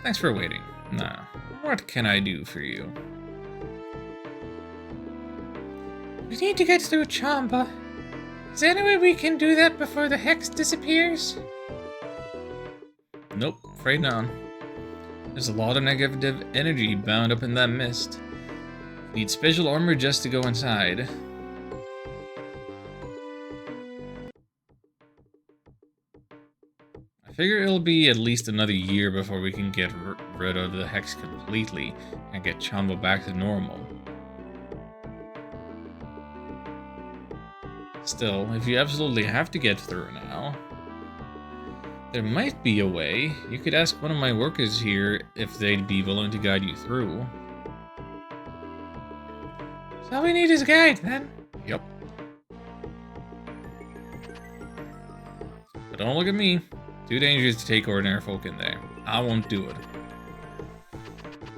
Thanks for waiting. Now, what can I do for you?
We need to get through Chamba. Is there any way we can do that before the hex disappears?
Nope, afraid not. There's a lot of negative energy bound up in that mist. Need special armor just to go inside. I figure it'll be at least another year before we can get rid of the hex completely and get Chanbo back to normal. Still, if you absolutely have to get through now, there might be a way. You could ask one of my workers here if they'd be willing to guide you through.
So all we need is a guide, then.
Yep. But don't look at me. Too dangerous to take ordinary folk in there. I won't do it.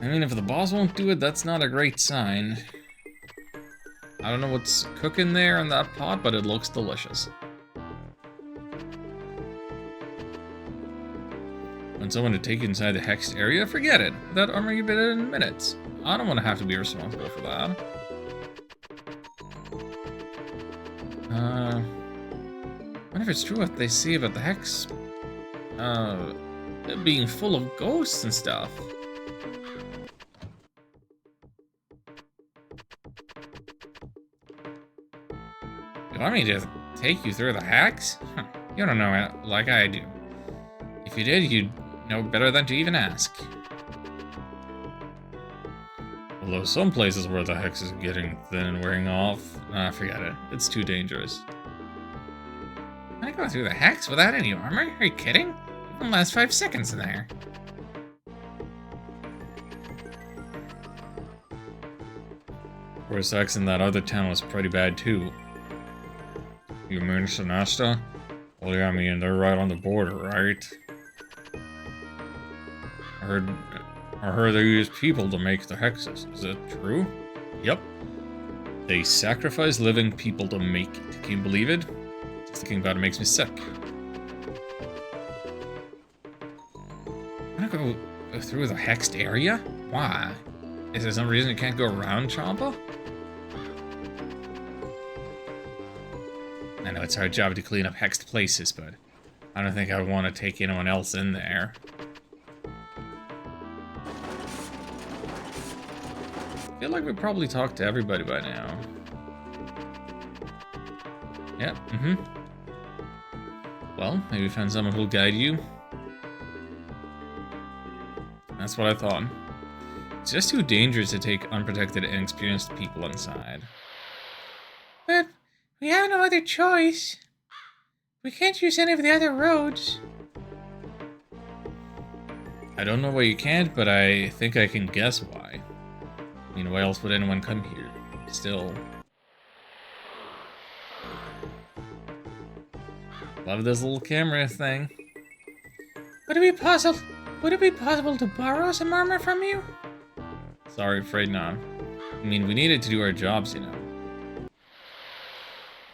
I mean, if the boss won't do it, that's not a great sign. I don't know what's cooking there in that pot, but it looks delicious. Want someone to take you inside the hexed area? Forget it. Without armor, you've been in minutes. I don't want to have to be responsible for that. Wonder if it's true what they say about the hex. It being full of ghosts and stuff. You want me to take you through the hex? Huh. You don't know it like I do. If you did, you'd know better than to even ask. Although some places where the hex is getting thin and wearing off, forget it. It's too dangerous. I go through the hex without any armor? Are you kidding? It won't last 5 seconds in there. Worst hex in that other town was pretty bad too. You mean Sinesta? Well, yeah, I mean, they're right on the border, right? I heard they use people to make the hexes. Is that true? Yep. They sacrifice living people to make it. Can you believe it? Just thinking about it makes me sick. I'm gonna go through the hexed area? Why? Is there some reason you can't go around Champa? I know it's our job to clean up hexed places, but I don't think I would want to take anyone else in there. I feel like we probably talked to everybody by now. Yep, Well, maybe we found someone who'll guide you. That's what I thought. It's just too dangerous to take unprotected and inexperienced people inside.
But we have no other choice. We can't use any of the other roads.
I don't know why you can't, but I think I can guess why. I mean, why else would anyone come here? Still. Love this little camera thing.
Would it be possible to borrow some armor from you?
Sorry, afraid not. I mean, we need it to do our jobs, you know.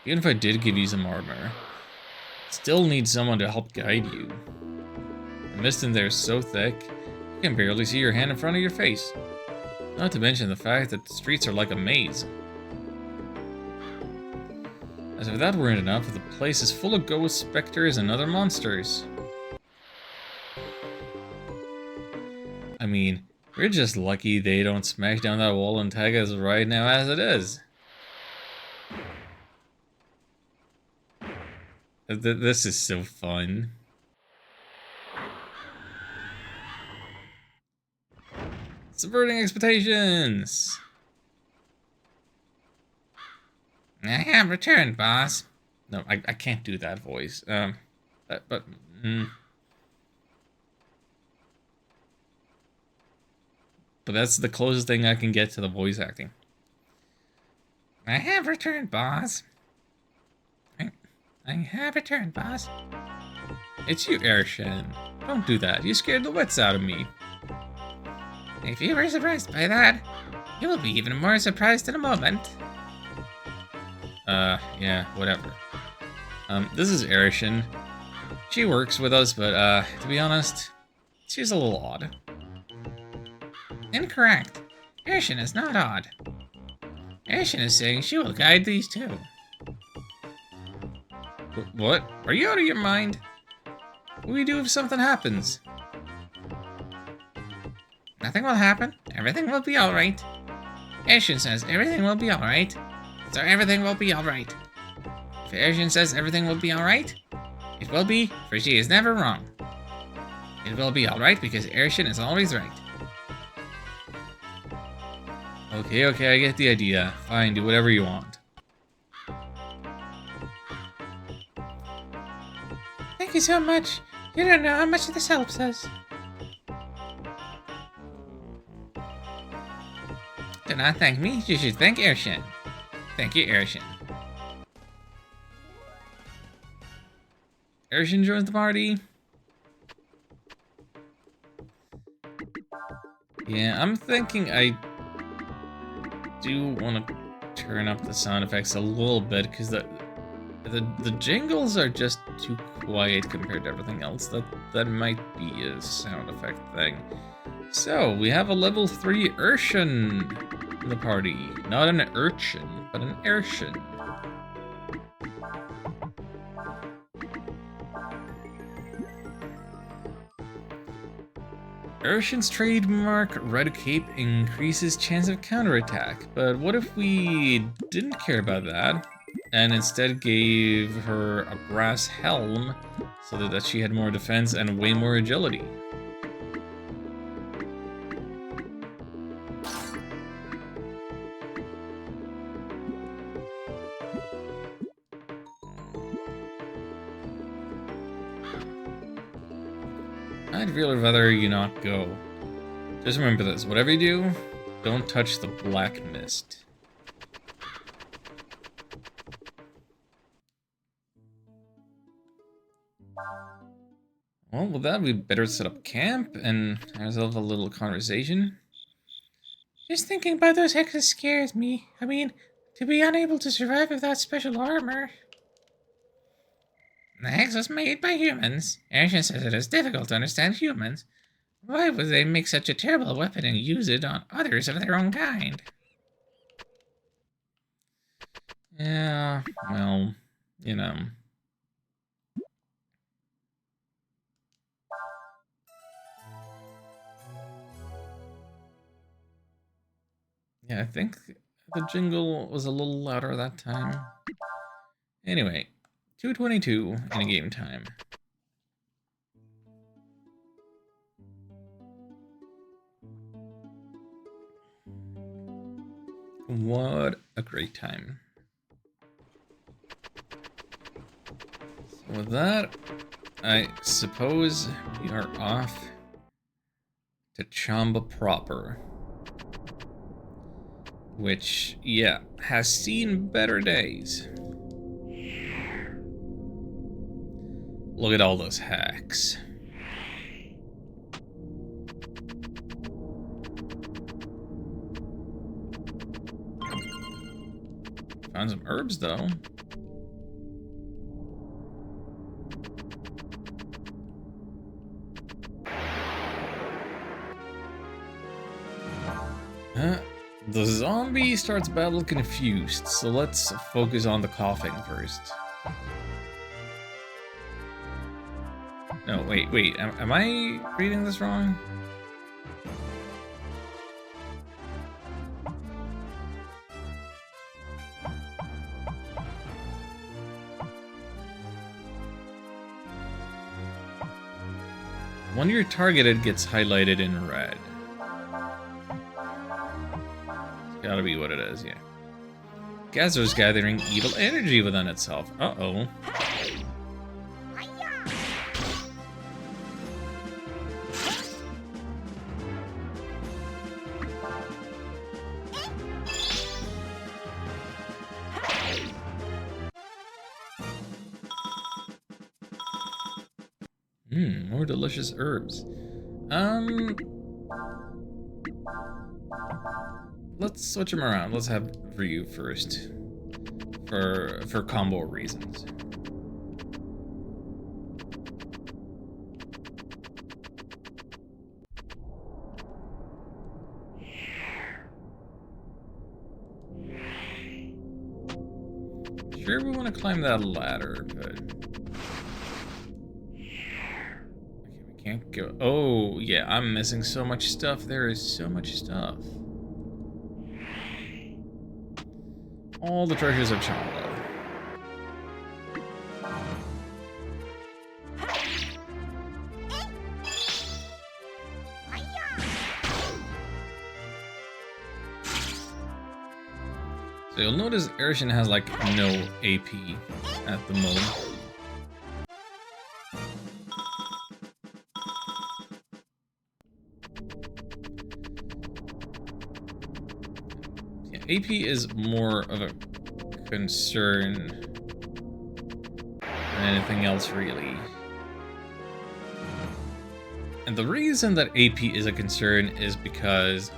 Even if I did give you some armor, still need someone to help guide you. The mist in there is so thick, you can barely see your hand in front of your face. Not to mention the fact that the streets are like a maze. As if that weren't enough, the place is full of ghosts, specters, and other monsters. I mean, we're just lucky they don't smash down that wall and tag us right now as it is. This is so fun. Subverting expectations! I have returned, boss. No, I can't do that voice. But that's the closest thing I can get to the voice acting. I have returned, boss. I have returned, boss. It's you, Arshin. Don't do that. You scared the wits out of me. If you were surprised by that, you will be even more surprised in a moment. Yeah, whatever. This is Arshin. She works with us, but, to be honest, she's a little odd. Incorrect. Arshin is not odd. Arshin is saying she will guide these two. What? Are you out of your mind? What do we do if something happens?
Nothing will happen. Everything will be alright. Airshun says everything will be alright. So everything will be alright. If Airshun says everything will be alright, it will be, for she is never wrong. It will be alright because Airshun is always right.
Okay, I get the idea. Fine, do whatever you want.
Thank you so much. You don't know how much this helps us. Do not thank me. You should thank Airshun. Thank you, Airshun.
Airshun joins the party. Yeah, I'm thinking I do want to turn up the sound effects a little bit because the jingles are just too quiet compared to everything else. That might be a sound effect thing. So we have a level 3 Urshin in the party. Not an urchin, but an Urshin. Urshin's trademark Red Cape increases chance of counterattack, but what if we didn't care about that and instead gave her a brass helm so that she had more defense and way more agility? I'd really rather you not go. Just remember this, whatever you do, don't touch the black mist. Well, with that, we better set up camp and have ourselves a little conversation.
Just thinking about those hexes scares me. I mean, to be unable to survive without special armor. The hex was made by humans. Airshun says it is difficult to understand humans. Why would they make such a terrible weapon and use it on others of their own kind?
Yeah, well, you know. Yeah, I think the jingle was a little louder that time. Anyway, 2:22 in a game time. What a great time. So with that, I suppose we are off to Chamba proper. Which, yeah, has seen better days. Look at all those hacks. Found some herbs, though. The zombie starts battle confused, so let's focus on the coughing first. No, wait, am I reading this wrong? When you're targeted gets highlighted in red. Gotta be what it is, yeah. Gazer's gathering evil energy within itself. Uh-oh. More delicious herbs. Let's switch them around. Let's have Ryu first. For combo reasons. Sure, we want to climb that ladder, but... Okay, we Can't go. Oh, yeah, I'm missing so much stuff. There is so much stuff. All the treasures of Chamba. So you'll notice Erishin has like no AP at the moment. Yeah, AP is more of a concern than anything else, really. And the reason that AP is a concern is because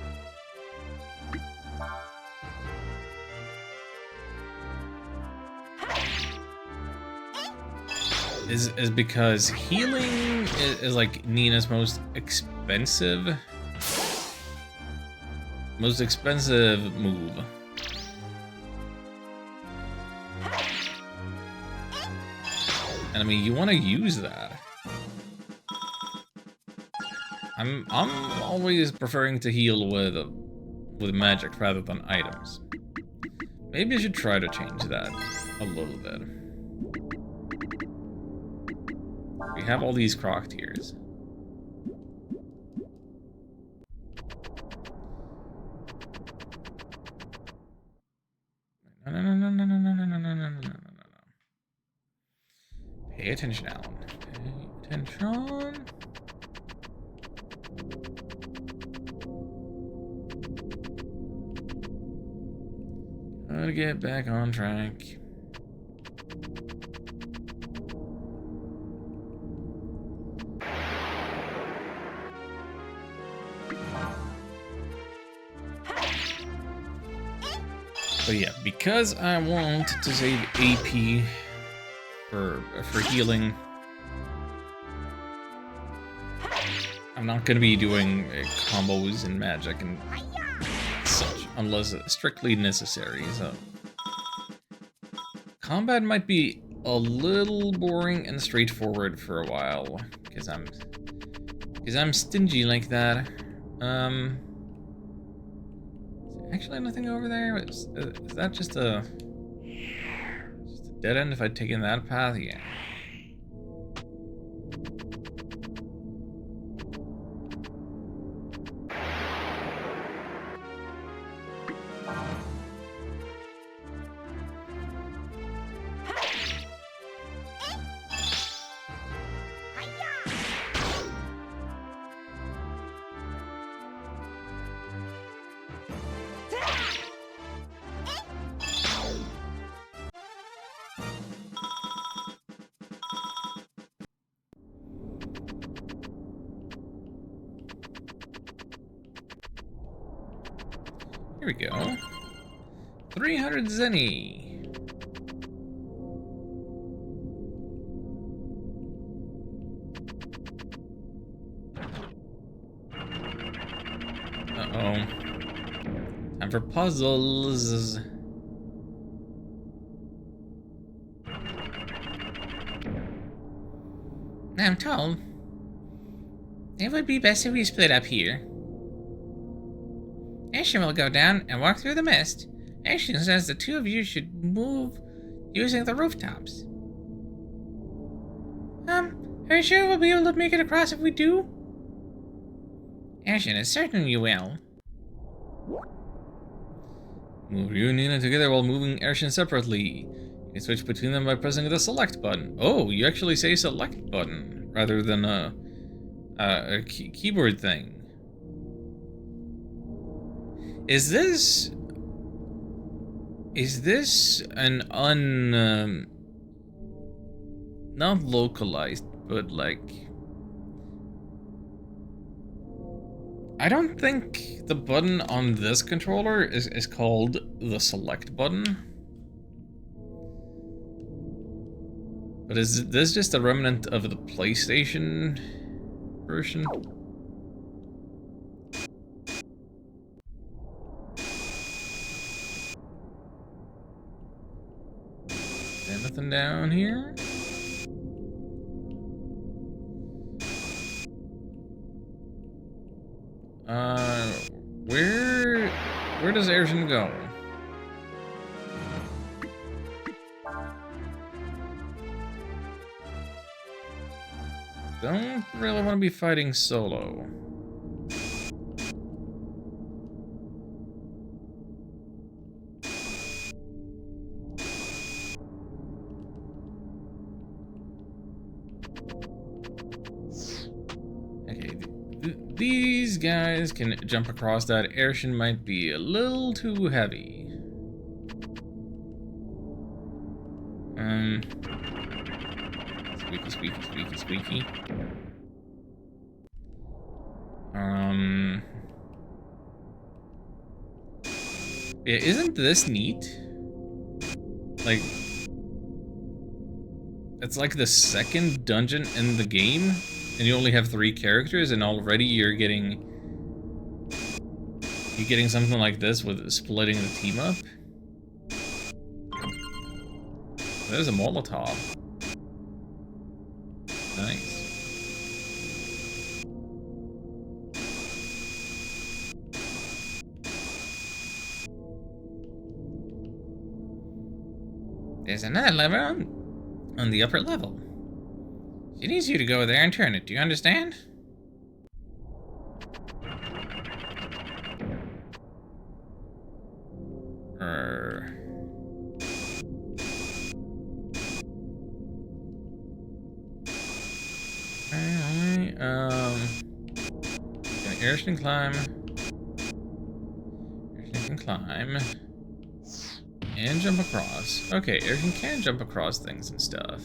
is because healing is like Nina's most expensive move. And I mean, you want to use that. I'm always preferring to heal with magic rather than items. Maybe I should try to change that a little bit. We have all these croc tiers. No. Pay attention, Alan. Pay attention. Gotta get back on track. But yeah, because I want to save AP for healing, I'm not gonna be doing combos in magic and such unless it's strictly necessary. So combat might be a little boring and straightforward for a while because I'm stingy like that. Actually, nothing over there. Is that just a dead end if I'd taken that path? Yeah. Here we go. 300 zenny. Uh-oh. Time for puzzles. I'm told it would be best if we split up here. Aishin will go down and walk through the mist. Aishin says the two of you should move using the rooftops. Are you sure we'll be able to make it across if we do? Aishin is certain you will. Move you and Nina together while moving Aishin separately. You can switch between them by pressing the select button. Oh, you actually say select button rather than a keyboard thing. Is this an not localized, but like, I don't think the button on this controller is called the select button. But is this just a remnant of the PlayStation version? Anything down here? Where does Airson go? Don't really want to be fighting solo. Okay, these guys can jump across that. Airson might be a little too heavy. Squeaky, squeaky, squeaky, squeaky. Yeah, isn't this neat? Like, it's like the second dungeon in the game, and you only have 3 characters, and already you're getting something like this with splitting the team up. There's a Molotov. Nice. There's another lever on the upper level. She needs you to go there and turn it. Do you understand? Alright, Airson can climb. Airson can climb. And jump across. Okay, Airson can jump across things and stuff.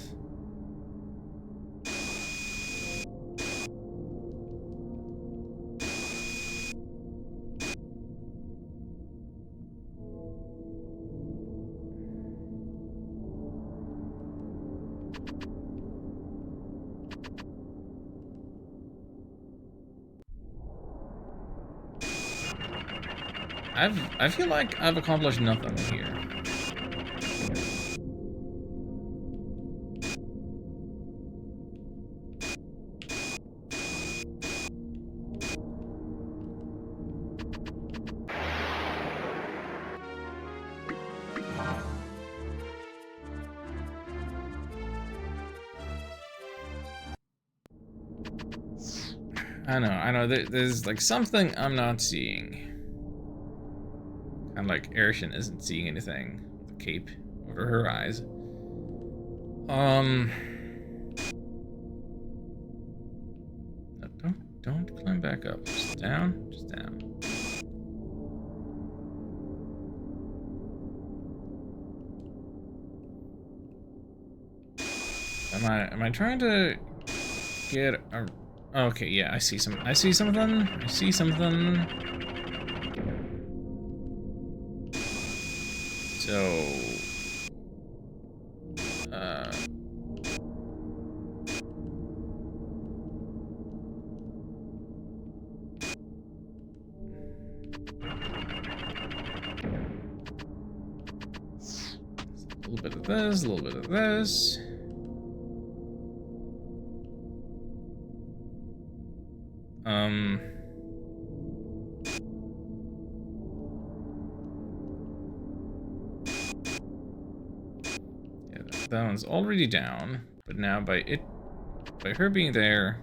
I feel like I've accomplished nothing here. I know, there's like something I'm not seeing. Kind of like Airson isn't seeing anything with the cape over her eyes. No, don't climb back up. Just down, just down. Am I trying to get a... Okay, yeah, I see something. I see something. So, a little bit of this, a little bit of this. Yeah, that one's already down, but now by her being there,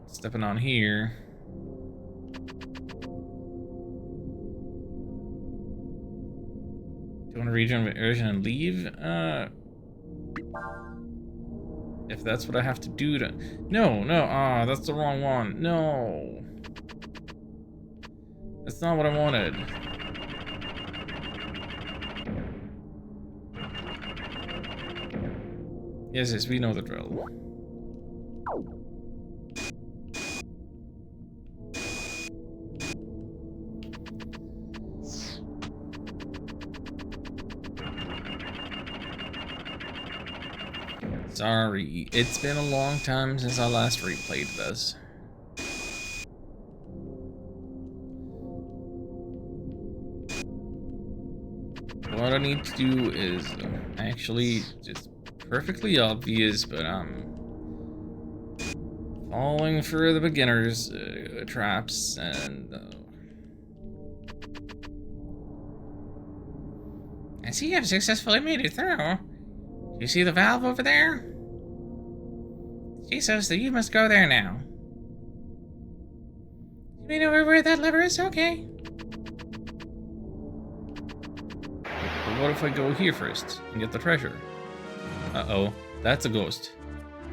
stepping on here. Do you want to regen with Airson and leave? If that's what I have to do to... No, that's the wrong one. No. That's not what I wanted. Yes, we know the drill. Sorry, it's been a long time since I last replayed this. What I need to do is actually just perfectly obvious, but Falling for the beginners traps and...
I see you have successfully made it through. Do you see the valve over there? She says that you must go there now. You may know where that lever is? Okay.
But what if I go here first and get the treasure? Uh-oh, that's a ghost.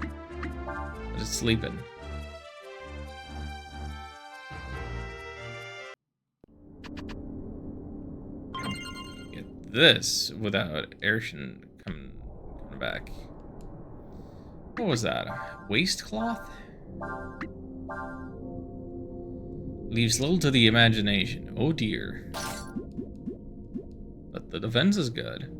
But it's sleeping. Get this without Arshin coming back. What was that? A waist cloth? Leaves little to the imagination. Oh dear. But the defense is good.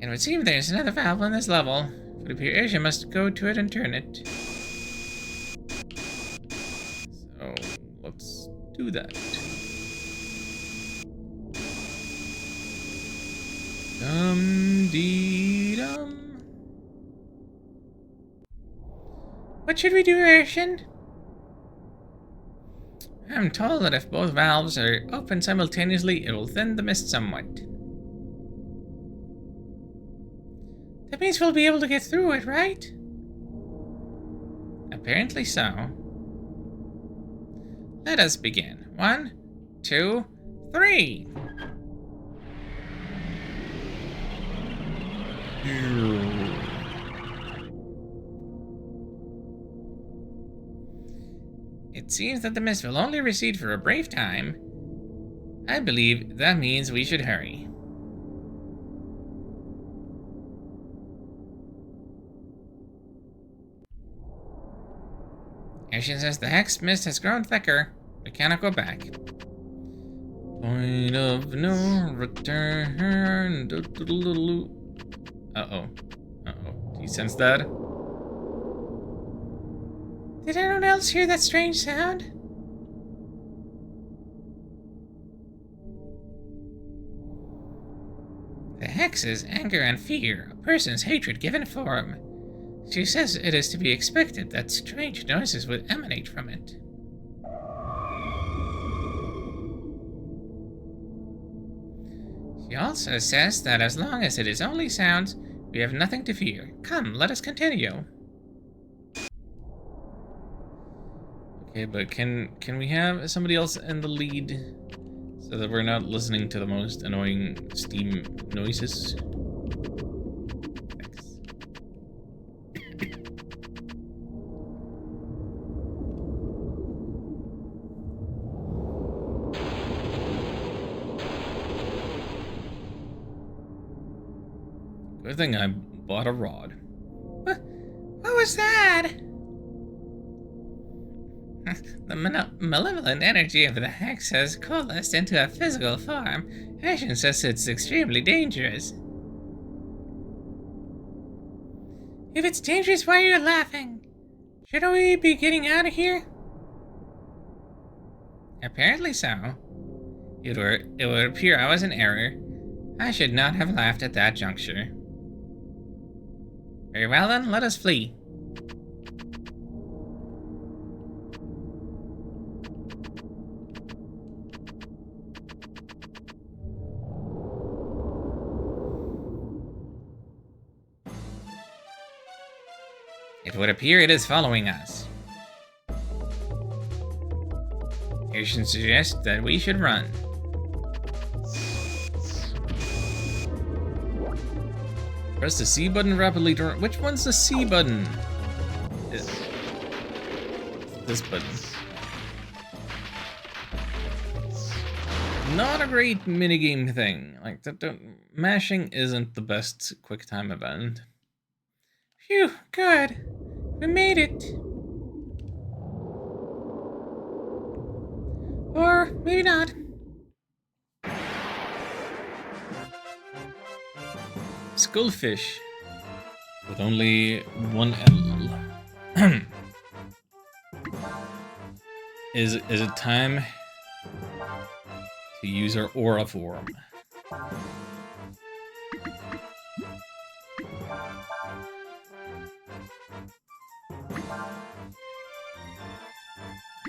It would seem there's another valve on this level. It would appear Asia must go to it and turn it.
So let's do that. Dum-dee-dum.
What should we do, Arshin? I'm told that if both valves are open simultaneously, it will thin the mist somewhat. That means we'll be able to get through it, right?
Apparently so.
Let us begin. 1, 2, 3. It seems that the mist will only recede for a brief time. I believe that means we should hurry. Arshin says the hex mist has grown thicker. We cannot go back.
Point of no return. Uh-oh. Uh-oh. Do you sense that?
Did anyone else hear that strange sound? The hex is anger and fear, a person's hatred given form. She says it is to be expected that strange noises would emanate from it. She also says that as long as it is only sounds, we have nothing to fear. Come, let us continue.
Okay, but can we have somebody else in the lead so that we're not listening to the most annoying steam noises? Thanks. Good thing I bought a rod.
What was that? The malevolent energy of the hex has coalesced into a physical form. Arshin says it's extremely dangerous. If it's dangerous, why are you laughing? Shouldn't we be getting out of here? Apparently so. It would appear I was in error. I should not have laughed at that juncture. Very well then, let us flee. It would appear it is following us. Arshin suggests that we should run.
Press the C button rapidly to run. Which one's the C button? This button. Not a great minigame thing. Like, mashing isn't the best quick time event.
Phew, good. We made it. Or maybe not.
Skullfish. With only one L. Is it time to use our aura form?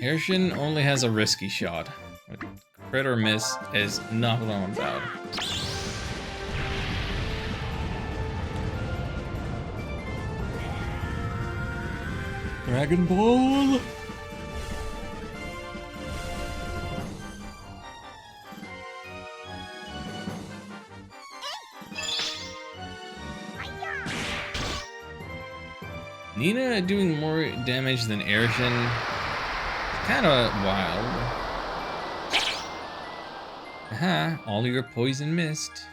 Airshun only has a risky shot. Crit or miss is not what I'm about. Dragon Ball! Nina doing more damage than Airshun. Kinda wild. Aha, all your poison missed.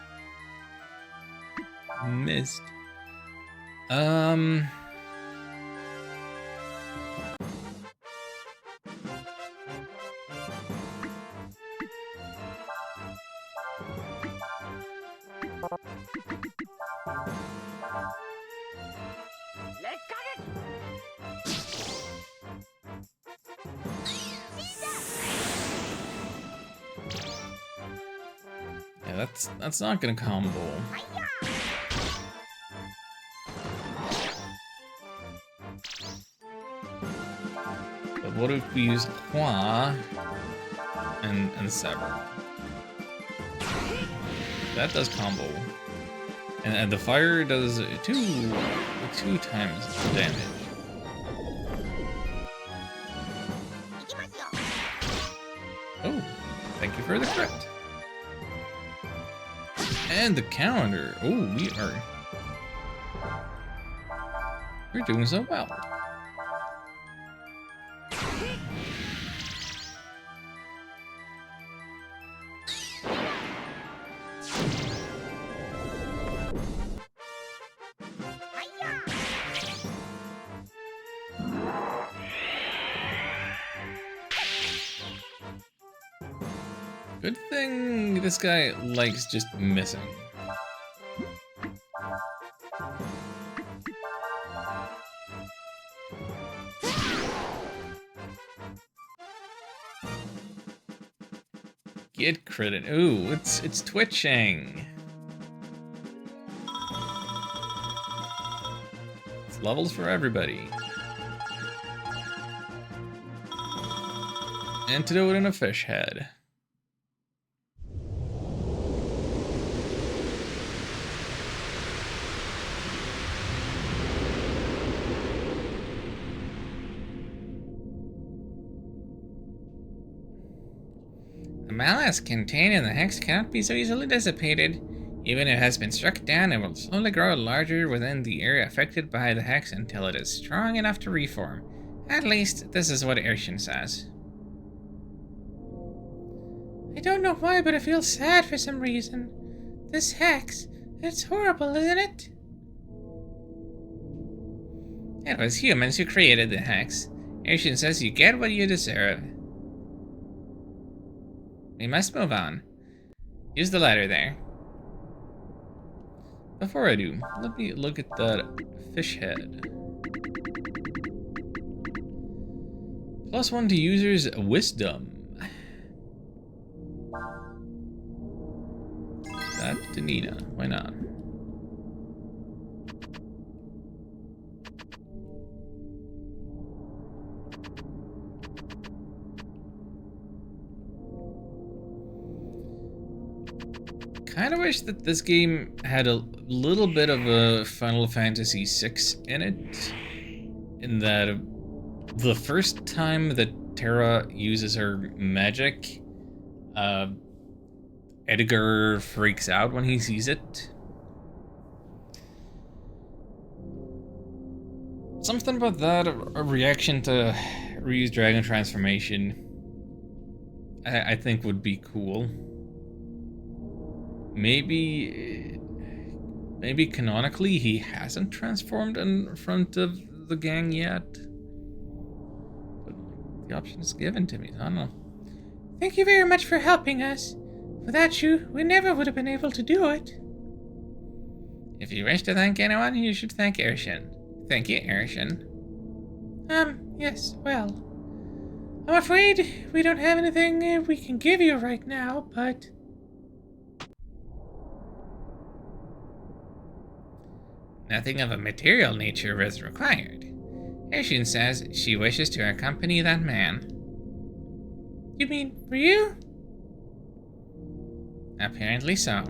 Missed. Yeah, that's not gonna combo. But what if we use Hua and Sever? That does combo. And the fire does two times the damage. Oh, thank you for the crit. And the calendar. Oh, we're doing so well. Good thing this guy likes just missing. Get credit. Ooh, it's twitching. It's levels for everybody. Antidote and a fish head. The malice contained in the hex cannot be so easily dissipated. Even if it has been struck down, it will slowly grow larger within the area affected by the hex until it is strong enough to reform. At least, this is what Airshun says.
I don't know why, but I feel sad for some reason. This hex, it's horrible, isn't it?
It was humans who created the hex. Airshun says you get what you deserve. We must move on. Use the ladder there. Before I do, let me look at that fish head. +1 to users' wisdom. That to Nina. Why not? Kind of wish that this game had a little bit of a Final Fantasy VI in it. In that the first time that Terra uses her magic, Edgar freaks out when he sees it. Something about that, a reaction to Ryu's dragon transformation, I think would be cool. Maybe canonically he hasn't transformed in front of the gang yet. But the option is given to me, so I don't know.
Thank you very much for helping us. Without you, we never would have been able to do it.
If you wish to thank anyone, you should thank Airshun. Thank you, Airshun.
Yes, well. I'm afraid we don't have anything we can give you right now, but...
Nothing of a material nature is required. Ishin says she wishes to accompany that man.
You mean for you?
Apparently so.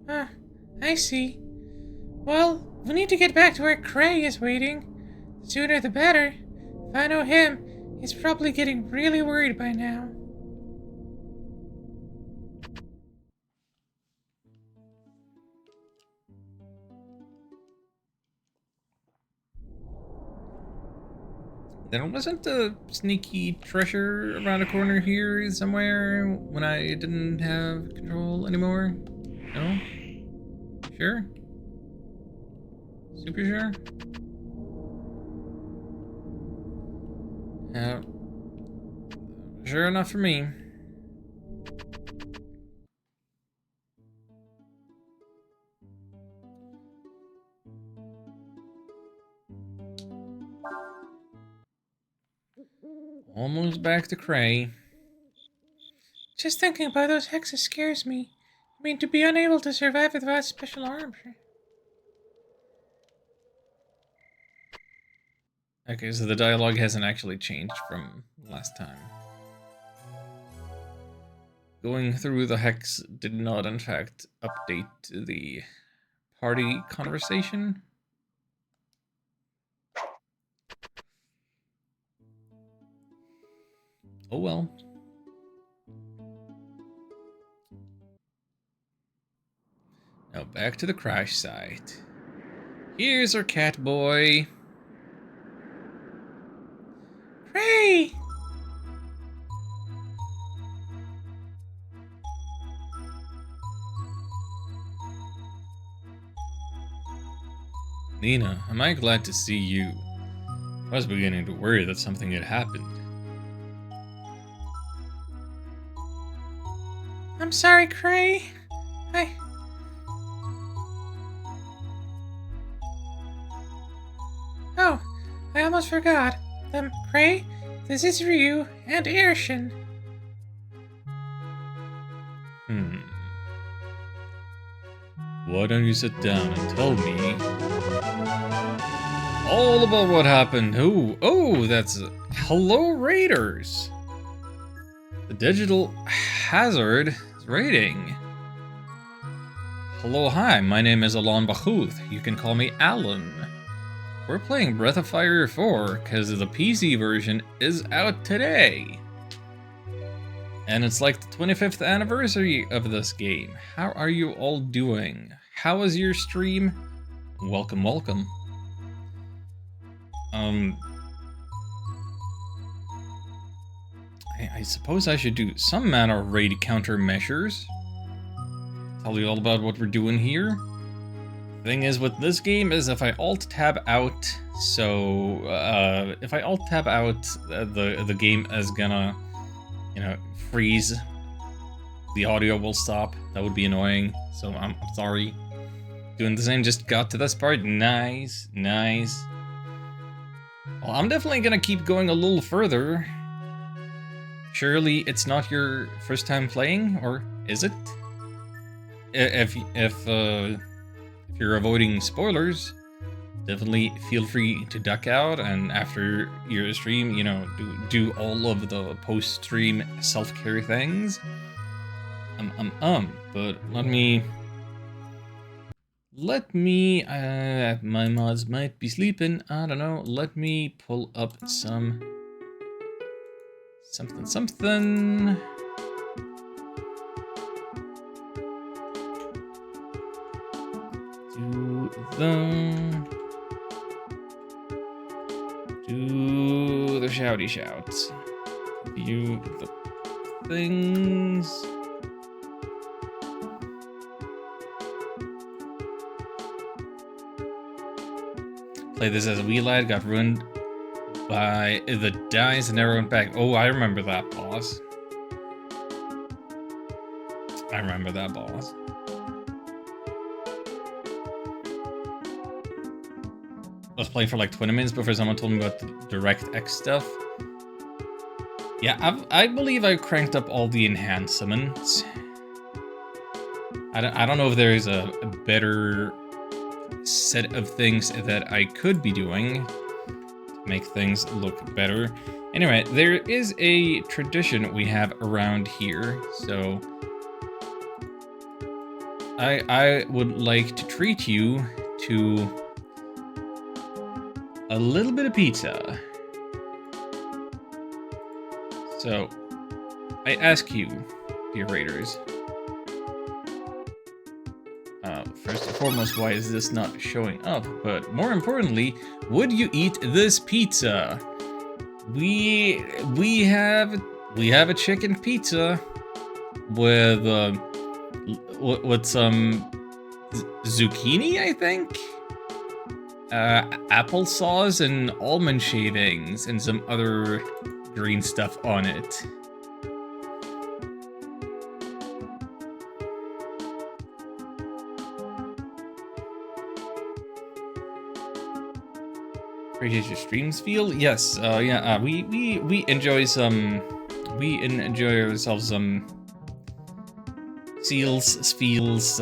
Ah, I see. Well, we need to get back to where Cray is waiting. The sooner the better. If I know him, he's probably getting really worried by now.
There wasn't a sneaky treasure around the corner here somewhere when I didn't have control anymore? No? Sure? Super sure? Yeah. Sure enough for me. Almost back to Cray.
Just thinking about those hexes scares me. I mean, to be unable to survive without special armor.
Okay, so the dialogue hasn't actually changed from last time. Going through the hex did not, in fact, update the party conversation. Oh well. Now back to the crash site. Here's our cat boy.
Cray!
Nina, am I glad to see you? I was beginning to worry that something had happened.
I'm sorry, Cray. Oh, I almost forgot. Cray, this is Ryu and Irshin.
Why don't you sit down and tell me all about what happened? Oh, that's... Hello, Raiders! The digital hazard is raiding. Hello, hi, my name is Alon Bachuth. You can call me Alan. We're playing Breath of Fire 4 because the PC version is out today. And it's like the 25th anniversary of this game. How are you all doing? How was your stream? Welcome, welcome. I suppose I should do some manner of raid countermeasures. Tell you all about what we're doing here. Thing is with this game is if I alt-tab out, so if I alt-tab out, the game is gonna, freeze. The audio will stop. That would be annoying. So I'm sorry. Doing the same, just got to this part. Nice, nice. Well, I'm definitely gonna keep going a little further. Surely it's not your first time playing, or is it? If you're avoiding spoilers, definitely feel free to duck out, and after your stream, do all of the post-stream self-care things. But let me, my mods might be sleeping, I don't know, let me pull up something. Do the shouty shouts. View the things. Play this as a wee lad, got ruined by the dice and never went back. Oh, I remember that boss. was playing for like 20 minutes before someone told me about the DirectX stuff. Yeah, I believe I cranked up all the enhancements. I don't know if there is a better set of things that I could be doing to make things look better. Anyway, there is a tradition we have around here, so I would like to treat you to a little bit of pizza. So, I ask you, dear Raiders, first and foremost, why is this not showing up? But more importantly, would you eat this pizza? We have a chicken pizza with some zucchini, I think, applesauce and almond shavings and some other green stuff on it. Appreciate your streams feel? Yes, yeah, we enjoy ourselves some seals, sfeels,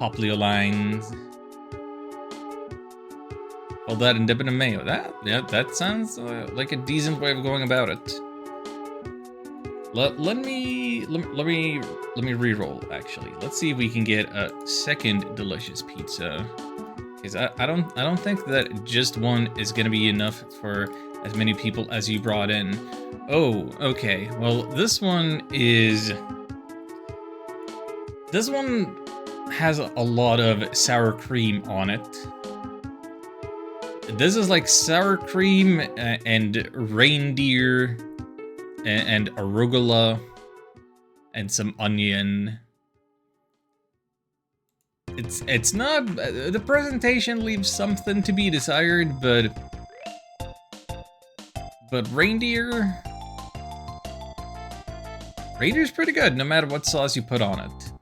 poplioline. All that and dipping in mayo. That sounds like a decent way of going about it. Let me re-roll actually. Let's see if we can get a second delicious pizza. Because I don't think that just one is gonna be enough for as many people as you brought in. Oh, okay. Well, this one has a lot of sour cream on it. This is like sour cream and reindeer and arugula and some onion. It's not, the presentation leaves something to be desired, but reindeer's pretty good no matter what sauce you put on it.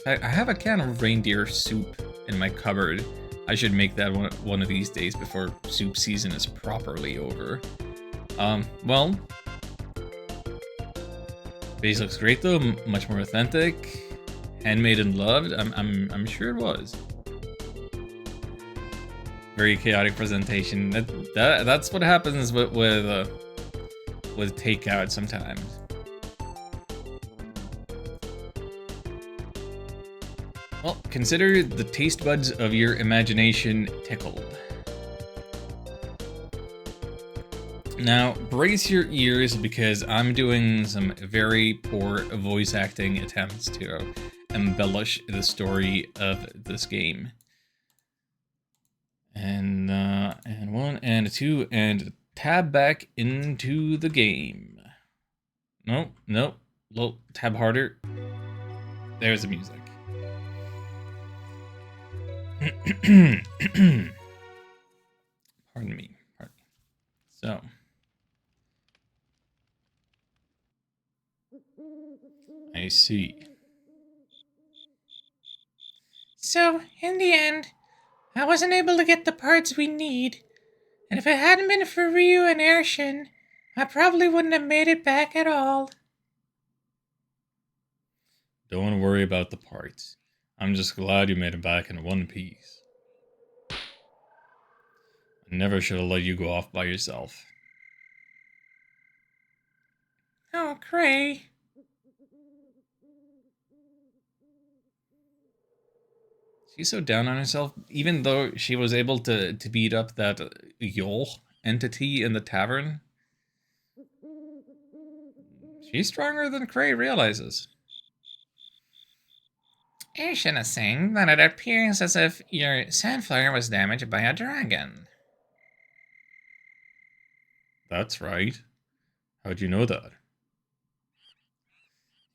I have a can of reindeer soup in my cupboard. I should make that one of these days before soup season is properly over. Well, base looks great though, much more authentic, handmade and loved. I'm sure it was. Very chaotic presentation. That's what happens with takeout sometimes. Well, consider the taste buds of your imagination tickled. Now, brace your ears because I'm doing some very poor voice acting attempts to embellish the story of this game. And one, and two, and tab back into the game. Nope. Tab harder. There's the music. Pardon me. So. I see.
So, in the end, I wasn't able to get the parts we need. And if it hadn't been for Ryu and Arshin, I probably wouldn't have made it back at all.
Don't worry about the parts. I'm just glad you made it back in one piece. I never should have let you go off by yourself.
Oh, Cray.
She's so down on herself, even though she was able to beat up that Yol entity in the tavern. She's stronger than Cray realizes.
Arshin is saying that it appears as if your Sandflyer was damaged by a dragon.
That's right. How'd you know that?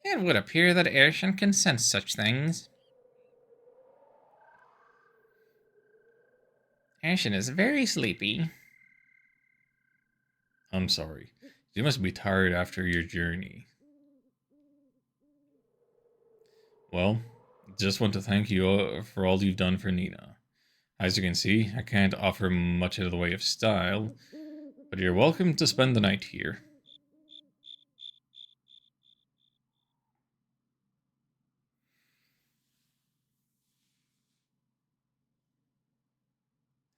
It would appear that Arshin can sense such things. Arshin is very sleepy.
I'm sorry. You must be tired after your journey. Well, just want to thank you for all you've done for Nina. As you can see, I can't offer much in the way of style, but you're welcome to spend the night here.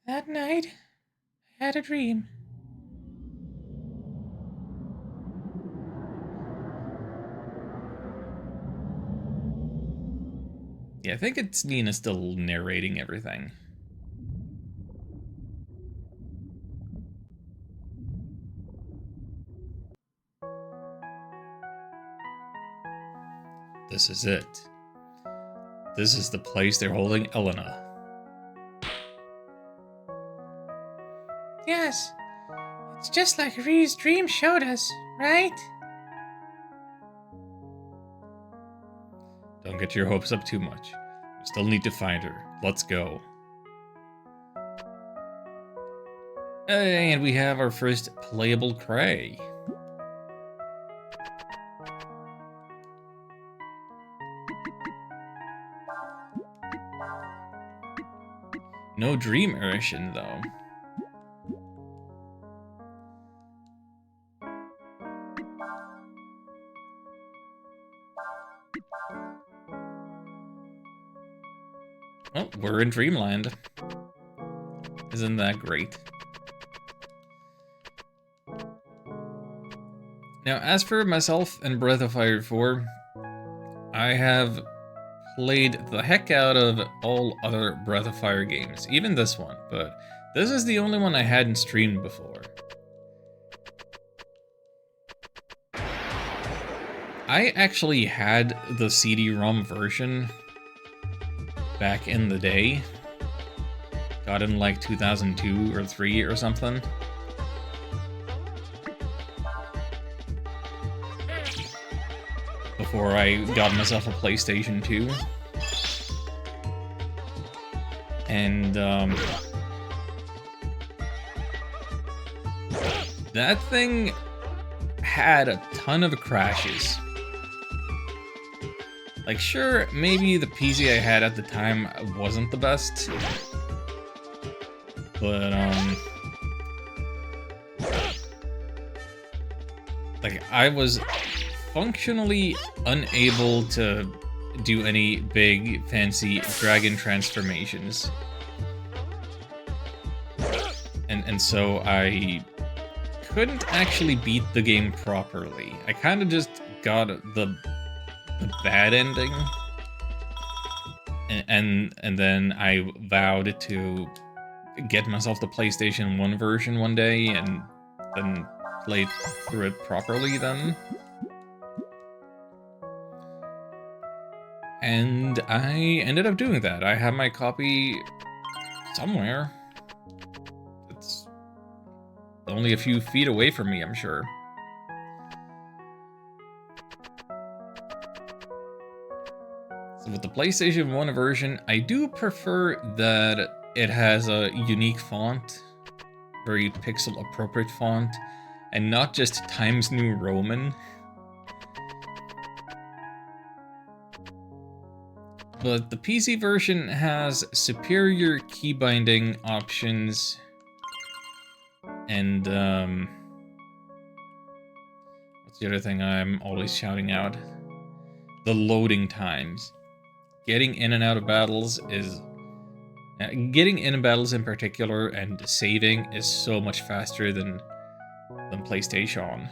That night, I had a dream.
Yeah, I think it's Nina still narrating everything. This is it. This is the place they're holding Elena.
Yes, it's just like Ryu's dream showed us, right?
Don't get your hopes up too much. We still need to find her. Let's go. And we have our first playable Cray. No Dream Erishin, though. Oh, we're in Dreamland. Isn't that great? Now, as for myself and Breath of Fire 4, I have played the heck out of all other Breath of Fire games, even this one, but this is the only one I hadn't streamed before. I actually had the CD-ROM version back in the day. Got in like 2002 or 3 or something. Before I got myself a PlayStation 2. And that thing had a ton of crashes. Like, sure, maybe the PC I had at the time wasn't the best, but, like, I was functionally unable to do any big, fancy dragon transformations. And so I couldn't actually beat the game properly. I kind of just got the bad ending, and then I vowed to get myself the PlayStation 1 version one day and then play through it properly then. And I ended up doing that. I have my copy somewhere. It's only a few feet away from me, I'm sure. So with the PlayStation 1 version, I do prefer that it has a unique font, very pixel-appropriate font, and not just Times New Roman. But the PC version has superior key binding options, and what's the other thing I'm always shouting out? The loading times. Getting in and out of battles is... getting in battles in particular and saving is so much faster than PlayStation.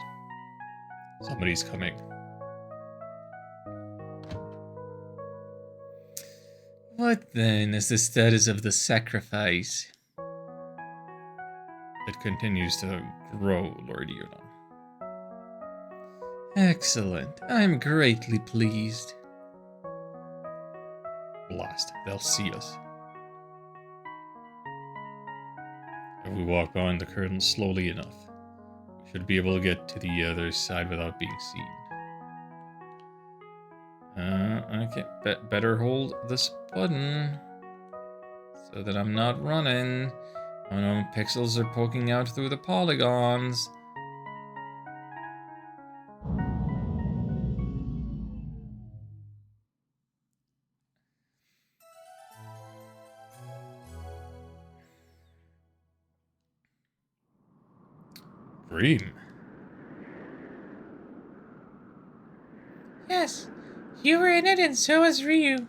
Somebody's coming. What then is the status of the sacrifice? It continues to grow, Lord Yuna. Excellent. I'm greatly pleased. Blast. They'll see us. If we walk on the curtain slowly enough, we should be able to get to the other side without being seen. Okay, better hold this button so that I'm not running. Oh no, pixels are poking out through the polygons. Dream.
Yes, you were in it and so was Ryu.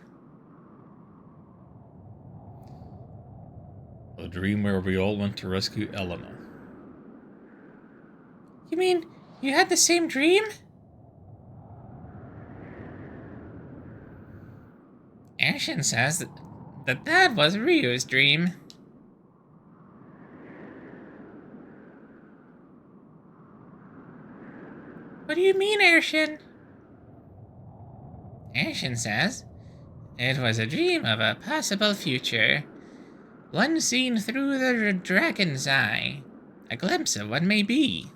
A dream where we all went to rescue Elena.
You mean you had the same dream? Ashen says that was Ryu's dream. What do you mean, Arshin? Arshin says it was a dream of a possible future. One seen through the dragon's eye. A glimpse of what may be.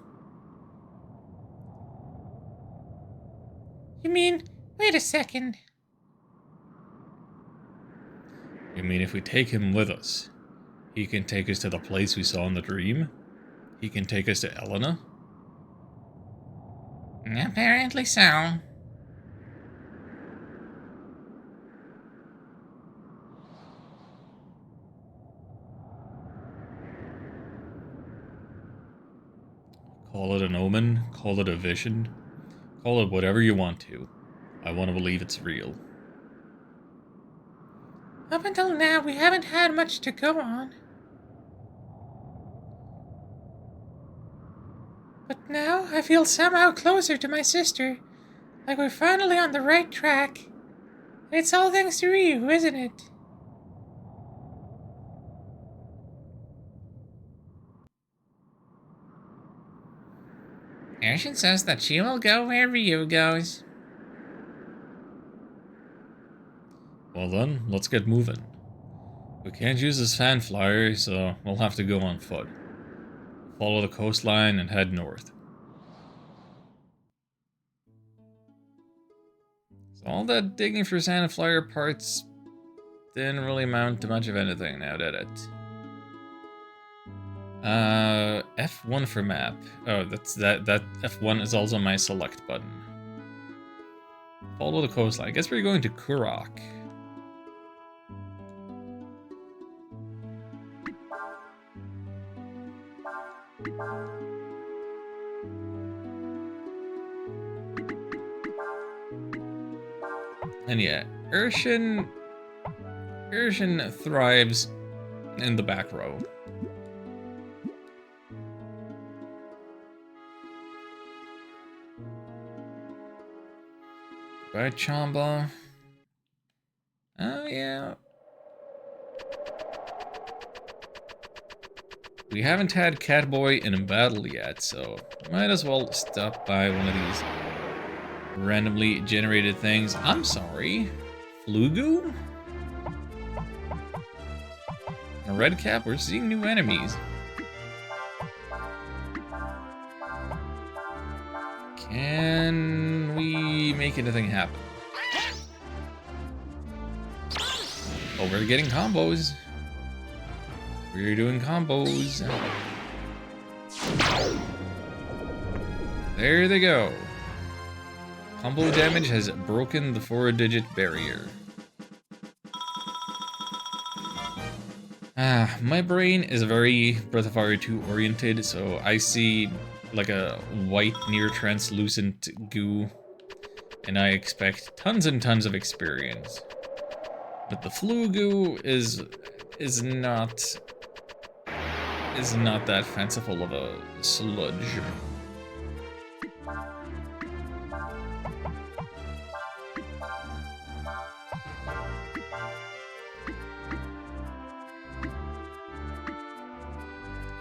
You mean, wait a second.
You mean if we take him with us, he can take us to the place we saw in the dream? He can take us to Elena?
Apparently so.
Call it an omen, call it a vision, call it whatever you want to. I want to believe it's real.
Up until now, we haven't had much to go on. But now, I feel somehow closer to my sister. Like we're finally on the right track. And it's all thanks to Ryu, isn't it? Arshin says that she will go where Ryu goes.
Well then, let's get moving. We can't use this fan flyer, so we'll have to go on foot. Follow the coastline and head north. So all that digging for sand flyer parts didn't really amount to much of anything now, did it? F1 for map. Oh, that F1 is also my select button. Follow the coastline. I guess we're going to Kurok. And yeah, Urshin thrives in the back row. Right, Chamba. Oh yeah. We haven't had Catboy in a battle yet, so might as well stop by one of these randomly generated things. I'm sorry. Flugu? A red cap, we're seeing new enemies. Can we make anything happen? Oh, we're getting combos. We're doing combos. There they go. Combo damage has broken the 4-digit barrier. My brain is very Breath of Fire 2 oriented, so I see like a white near translucent goo, and I expect tons and tons of experience. But the flu goo is not that fanciful of a sludge.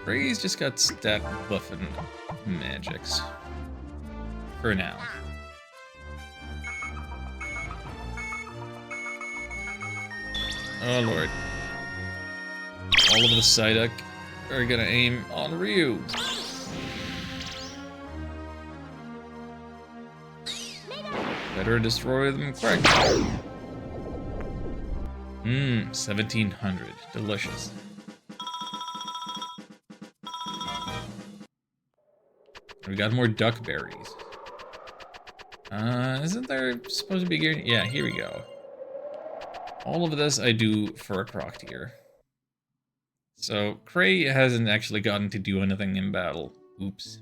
Ray's just got stat buffing magics. For now. Oh lord. All of the Psyduck are gonna aim on Ryu. Better destroy them quick. 1700. Delicious. We got more duck berries. Isn't there supposed to be gear? Yeah, here we go. All of this I do for a Croc tier. So, Cray hasn't actually gotten to do anything in battle. Oops.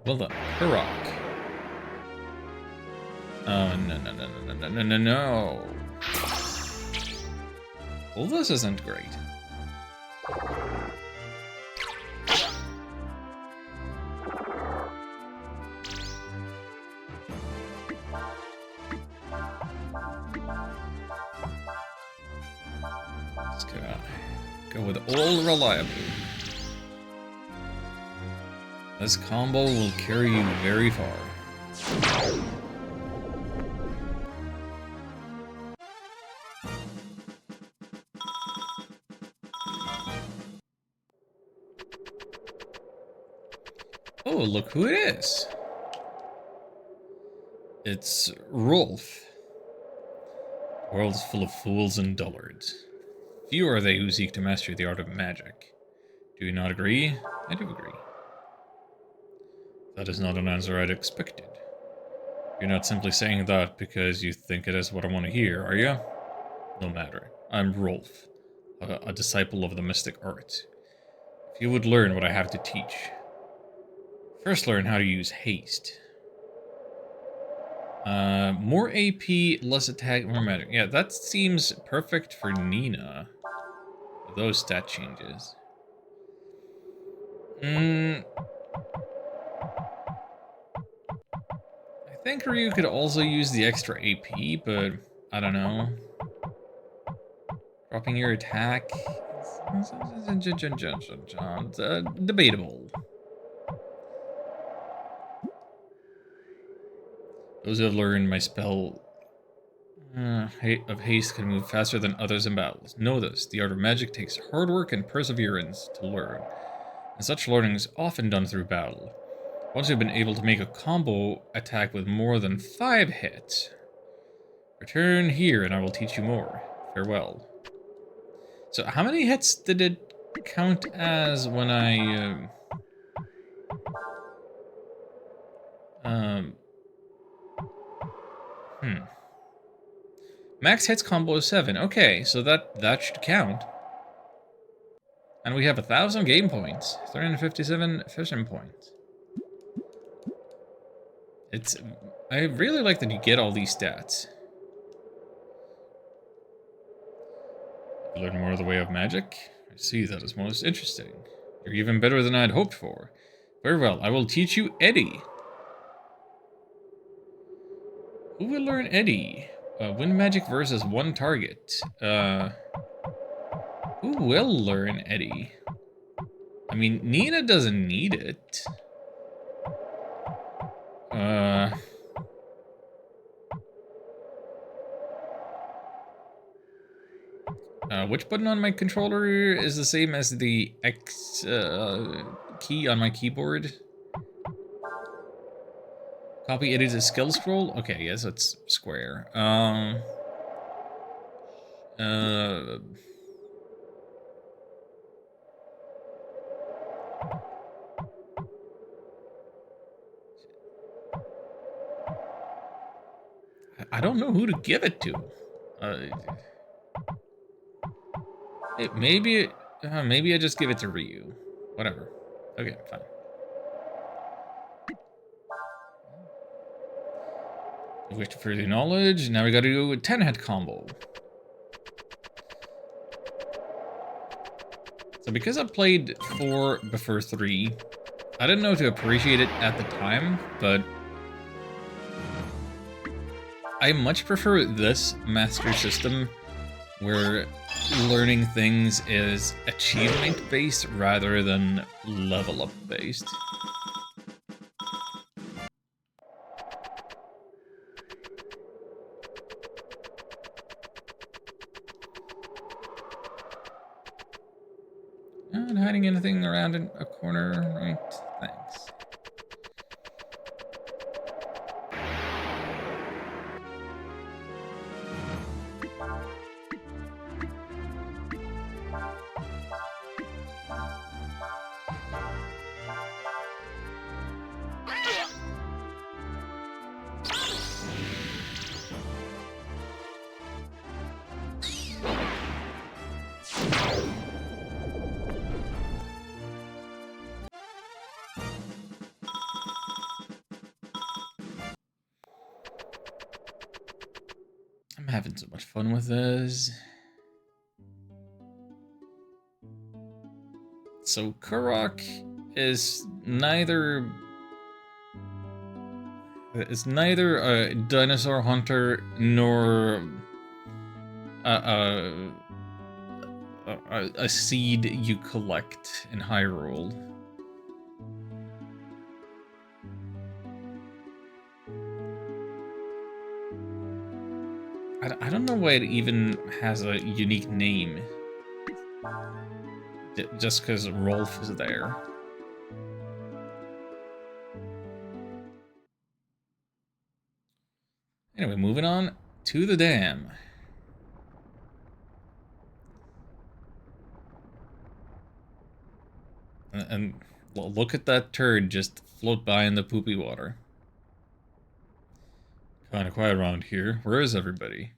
Well done. Hurrah. Oh, no, no, no, no, no, no, no, no. Well, this isn't great. Let's go with all reliable. This combo will carry you very far. Oh, look who it is. It's Rolf. The world is full of fools and dullards. Few are they who seek to master the art of magic. Do you not agree? I do agree. That is not an answer I'd expected. You're not simply saying that because you think it is what I want to hear, are you? No matter. I'm Rolf, a disciple of the mystic art. If you would learn what I have to teach, first learn how to use haste. More AP, less attack, more magic. Yeah, that seems perfect for Nina. Those stat changes. I think Ryu could also use the extra AP, but I don't know. Dropping your attack. Debatable. Those who have learned my spell of haste can move faster than others in battles. Know this, the art of magic takes hard work and perseverance to learn, and such learning is often done through battle. Once you've been able to make a combo attack with more than 5 hits, return here and I will teach you more. Farewell. So how many hits did it count as when I... Max hits combo is 7. Okay, so that should count. And we have 1,000 game points. 357 fishing points. I really like that you get all these stats. You learn more of the way of magic? I see, that is most interesting. You're even better than I had hoped for. Very well, I will teach you Eddie. Who will learn Eddie? Win magic versus one target. Who will learn Eddie? I mean, Nina doesn't need it. Which button on my controller is the same as the X key on my keyboard? Copy Eddie's a skill scroll? Okay, yes, it's square. I don't know who to give it to. Maybe I just give it to Ryu. Whatever. Okay, fine. We wish to further knowledge. Now we gotta do a 10-hit combo. So because I played 4 before 3, I didn't know to appreciate it at the time, but I much prefer this master system where learning things is achievement based rather than level up based. Not hiding anything around in a corner, right? Thanks. I'm having so much fun with this. So Kurok is neither a dinosaur hunter nor a seed you collect in Hyrule. I don't know why it even has a unique name. Just because Rolf is there. Anyway, moving on to the dam. And look at that turd just float by in the poopy water. Kinda quiet around here. Where is everybody?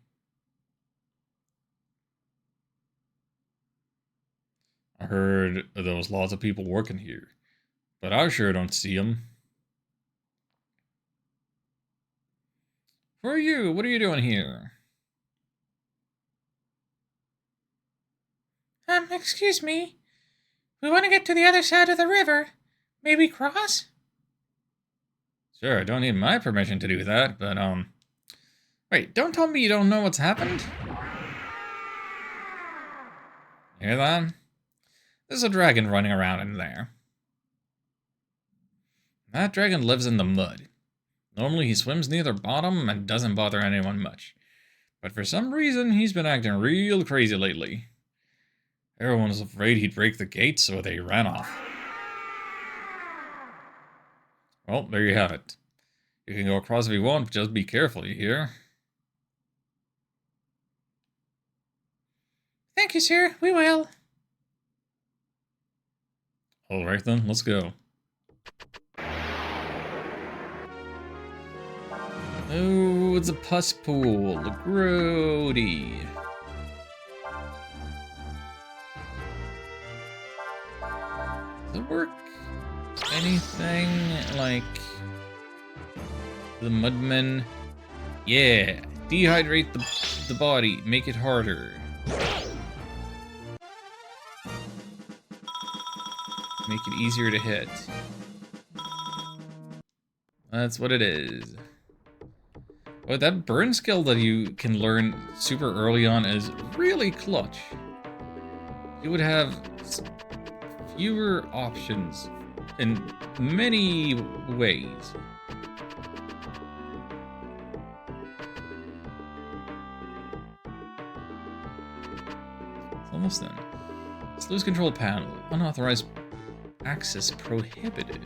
I heard there was lots of people working here, but I sure don't see them. Who are you? What are you doing here?
Excuse me. We want to get to the other side of the river. May we cross?
Sure, I don't need my permission to do that, but, wait, don't tell me you don't know what's happened? Hear that? There's a dragon running around in there. That dragon lives in the mud. Normally he swims near the bottom and doesn't bother anyone much. But for some reason, he's been acting real crazy lately. Everyone was afraid he'd break the gate, so they ran off. Well, there you have it. You can go across if you want, but just be careful, you hear?
Thank you, sir. We will.
Alright then, let's go. Oh, it's a pus pool. Grody. Does it work anything like the Mudmen? Yeah, dehydrate the body, make it harder. Make it easier to hit. That's what it is. Oh, that burn skill that you can learn super early on is really clutch. You would have fewer options in many ways. It's almost done. Let's lose control panel. Unauthorized access prohibited.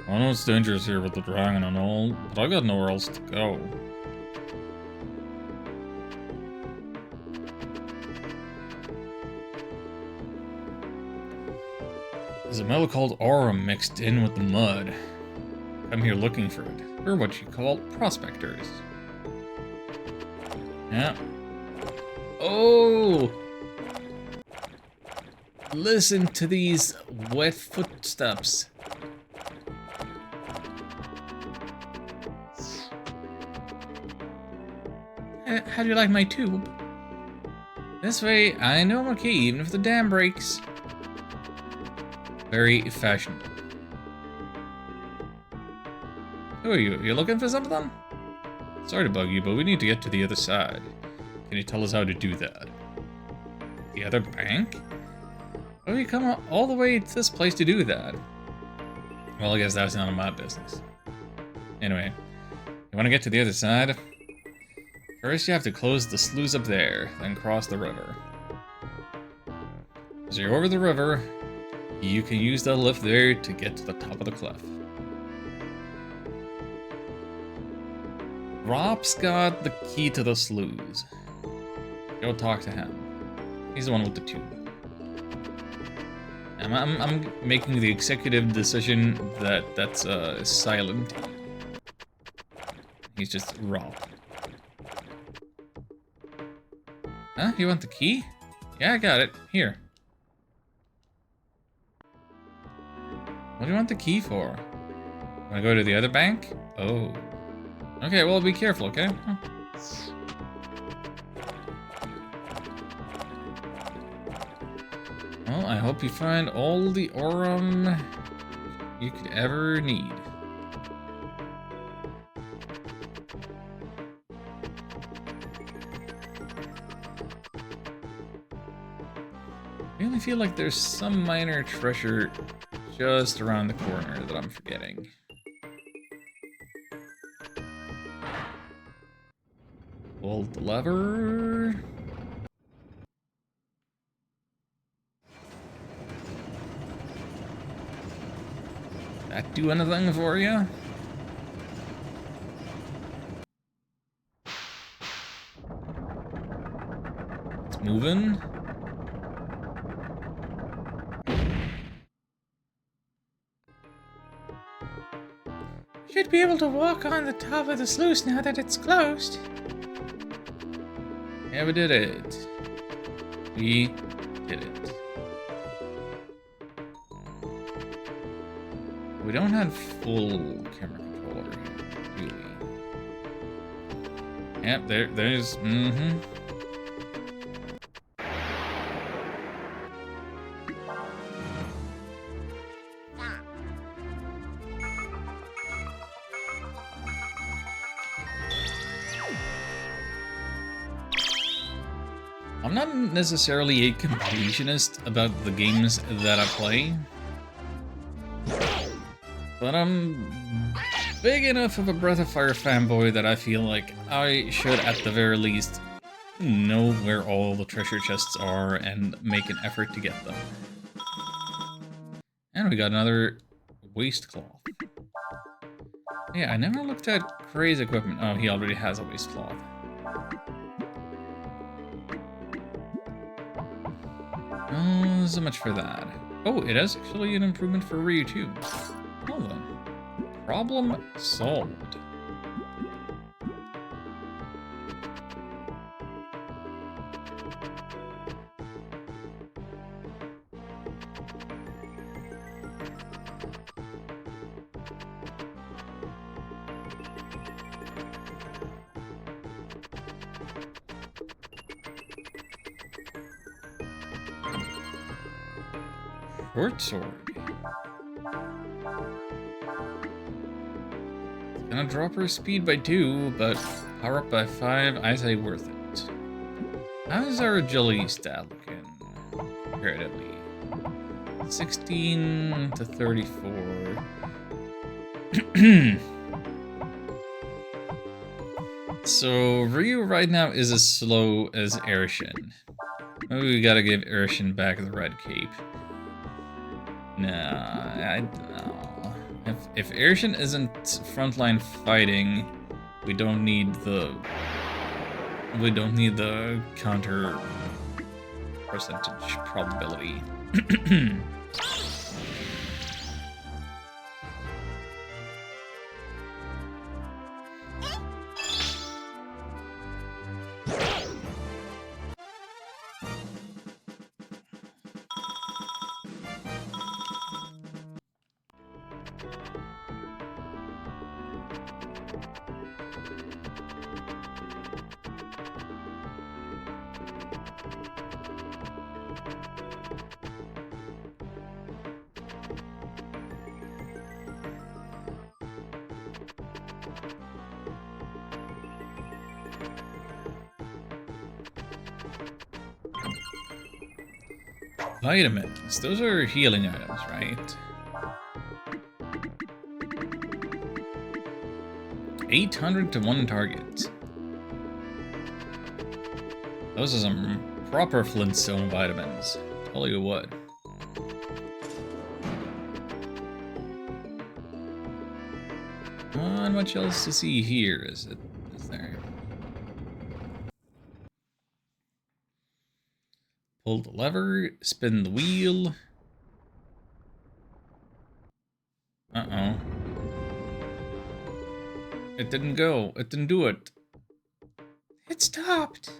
I know it's dangerous here with the dragon and all, but I got nowhere else to go. There's a metal called aurum mixed in with the mud. I'm here looking for it. We're what you call prospectors. Yeah. Oh! Listen to these wet footsteps.
How do you like my tube?
This way, I know I'm okay, even if the dam breaks. Very fashionable. Who are you? You looking for something? Sorry to bug you, but we need to get to the other side. Can you tell us how to do that? The other bank? Why do you come all the way to this place to do that? Well, I guess that's none of my business. Anyway, you want to get to the other side? First, you have to close the sluice up there, then cross the river. As you're over the river, you can use the lift there to get to the top of the cliff. Rob's got the key to the sluice. Go talk to him. He's the one with the tube. I'm making the executive decision that that's silent. He's just Rob. Huh? You want the key? Yeah, I got it. Here. What do you want the key for? Wanna go to the other bank? Oh. Okay, well, be careful, okay? Well, I hope you find all the Aurum you could ever need. I really feel like there's some minor treasure just around the corner that I'm forgetting. Pull the lever. That do anything for you? It's moving.
Should be able to walk on the top of the sluice now that it's closed.
Yeah, we did it. We did it. We don't have full camera control over here, do we? Yep, there's, I'm not necessarily a completionist about the games that I play, but I'm big enough of a Breath of Fire fanboy that I feel like I should at the very least know where all the treasure chests are and make an effort to get them. And we got another waist cloth. Yeah, I never looked at Cray's equipment. Oh, he already has a waist cloth. Oh, so much for that. Oh, it has actually an improvement for Ryu too. Well then. Problem solved. Short sword. It's gonna drop her speed by 2, but power up by 5, I say worth it. How's our agility stat looking comparatively? 16 to 34. So Ryu right now is as slow as Arishin. Maybe we gotta give Arishin back the red cape. Nah, no. If Arishin isn't frontline fighting, we don't need the counter percentage probability. Vitamins. Those are healing items, right? 800 to 1 target. Those are some proper Flintstone vitamins. Tell you what. Not much else to see here, is there? Pull the lever, spin the wheel. Uh-oh. It didn't go. It didn't do it.
It stopped.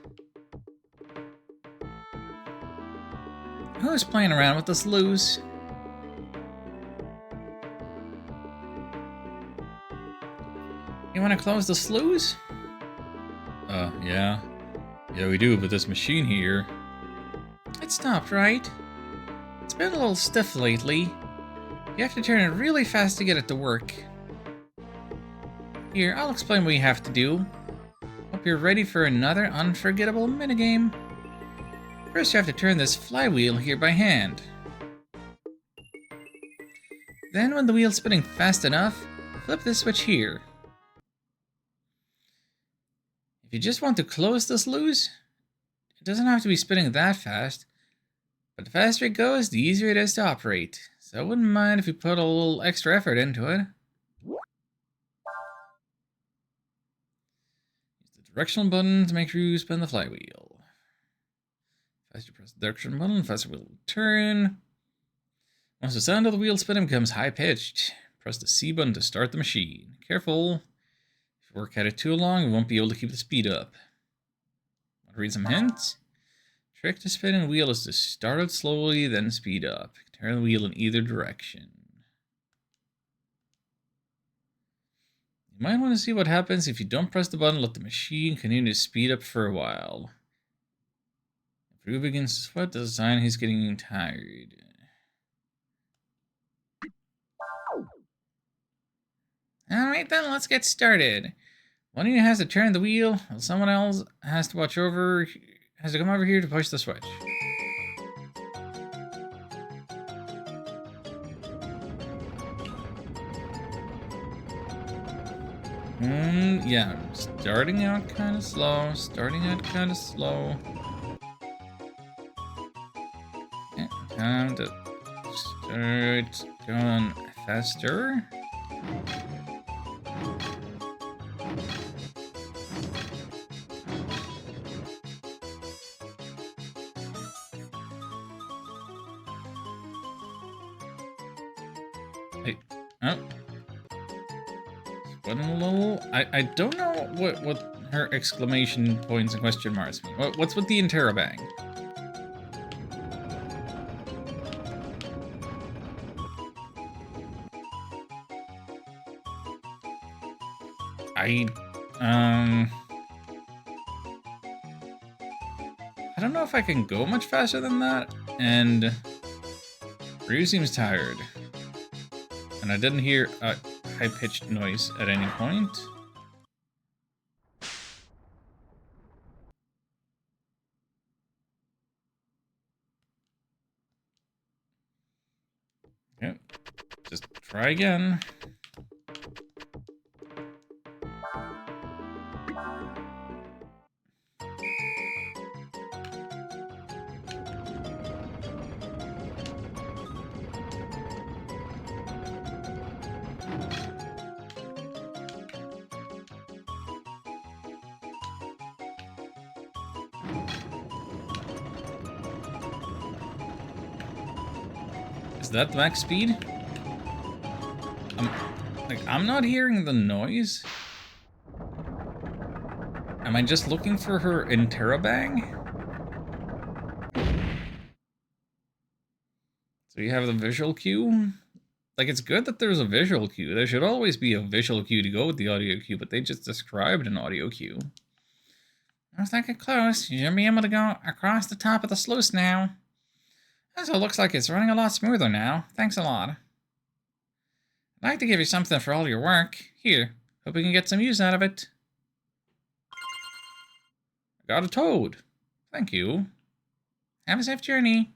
Who's playing around with the sluice? You want to close the sluice? Yeah. Yeah, we do, but this machine here... It stopped, right? It's been a little stiff lately. You have to turn it really fast to get it to work. Here, I'll explain what you have to do. Hope you're ready for another unforgettable minigame. First, you have to turn this flywheel here by hand. Then, when the wheel's spinning fast enough, flip this switch here. If you just want to close the sluice, it doesn't have to be spinning that fast, but the faster it goes, the easier it is to operate. So I wouldn't mind if you put a little extra effort into it. Use the directional button to make sure you spin the flywheel. Faster you press the direction button, faster it will turn. Once the sound of the wheel spinning becomes high-pitched, press the C button to start the machine. Careful. If you work at it too long, you won't be able to keep the speed up. Want to read some hints? Trick to spinning the wheel is to start it slowly, then speed up. Turn the wheel in either direction. You might want to see what happens if you don't press the button. Let the machine continue to speed up for a while. If Ryu begins to sweat, that's a sign he's getting tired. Alright then, let's get started. One of you has to turn the wheel, while someone else has to come over here to push the switch. Yeah, starting out kind of slow, Okay, time to start going faster. Oh. Sweating a little. I don't know what her exclamation points and question marks mean. What's with the interrobang? I don't know if I can go much faster than that, and Ryu seems tired. And I didn't hear a high-pitched noise at any point. Yep. Just try again. Is that the max speed? I'm not hearing the noise. Am I just looking for her interrobang? So you have the visual cue? Like, it's good that there's a visual cue. There should always be a visual cue to go with the audio cue, but they just described an audio cue. I was thinking close. You should be able to go across the top of the sluice now. So it looks like it's running a lot smoother now. Thanks a lot. I'd like to give you something for all your work. Here, hope we can get some use out of it. I got a toad. Thank you. Have a safe journey.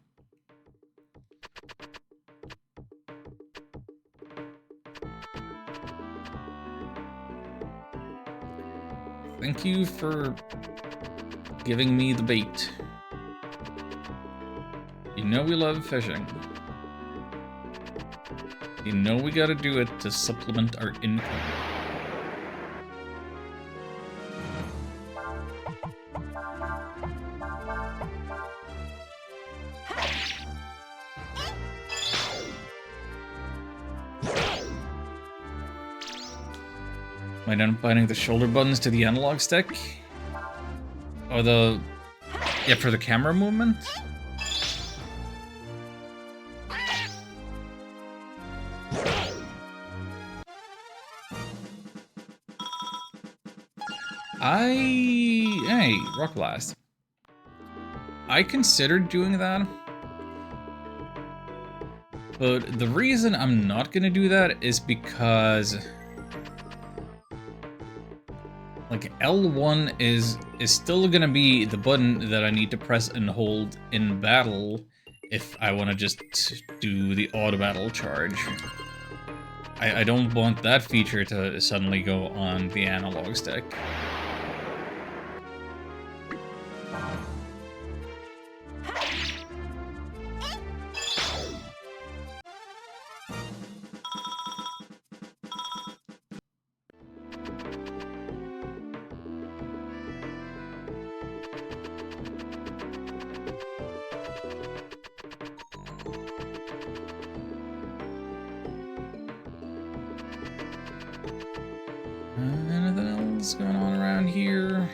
Thank you for giving me the bait. You know we love fishing. You know we gotta do it to supplement our income. Am I done binding the shoulder buttons to the analog stick? Or yeah, for the camera movement? Hey, Rock Blast. I considered doing that. But the reason I'm not gonna do that is because like L1 is still gonna be the button that I need to press and hold in battle if I want to just do the auto battle charge. I don't want that feature to suddenly go on the analog stick. Anything else going on around here?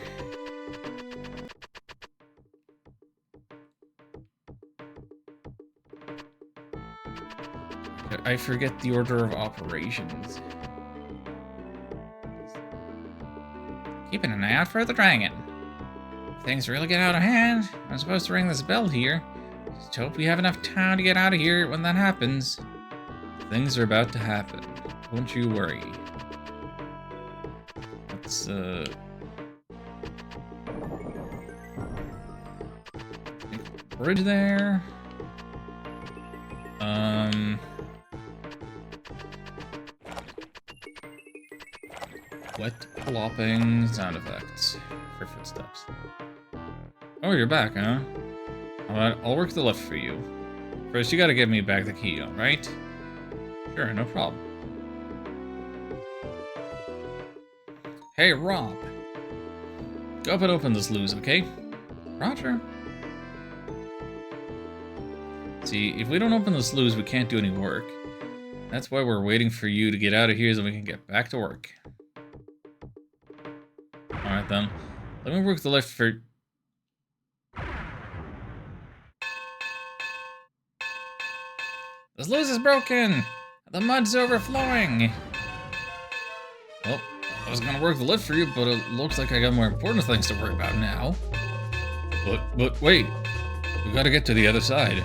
I forget the order of operations. Keeping an eye out for the dragon. If things really get out of hand, I'm supposed to ring this bell here. Just hope we have enough time to get out of here when that happens. Things are about to happen. Don't you worry. Let's, bridge there. Wet plopping sound effects for footsteps. Oh, you're back, huh? Alright, I'll work the lift for you. First, you gotta give me back the key, alright? Sure, no problem. Hey, Rob. Go up and open this sluice, okay? Roger. See, if we don't open the sluice, we can't do any work. That's why we're waiting for you to get out of here so we can get back to work. Alright then. Let me work the lift for... The sluice is broken! The mud's overflowing! Well, I was gonna work the lift for you, but it looks like I got more important things to worry about now. But wait. We gotta get to the other side.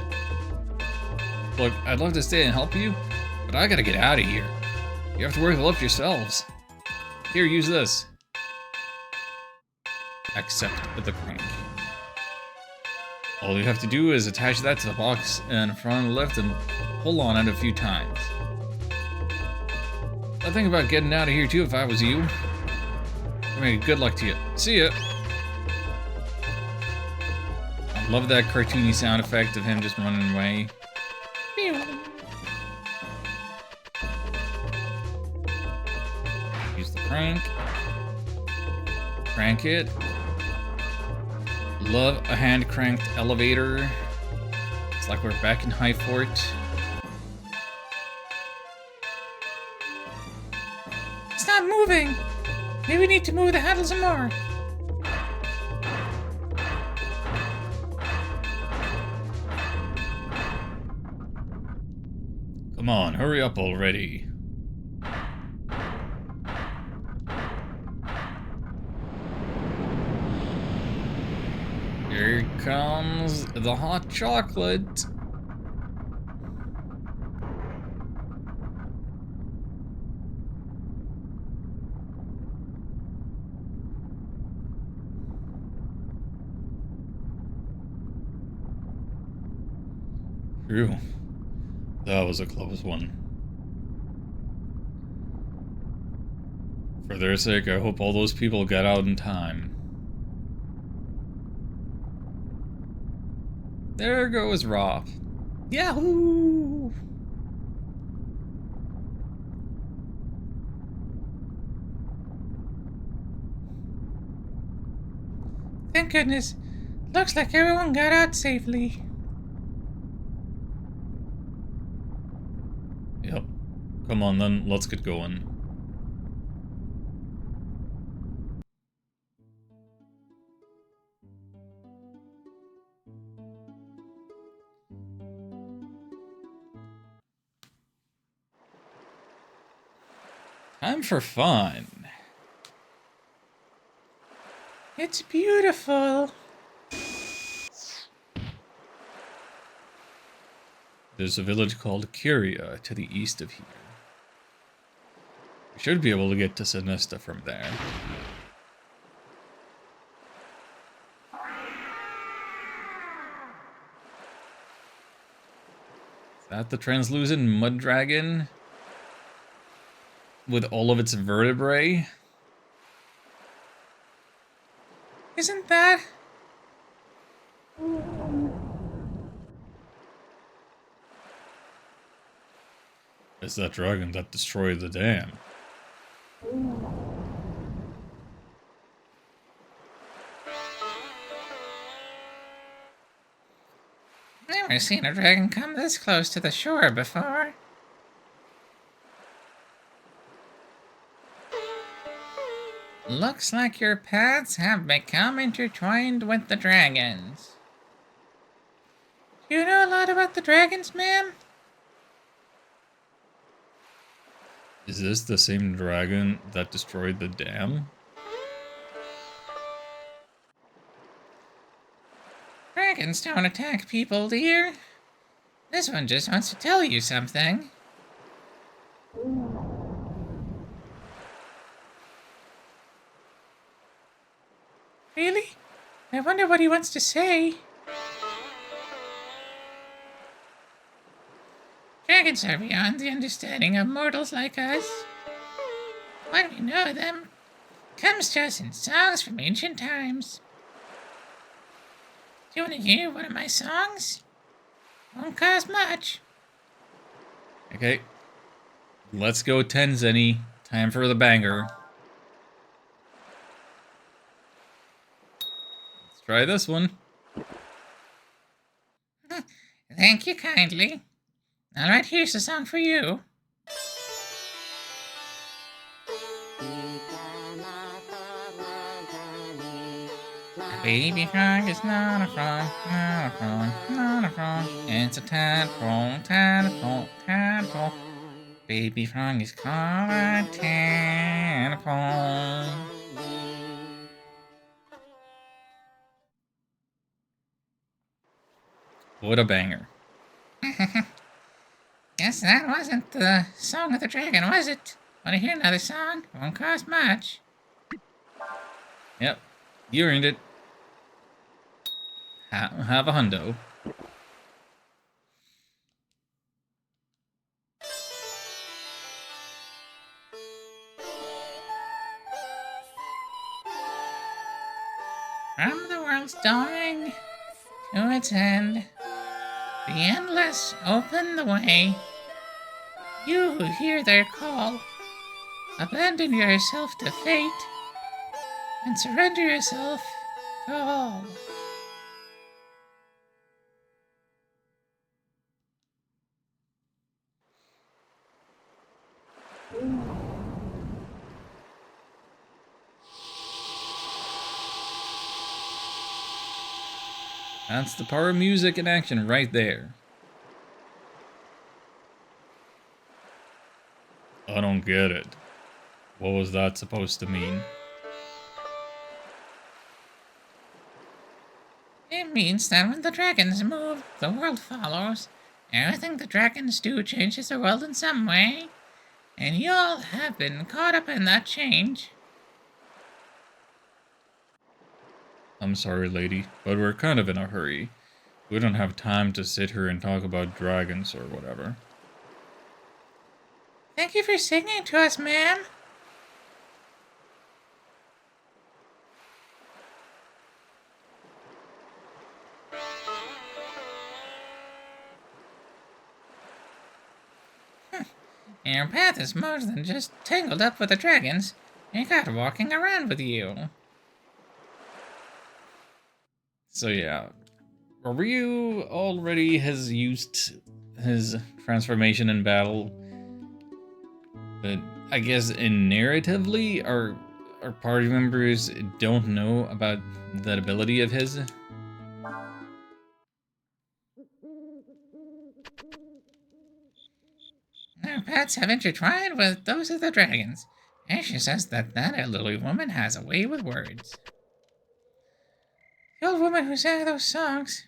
Look, I'd love to stay and help you, but I gotta get out of here. You have to work the lift yourselves. Here, use this. Accept the crank. All you have to do is attach that to the box in front of the lift and pull on it a few times. I'd think about getting out of here too if I was you. I mean, good luck to you. See ya! I love that cartoony sound effect of him just running away. Use the crank. Crank it. Love a hand-cranked elevator. It's like we're back in High Fort.
It's not moving. Maybe we need to move the handle some more.
Come on, hurry up already. Here comes the hot chocolate. Phew. That was a close one. For their sake, I hope all those people got out in time. There goes Rob. Yahoo!
Thank goodness. Looks like everyone got out safely.
Yep. Come on then, let's get going. Time for fun.
It's beautiful.
There's a village called Curia to the east of here. We should be able to get to Sinista from there. Is that the translucent mud dragon? With all of its vertebrae?
Isn't that?
It's that dragon that destroyed the dam.
Never seen a dragon come this close to the shore before. Looks like your paths have become intertwined with the dragons. Do you know a lot about the dragons, ma'am?
Is this the same dragon that destroyed the dam?
Dragons don't attack people, dear. This one just wants to tell you something. Really? I wonder what he wants to say. Dragons are beyond the understanding of mortals like us. What we know of them comes to us in songs from ancient times. Do you want to hear one of my songs? Won't cost much.
Okay. Let's go, Tenzenny. Time for the banger. Let's try this one.
Thank you kindly. Alright, here's a song for you. A baby frog is not a frog, not a frog, not a frog. It's a tadpole, tadpole, tadpole. Baby frog is called a tadpole.
What a banger.
Guess that wasn't the Song of the Dragon, was it? Want to hear another song? Won't cost much.
Yep. You earned it. Have a hundo.
From the world's dawning to its end, the endless open the way. You who hear their call, abandon yourself to fate and surrender yourself to all.
That's the power of music in action right there. I don't get it. What was that supposed to mean?
It means that when the dragons move, the world follows. Everything the dragons do changes the world in some way, and you all have been caught up in that change.
I'm sorry, lady, but we're kind of in a hurry. We don't have time to sit here and talk about dragons or whatever.
Thank you for singing to us, ma'am. Your path is more than just tangled up with the dragons. You got walking around with you.
So yeah, Ryu already has used his transformation in battle, but I guess in narratively, our party members don't know about that ability of his.
Our paths have intertwined with those of the dragons. And she says that that elderly woman has a way with words. The old woman who sang those songs,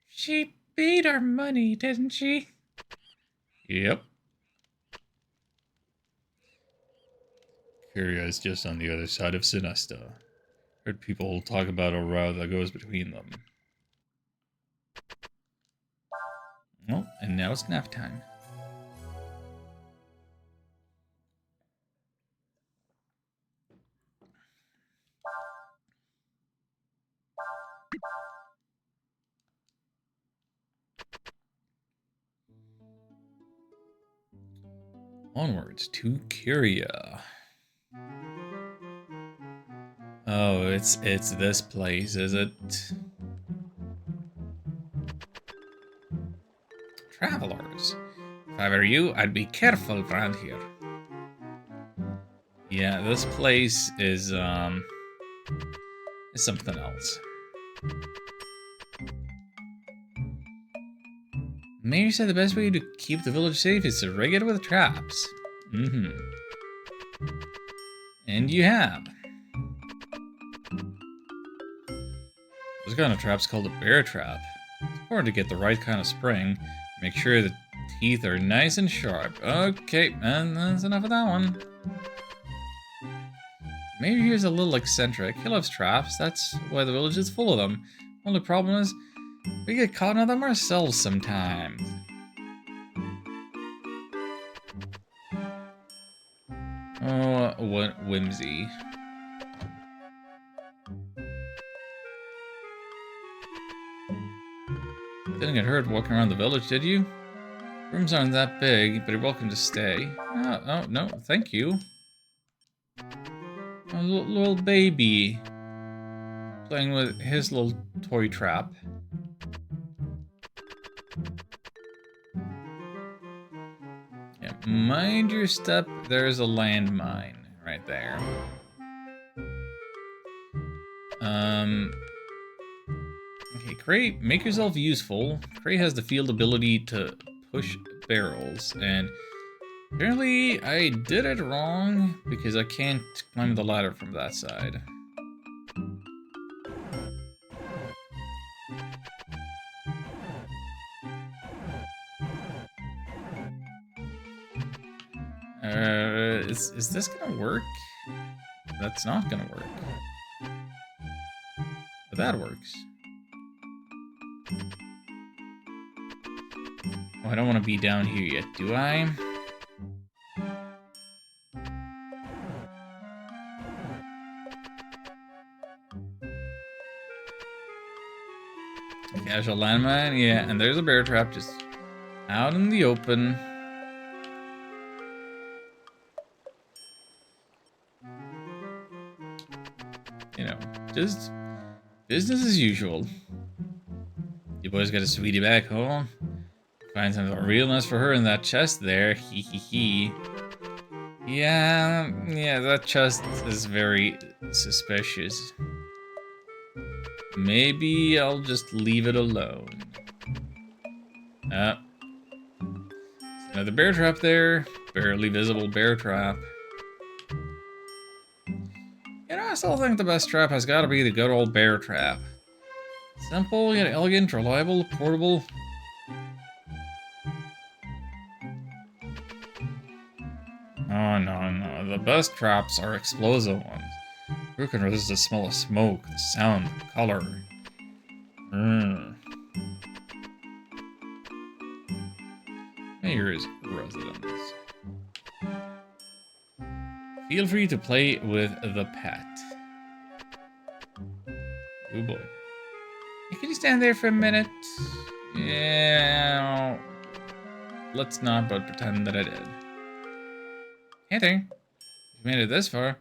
she paid our money, didn't she?
Yep. Kyria is just on the other side of Sinesta. Heard people talk about a route that goes between them. Oh, and now it's nap time. Onwards to Kyria. Oh, it's this place, is it? Travelers. If I were you, I'd be careful around here. Yeah, this place is something else. Mayor said the best way to keep the village safe is to rig it with traps. And you have. This kind of trap's called a bear trap. It's important to get the right kind of spring. Make sure the teeth are nice and sharp. Okay, and that's enough of that one. Maybe he's a little eccentric. He loves traps. That's why the village is full of them. Only problem is, we get caught in them ourselves sometimes. Oh, what whimsy. Didn't get hurt walking around the village, did you? Rooms aren't that big, but you're welcome to stay. Oh, no, thank you. A little baby. Playing with his little toy trap. Yeah, mind your step, there's a landmine right there. Okay, Cray, make yourself useful. Cray has the field ability to push barrels, and apparently I did it wrong because I can't climb the ladder from that side. Is this gonna work? That's not gonna work. But that works. Oh, I don't want to be down here yet, do I? Casual landmine, yeah, and there's a bear trap just out in the open. You know, just business as usual. You boys got a sweetie back home. Find something real nice for her in that chest there. Hee hee hee. Yeah, that chest is very suspicious. Maybe I'll just leave it alone. Another bear trap there. Barely visible bear trap. You know, I still think the best trap has got to be the good old bear trap. Simple yet elegant, reliable, portable. Oh, no. The best traps are explosive ones. Who can resist the smell of smoke, the sound, the color? Mayor's residence. Feel free to play with the pet. Oh boy. Hey, can you stand there for a minute? Yeah. Let's not but pretend that I did. Hey there. You've made it this far.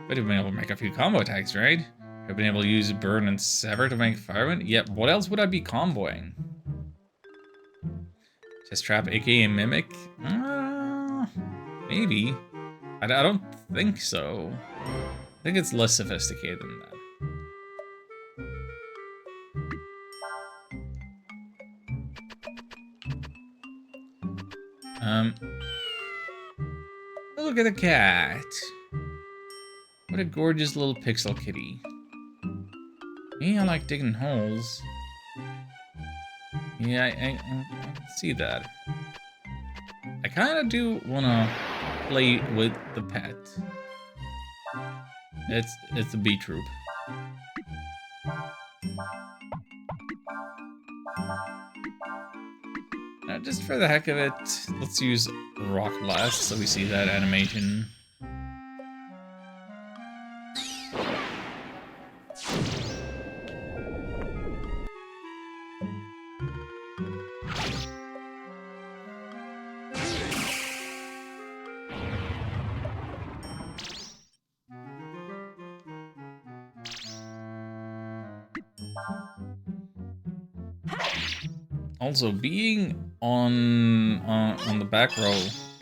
But you've been able to make a few combo attacks, right? You've been able to use Burn and Sever to make Firewind? Yep, what else would I be comboing? Just Trap, aka Mimic? Maybe. I don't think so. I think it's less sophisticated than that. Look at the cat. What a gorgeous little pixel kitty. Me, I like digging holes. Yeah, I can see that. I kind of do want to play with the pet. It's the bee troop. Just for the heck of it, let's use Rock Blast so we see that animation. Also, being on the back row,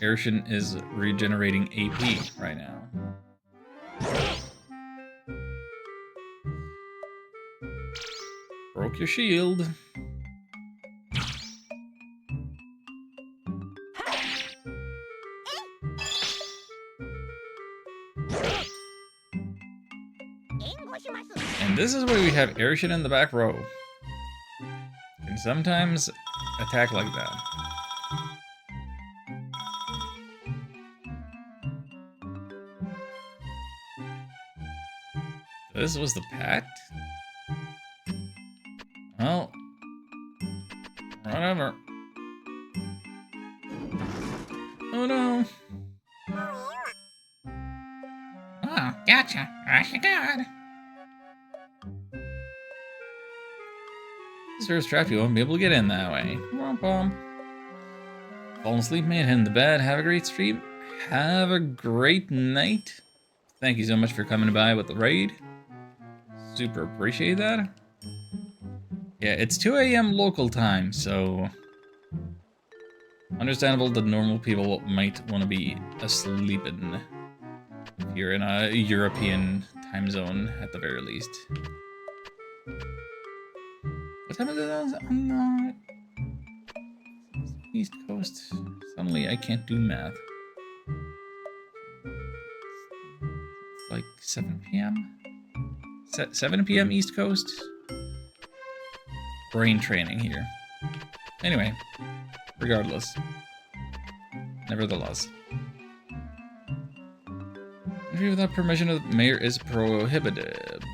Airshun is regenerating AP right now. Broke your shield. And this is where we have Airshun in the back row. Can sometimes attack like that. This was the pact? Well, whatever. Oh no.
Oh, gotcha. Rush of God.
This trap, you won't be able to get in that way. Womp womp. Fallen asleep, mate, head in the bed. Have a great stream. Have a great night. Thank you so much for coming by with the raid. Super appreciate that. Yeah, it's 2 a.m. local time, so understandable that normal people might want to be asleep if you're in a European time zone at the very least. What time is it on the East Coast? Suddenly I can't do math. It's like 7 p.m.? 7 p.m. East Coast? Brain training here. Anyway, regardless. Nevertheless. Entry without permission of the mayor is prohibited.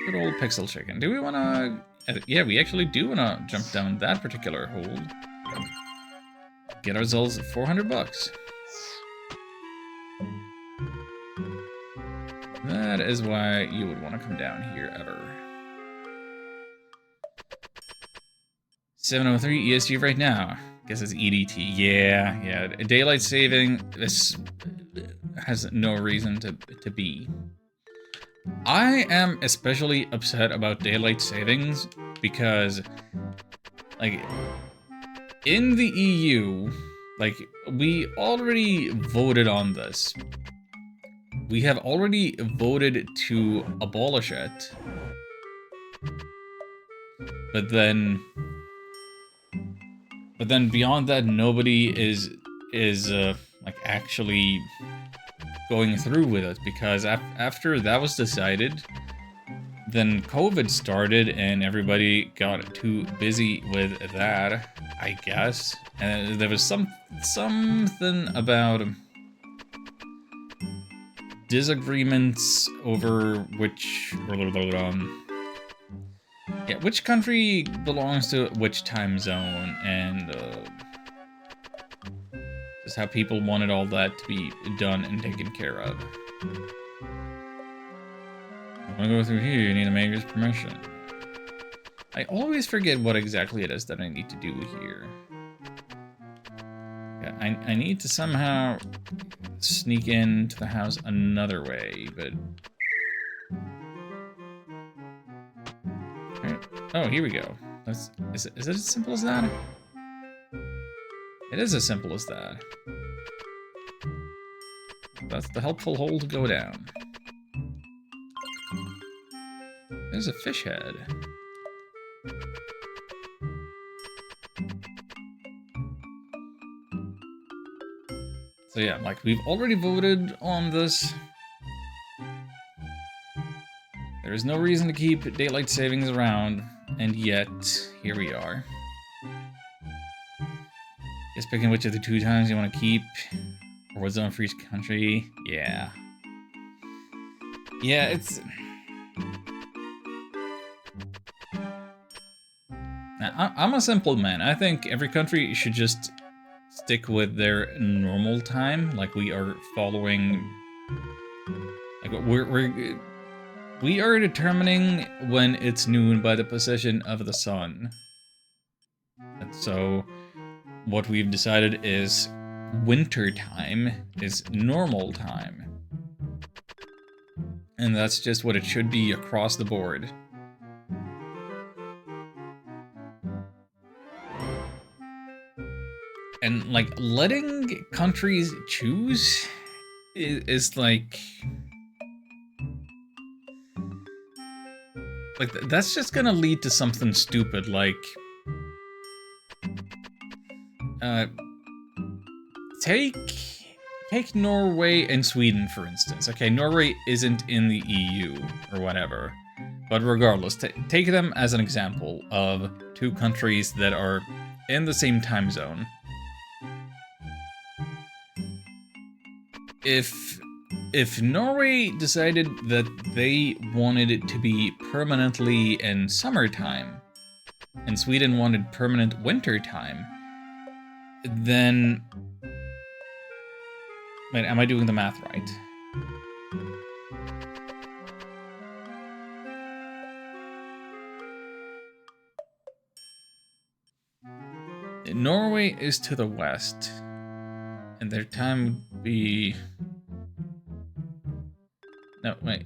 Good old pixel chicken. Do we want to... Yeah, we actually do want to jump down that particular hole. Get ourselves 400 bucks. That is why you would want to come down here ever. 7:03 EST right now. Guess it's EDT. Yeah. Daylight saving. This has no reason to be. I am especially upset about daylight savings because, like, in the EU, like, we already voted on this. We have already voted to abolish it. But then beyond that, nobody is like actually going through with it, because after that was decided, then COVID started and everybody got too busy with that, I guess. And there was something about disagreements over which which country belongs to which time zone, and just how people wanted all that to be done and taken care of. I want to go through here, you need a mayor's permission. I always forget what exactly it is that I need to do here. Yeah, I need to somehow sneak into the house another way, but... Right. Oh, here we go. Is it as simple as that? It is as simple as that. That's the helpful hole to go down. There's a fish head. So yeah, like, we've already voted on this. There is no reason to keep daylight savings around, and yet, here we are. Just picking which of the 2 times you want to keep, or what zone for each country. Yeah. Yeah, it's... I'm a simple man. I think every country should just stick with their normal time, like we are following... Like, we are determining when it's noon by the position of the sun. And so, what we've decided is winter time is normal time. And that's just what it should be across the board. And, like, letting countries choose is like... Like, that's just gonna lead to something stupid, like... Take Norway and Sweden, for instance. Okay, Norway isn't in the EU, or whatever. But regardless, take them as an example of 2 countries that are in the same time zone. If Norway decided that they wanted it to be permanently in summertime, and Sweden wanted permanent winter time, then... Wait, am I doing the math right? Norway is to the west, and their time would be... No, wait,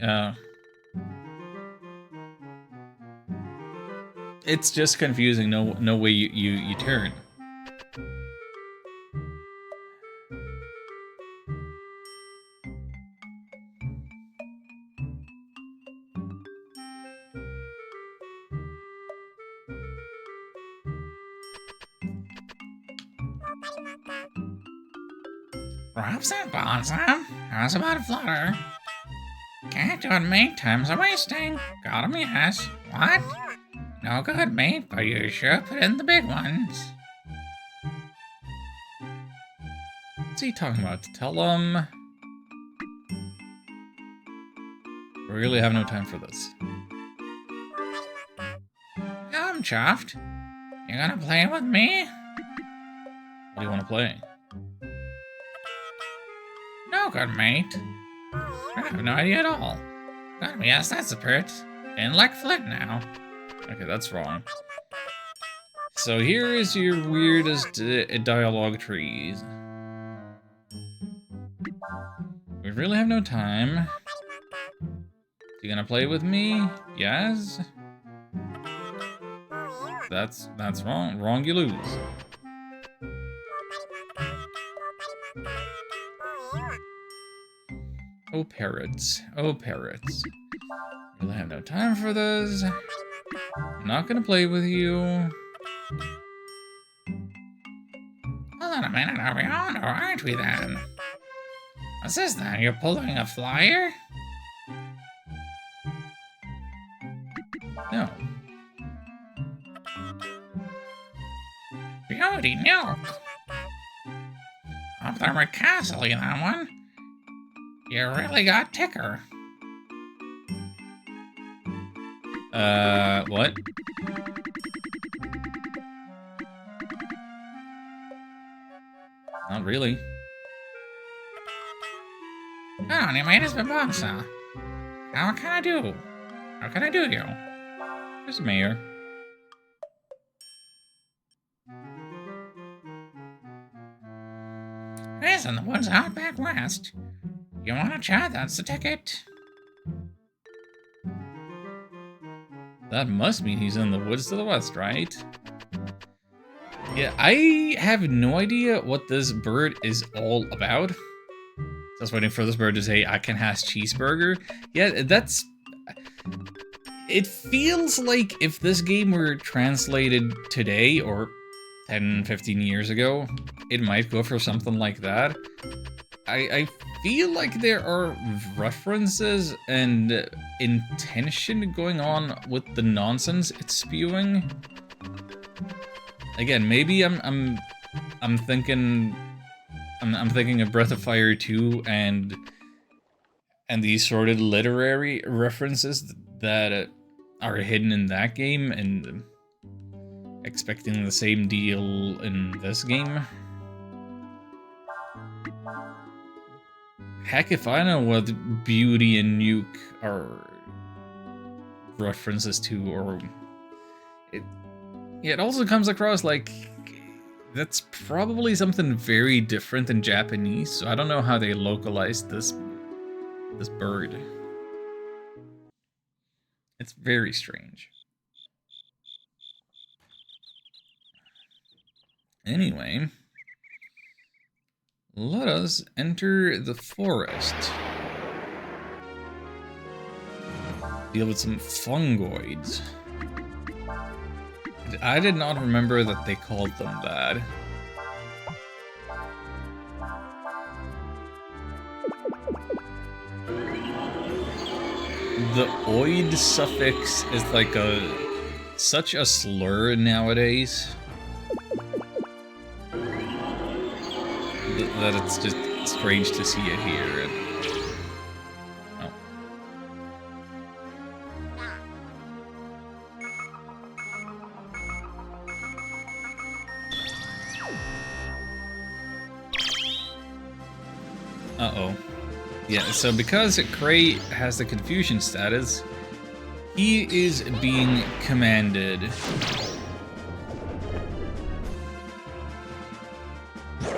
it's just confusing, no way you turn.
Rob's that Bonza? How's about a flutter? Can't do it, mate. Time's a wasting. Got him, yes. What? No good, mate, but you sure put in the big ones.
What's he talking about? Tell him... We really have no time for this.
I'm chuffed. You gonna play with me?
What do you want to play?
No good, mate. I have no idea at all. Got me, yes, that's a pert. In like Flint now.
Okay, that's wrong. So here is your weirdest dialogue trees. We really have no time. You gonna play with me? Yes? That's wrong. Wrong, you lose. Oh, parrots. Oh, parrots. Really have no time for this. I'm not gonna play with you.
Hold on a minute, are we on or aren't we then? What's this then? You're pulling a flyer?
No.
Beauty milk. Up there with Castle, you that one. You really got ticker.
What? Not really.
Oh, you made us Babasa. How can I do? How can I do you?
There's Mayor.
He's in the woods out back west. You wanna chat? That's the ticket.
That must mean he's in the woods to the west, right? Yeah, I have no idea what this bird is all about. Just waiting for this bird to say, I can has cheeseburger. Yeah, that's... It feels like if this game were translated today, or 10, 15 years ago, it might go for something like that. I feel like there are references and intention going on with the nonsense it's spewing. Again, maybe I'm thinking I'm thinking of Breath of Fire 2 and these sort of literary references that are hidden in that game and expecting the same deal in this game. Heck if I know what Beauty and Nuke are references to, or it also comes across like that's probably something very different in Japanese, so I don't know how they localized this bird. It's very strange. Anyway, let us enter the forest. Deal with some fungoids. I did not remember that they called them that. The oid suffix is like such a slur nowadays that it's just strange to see it here. Oh. Uh-oh. Yeah, so because Cray has the confusion status, he is being commanded.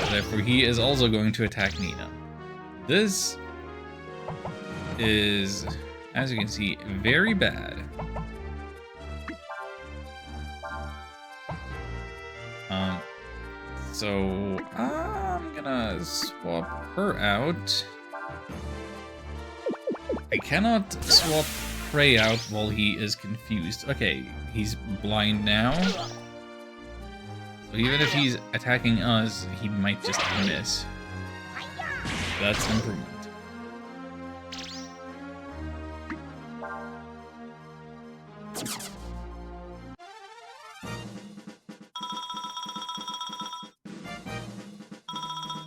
Therefore, he is also going to attack Nina. This is, as you can see, very bad. So I'm gonna swap her out. I cannot swap Prey out while he is confused. Okay, he's blind now. So even if he's attacking us, he might just miss. That's an improvement.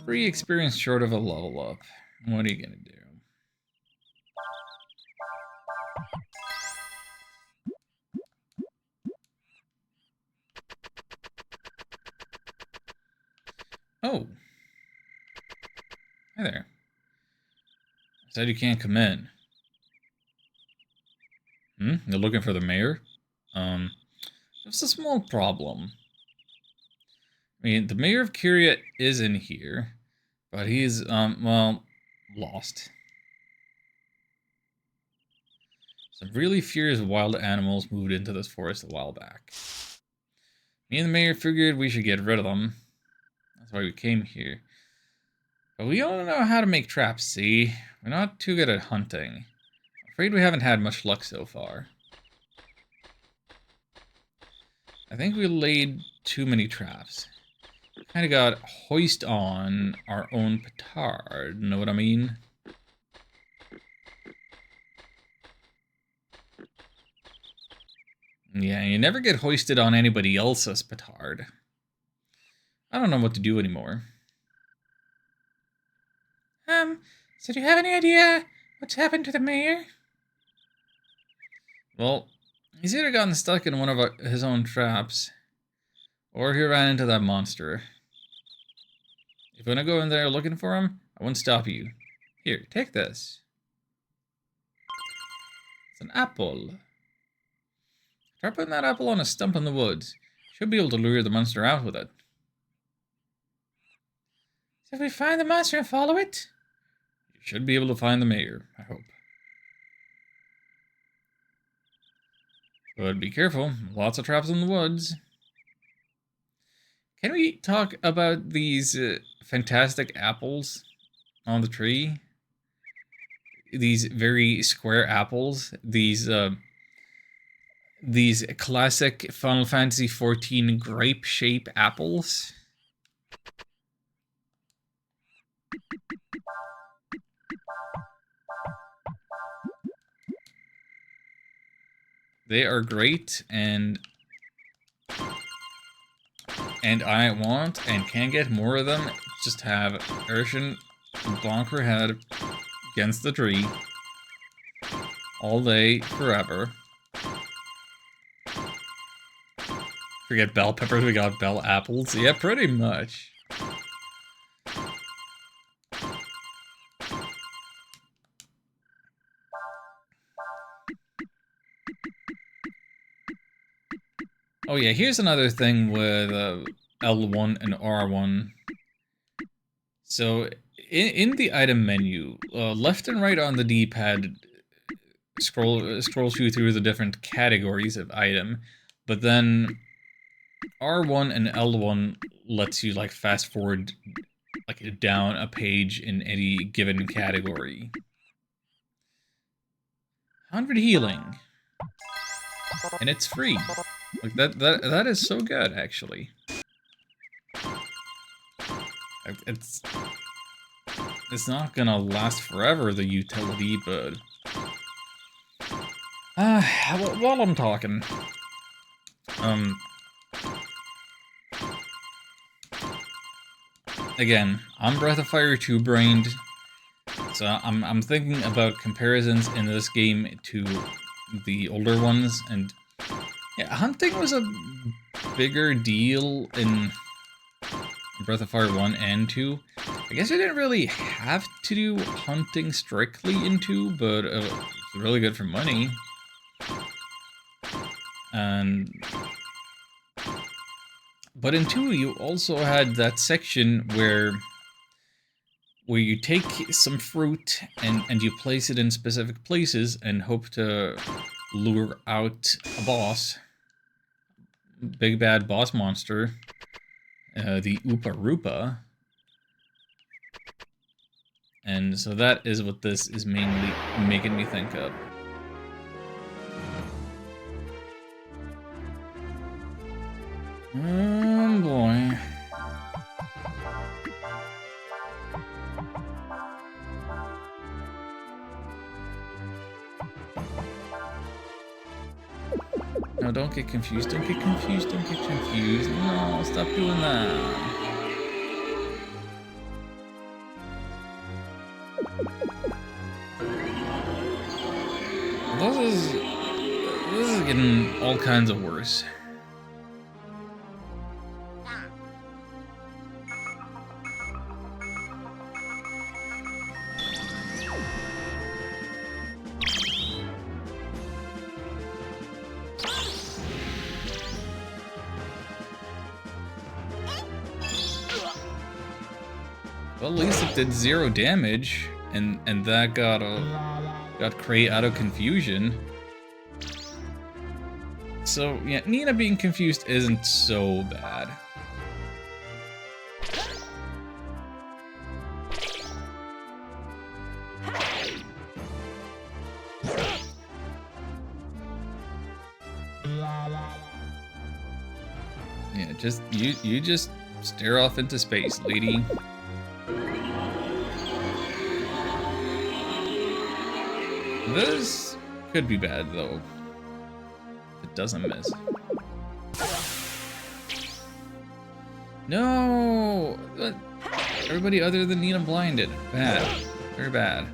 Free experience short of a level up. What are you gonna do? Oh. Hi there. Said you can't come in. You're looking for the mayor? There's a small problem. I mean, the mayor of Kyria is in here, but he's, well, lost. Some really furious wild animals moved into this forest a while back. Me and the mayor figured we should get rid of them. That's why we came here. But we don't know how to make traps, see? We're not too good at hunting. Afraid we haven't had much luck so far. I think we laid too many traps. Kind of got hoist on our own petard, know what I mean? Yeah, you never get hoisted on anybody else's petard. I don't know what to do anymore.
So do you have any idea what's happened to the mayor?
Well, he's either gotten stuck in one of his own traps, or he ran into that monster. If you want to go in there looking for him, I won't stop you. Here, take this. It's an apple. Try putting that apple on a stump in the woods. Should be able to lure the monster out with it.
So if we find the monster and follow it?
You should be able to find the mayor, I hope. But be careful, lots of traps in the woods. Can we talk about these fantastic apples on the tree? These very square apples. These classic Final Fantasy XIV grape-shaped apples. They are great, and I want and can get more of them. Just have Urshan bonk her head against the tree all day, forever. Forget bell peppers, we got bell apples. Yeah, pretty much. Oh yeah, here's another thing with L1 and R1. So, in the item menu, left and right on the D-pad scrolls you through the different categories of item, but then R1 and L1 lets you like fast forward like down a page in any given category. 100 healing. And it's free. Like that is so good, actually. It's not gonna last forever, the utility, but while I'm talking, again, I'm Breath of Fire 2-brained, so I'm thinking about comparisons in this game to the older ones, and yeah, hunting was a bigger deal in Breath of Fire 1 and 2. I guess I didn't really have to do hunting strictly in 2, but it's really good for money. But in 2, you also had that section where you take some fruit and you place it in specific places and hope to lure out a boss. Big bad boss monster. The Oopa Roopa. And so that is what this is mainly making me think of. Oh boy. No, don't get confused, don't get confused, don't get confused. No, stop doing that. This is getting all kinds of worse. Well, at least it did 0 damage, and that got Cray out of confusion. So yeah, Nina being confused isn't so bad. Yeah, just you just stare off into space, lady. This could be bad, though. If it doesn't miss. No! Everybody other than Nina blinded. Bad. Very bad.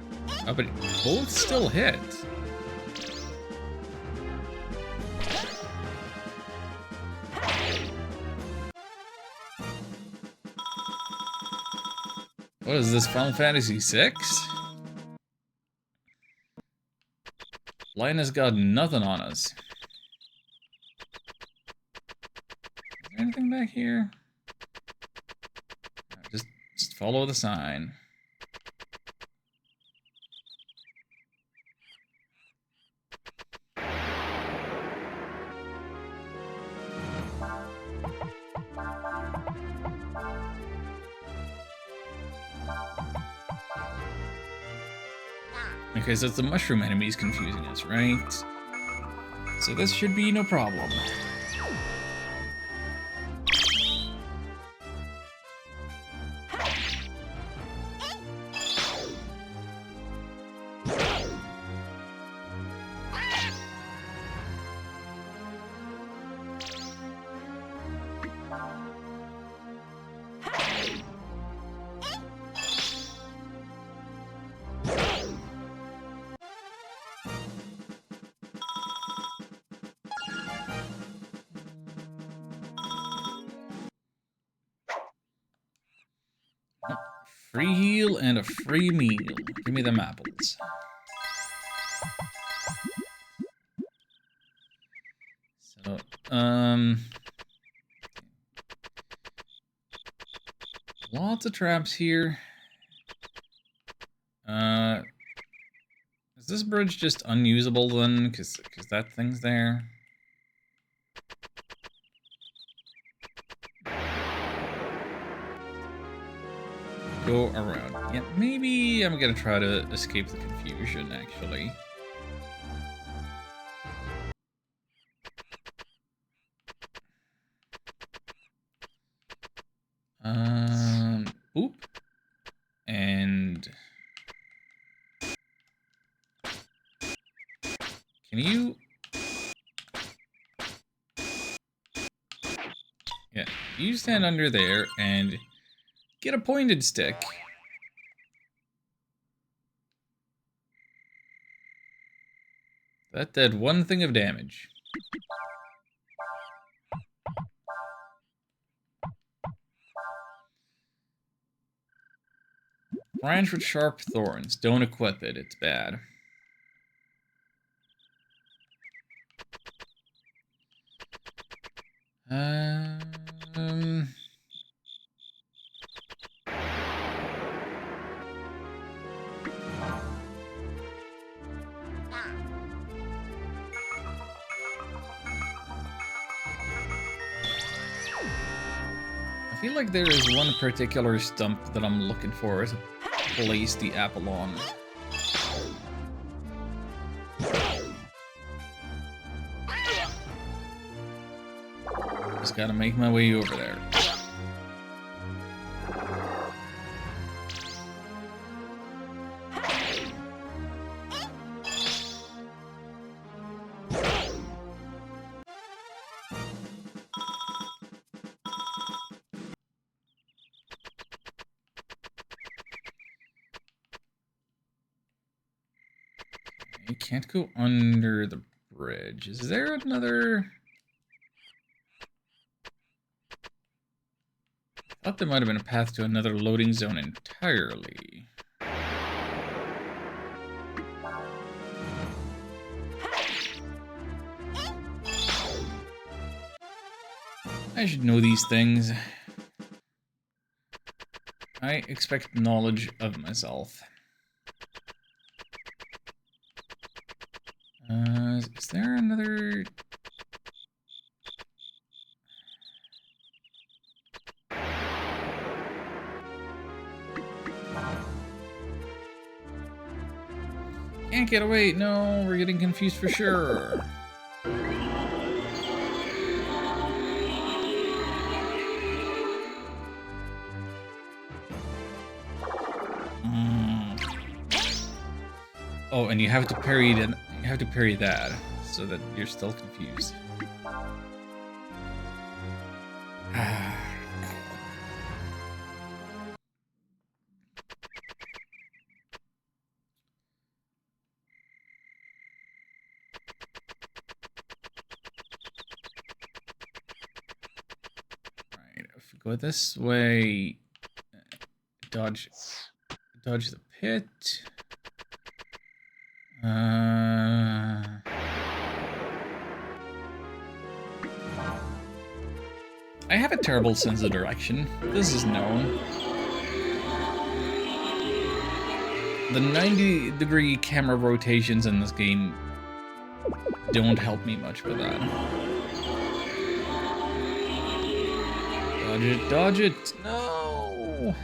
Oh, but both still hit. What is this, Final Fantasy VI? Lina's got nothing on us. Is there anything back here? No, just follow the sign. Okay, so it's the mushroom enemies confusing us, right? So this should be no problem. Free heal and a free meal. Give me them apples. So, lots of traps here. Is this bridge just unusable then? Cause that thing's there. Go around. Yeah, maybe I'm gonna try to escape the confusion, actually. Oop. And... Can you... Yeah, you stand under there and get a pointed stick. That did one thing of damage. Branch with sharp thorns. Don't equip it, it's bad. I feel like there is one particular stump that I'm looking for to place the apple on. Just gotta make my way over there. You can't go under the bridge. Is there another... I thought there might have been a path to another loading zone entirely. I should know these things. I expect knowledge of myself. Is there another... Can't get away. No, we're getting confused for sure. Oh, and you have to parry it. You have to parry that so that you're still confused. If we go this way, dodge the pit. I have a terrible sense of direction. This is known. The 90-degree camera rotations in this game don't help me much with that. Dodge it, dodge it! No!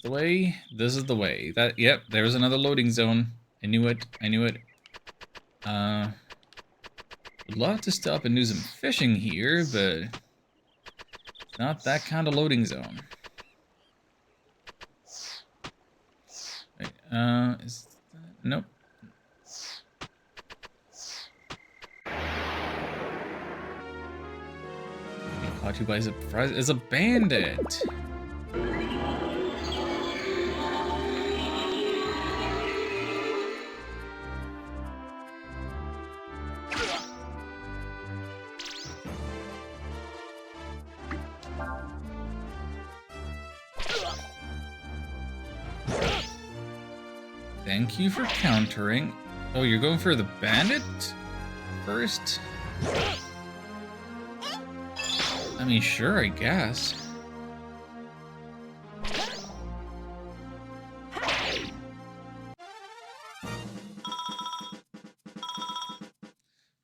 The way? This is the way. Yep, there's another loading zone. I knew it. I knew it. Would love to stop and do some fishing here, but it's not that kind of loading zone. Is that... Nope. He caught you by surprise. It's a bandit. Thank you for countering. Oh, you're going for the bandit first? I mean, sure, I guess.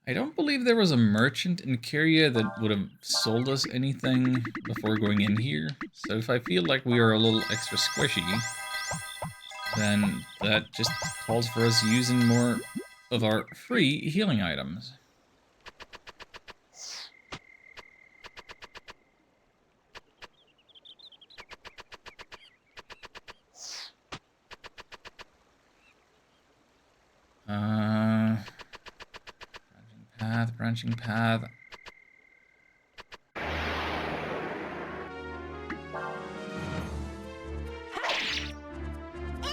I don't believe there was a merchant in Kyria that would have sold us anything before going in here. So if I feel like we are a little extra squishy, then that just calls for us using more of our free healing items. Branching path.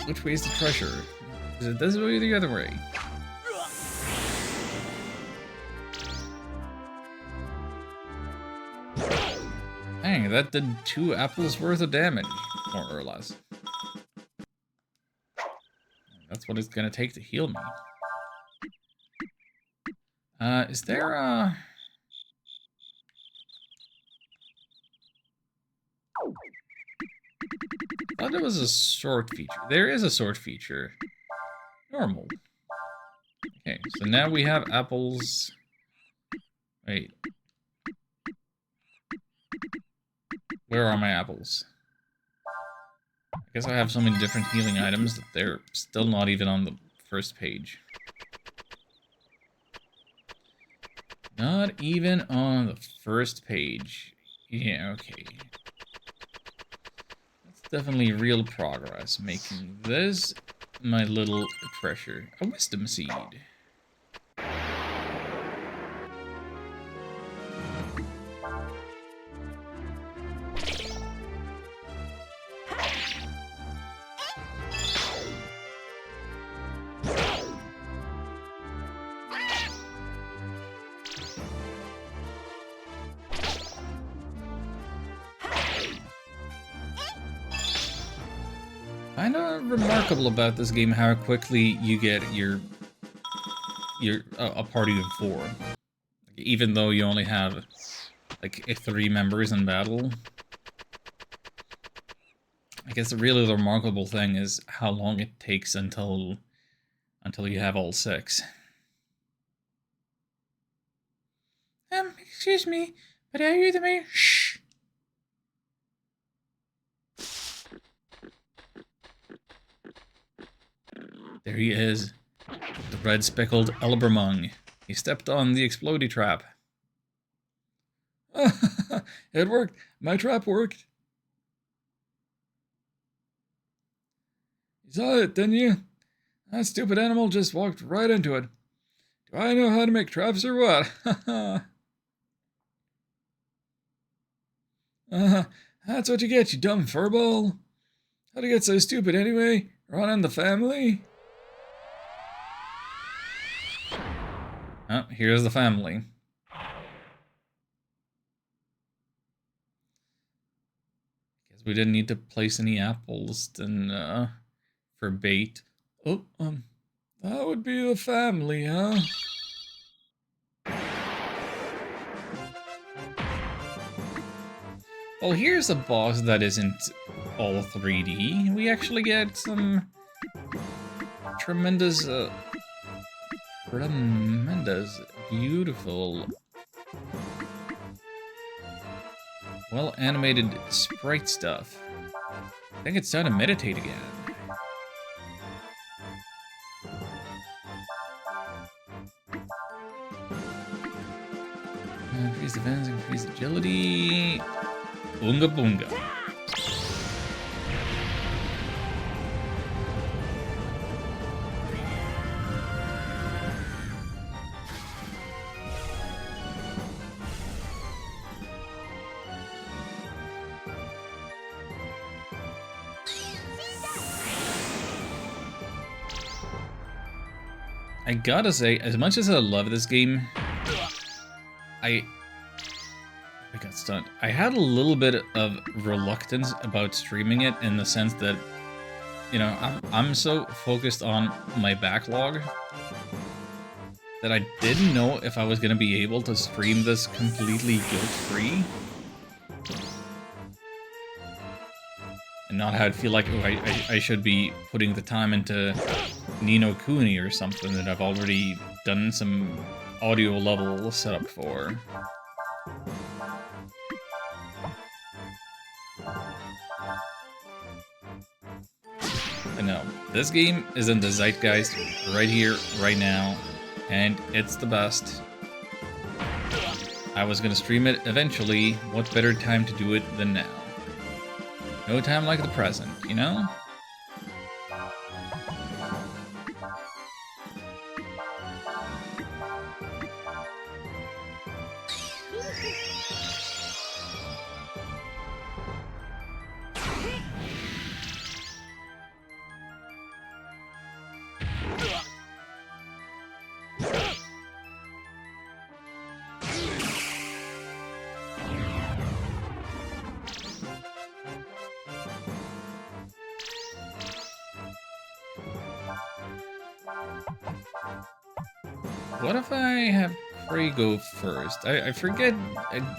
Which way is the treasure? Is it this way or the other way? Dang, that did 2 apples worth of damage, more or less. That's what it's gonna take to heal me. Is there a... I thought there was a sort feature. There is a sort feature. Normal. Okay, so now we have apples. Wait. Where are my apples? I guess I have so many different healing items that they're still not even on the first page. Not even on the first page. Yeah, okay. That's definitely real progress, making this my little treasure. A wisdom seed. Kind of remarkable about this game how quickly you get your a party of 4, even though you only have like 3 members in battle. I guess the really remarkable thing is how long it takes until you have all 6.
Excuse me, but are you the mayor? Shh.
There he is, the red speckled Elbermung. He stepped on the explodey trap.
It worked. My trap worked. You saw it, didn't you? That stupid animal just walked right into it. Do I know how to make traps or what? That's what you get, you dumb furball. How'd you get so stupid anyway? Running the family?
Oh, here's the family. Guess we didn't need to place any apples then, for bait.
Oh, that would be the family, huh?
Well, here's a boss that isn't all 3D. We actually get some tremendous, beautiful, well-animated sprite stuff. I think it's time to meditate again. Increase defense, increase agility. Boonga boonga. I gotta say, as much as I love this game, I got stunned. I had a little bit of reluctance about streaming it in the sense that, you know, I'm so focused on my backlog that I didn't know if I was gonna be able to stream this completely guilt-free. And not have it feel like, oh, I should be putting the time into Ni no Kuni or something that I've already done some audio level setup for. I know, this game is in the zeitgeist right here, right now, and it's the best. I was gonna stream it eventually, what better time to do it than now? No time like the present, you know? What if I have Prey go first? I forget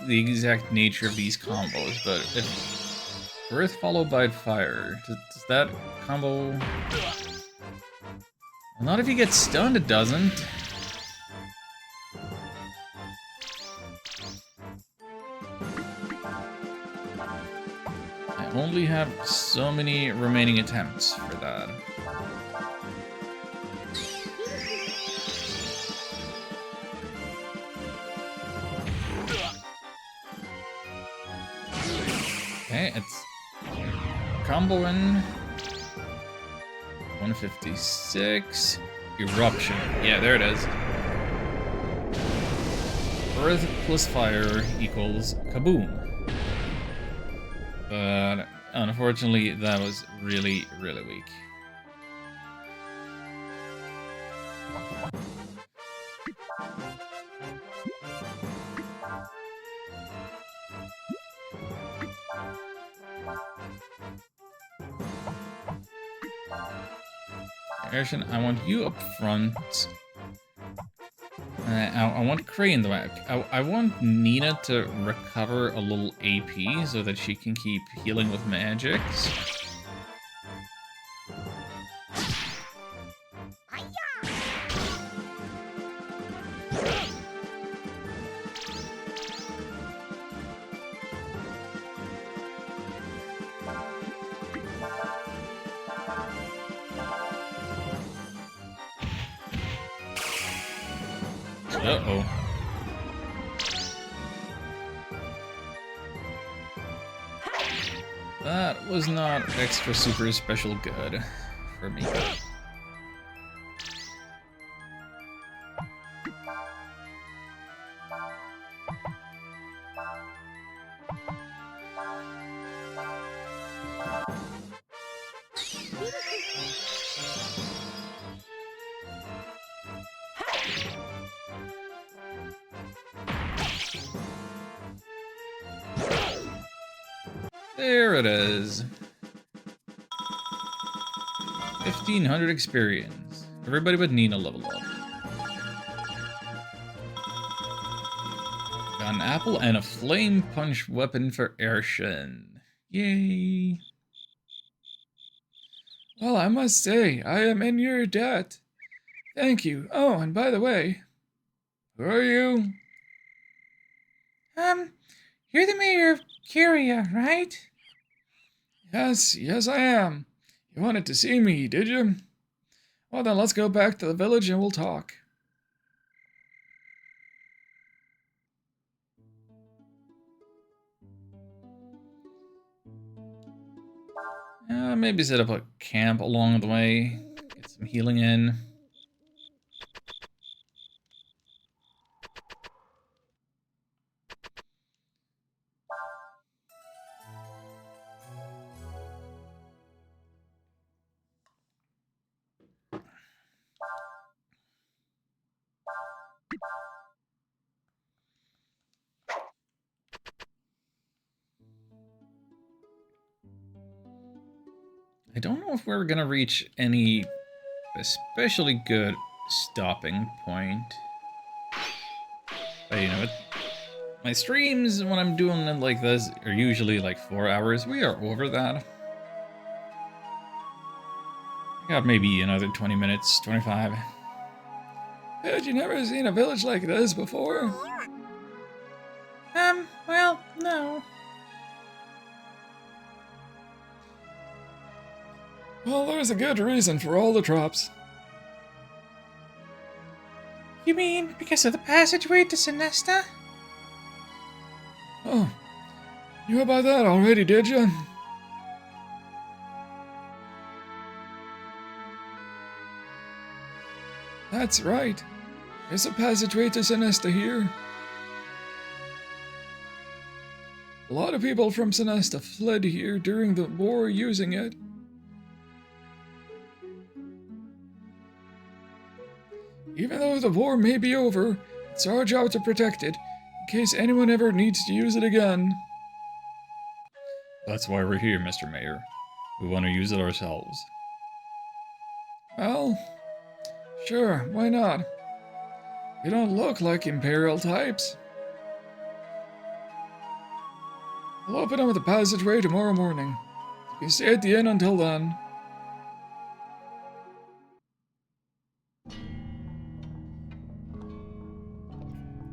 the exact nature of these combos, but if Earth followed by Fire, does that combo... Well, not if you get stunned, it doesn't. I only have so many remaining attempts for that. Okay, it's comboing. 156. Eruption. Yeah, there it is. Earth plus fire equals kaboom. But unfortunately, that was really, really weak. Airson, I want you up front. I want Cray in the back. I want Nina to recover a little AP so that she can keep healing with magics. Uh-oh. That was not extra super special good for me. There it is. 1500 experience. Everybody but Nina level up. Got an apple and a flame punch weapon for Airson. Yay.
Well, I must say, I am in your debt. Thank you. Oh, and by the way, who are you?
You're the mayor of Curia, right?
Yes, I am. You wanted to see me, did you? Well, then let's go back to the village and we'll talk.
Maybe set up a camp along the way. Get some healing in. I don't know if we're gonna reach any especially good stopping point. But you know, my streams when I'm doing it like this are usually like 4 hours. We are over that. I got maybe another 20 minutes, 25.
Had you never seen a village like this before?
Well, no.
Well, there's a good reason for all the traps.
You mean because of the passageway to Sinesta?
Oh, knew about that already, did you? That's right. There's a passageway to Sinesta here. A lot of people from Sinesta fled here during the war using it. Even though the war may be over, it's our job to protect it, in case anyone ever needs to use it again.
That's why we're here, Mr. Mayor. We want to use it ourselves.
Well, sure, why not? They don't look like Imperial types. I'll open up the passageway tomorrow morning. You can stay at the inn until then.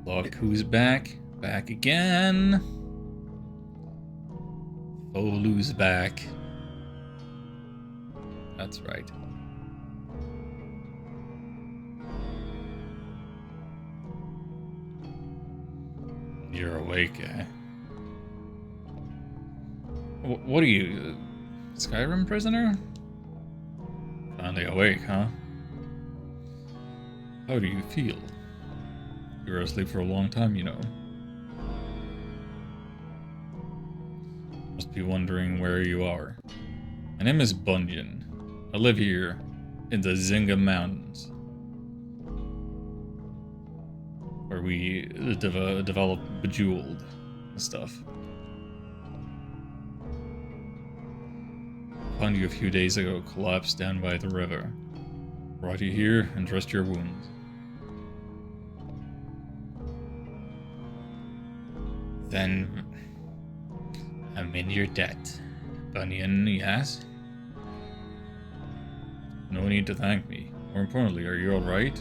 Look who's back. Back again. Olu's back. That's right. You're awake, eh? What are you, Skyrim prisoner? Finally awake, huh? How do you feel? You were asleep for a long time, you know. Must be wondering where you are. My name is Bunyan. I live here in the Zynga Mountains, where we develop Bejeweled and stuff. Found you a few days ago, collapsed down by the river. Brought you here and dressed your wounds. Then I'm in your debt. Bunyan, yes? No need to thank me. More importantly, are you alright?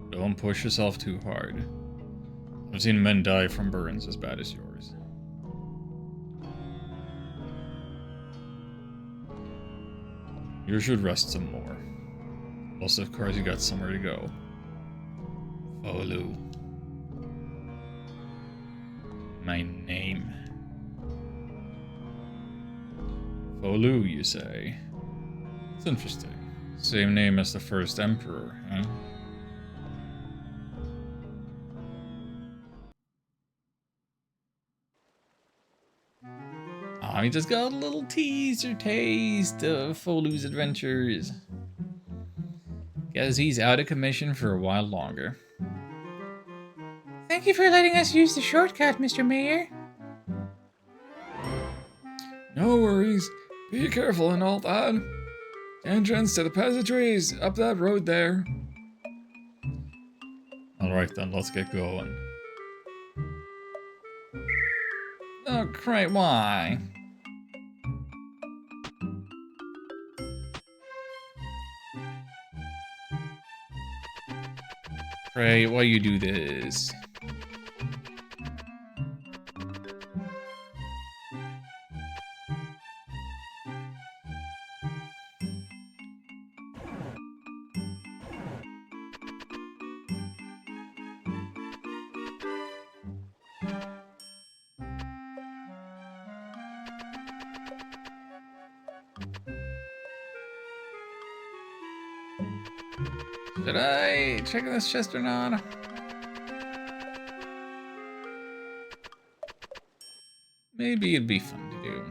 Don't push yourself too hard. I've seen men die from burns as bad as yours. You should rest some more. Plus, of course, you got somewhere to go. Olu. My name. Olu, you say? It's interesting. Same name as the first emperor, huh? We just got a little teaser taste of Folu's adventures. Guess he's out of commission for a while longer.
Thank you for letting us use the shortcut, Mr. Mayor.
No worries. Be careful and all that. The entrance to the passageway is up that road there.
Alright then, let's get going. Oh, great, why? Pray, why you do this? Should I check this chest or not? Maybe it'd be fun to do.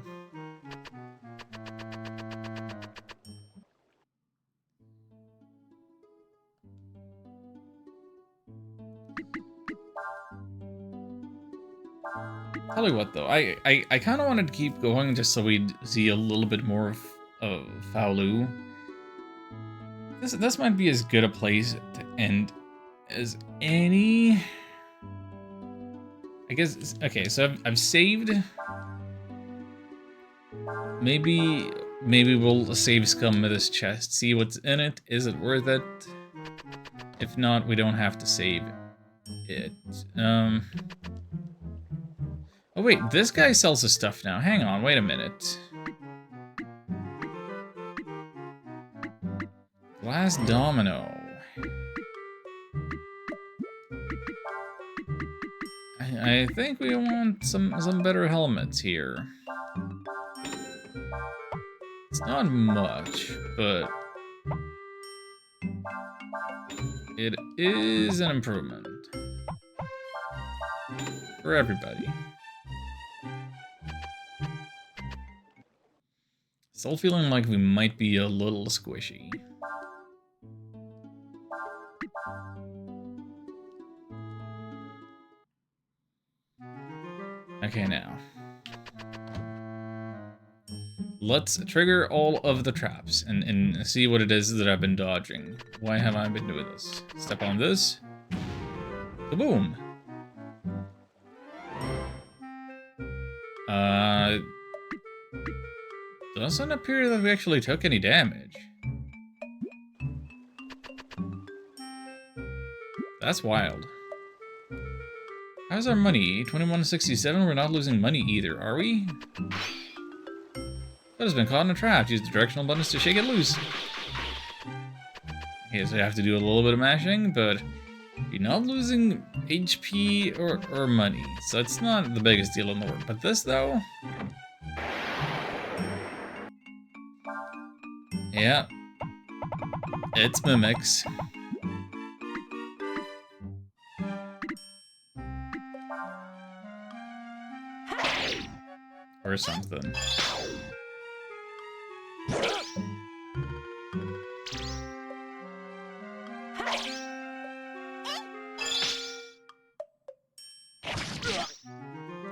Tell you what though, I kind of wanted to keep going just so we'd see a little bit more of Faolu. This might be as good a place to end as any. I guess, okay, so I've saved. Maybe we'll save scum of this chest, see what's in it. Is it worth it? If not, we don't have to save it. Oh wait, this guy sells his stuff now. Hang on, wait a minute. Glass domino. I think we want some better helmets here. It's not much, but it is an improvement for everybody. Still feeling like we might be a little squishy. Okay, now. Let's trigger all of the traps and see what it is that I've been dodging. Why have I been doing this? Step on this. Kaboom! Doesn't appear that we actually took any damage. That's wild. How's our money? 2167? We're not losing money either, are we? That has been caught in a trap. Use the directional buttons to shake it loose. Okay, so you have to do a little bit of mashing, but you're not losing HP or money, so it's not the biggest deal in the world. But this, though... Yeah. It's mimics. Or something.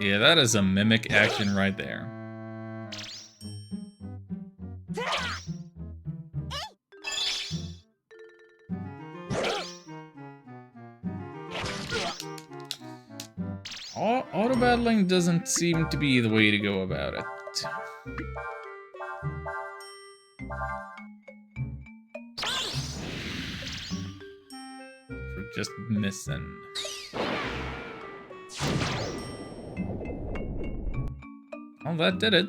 Yeah, that is a mimic action right there. Auto-battling doesn't seem to be the way to go about it. For just missing. Well, that did it.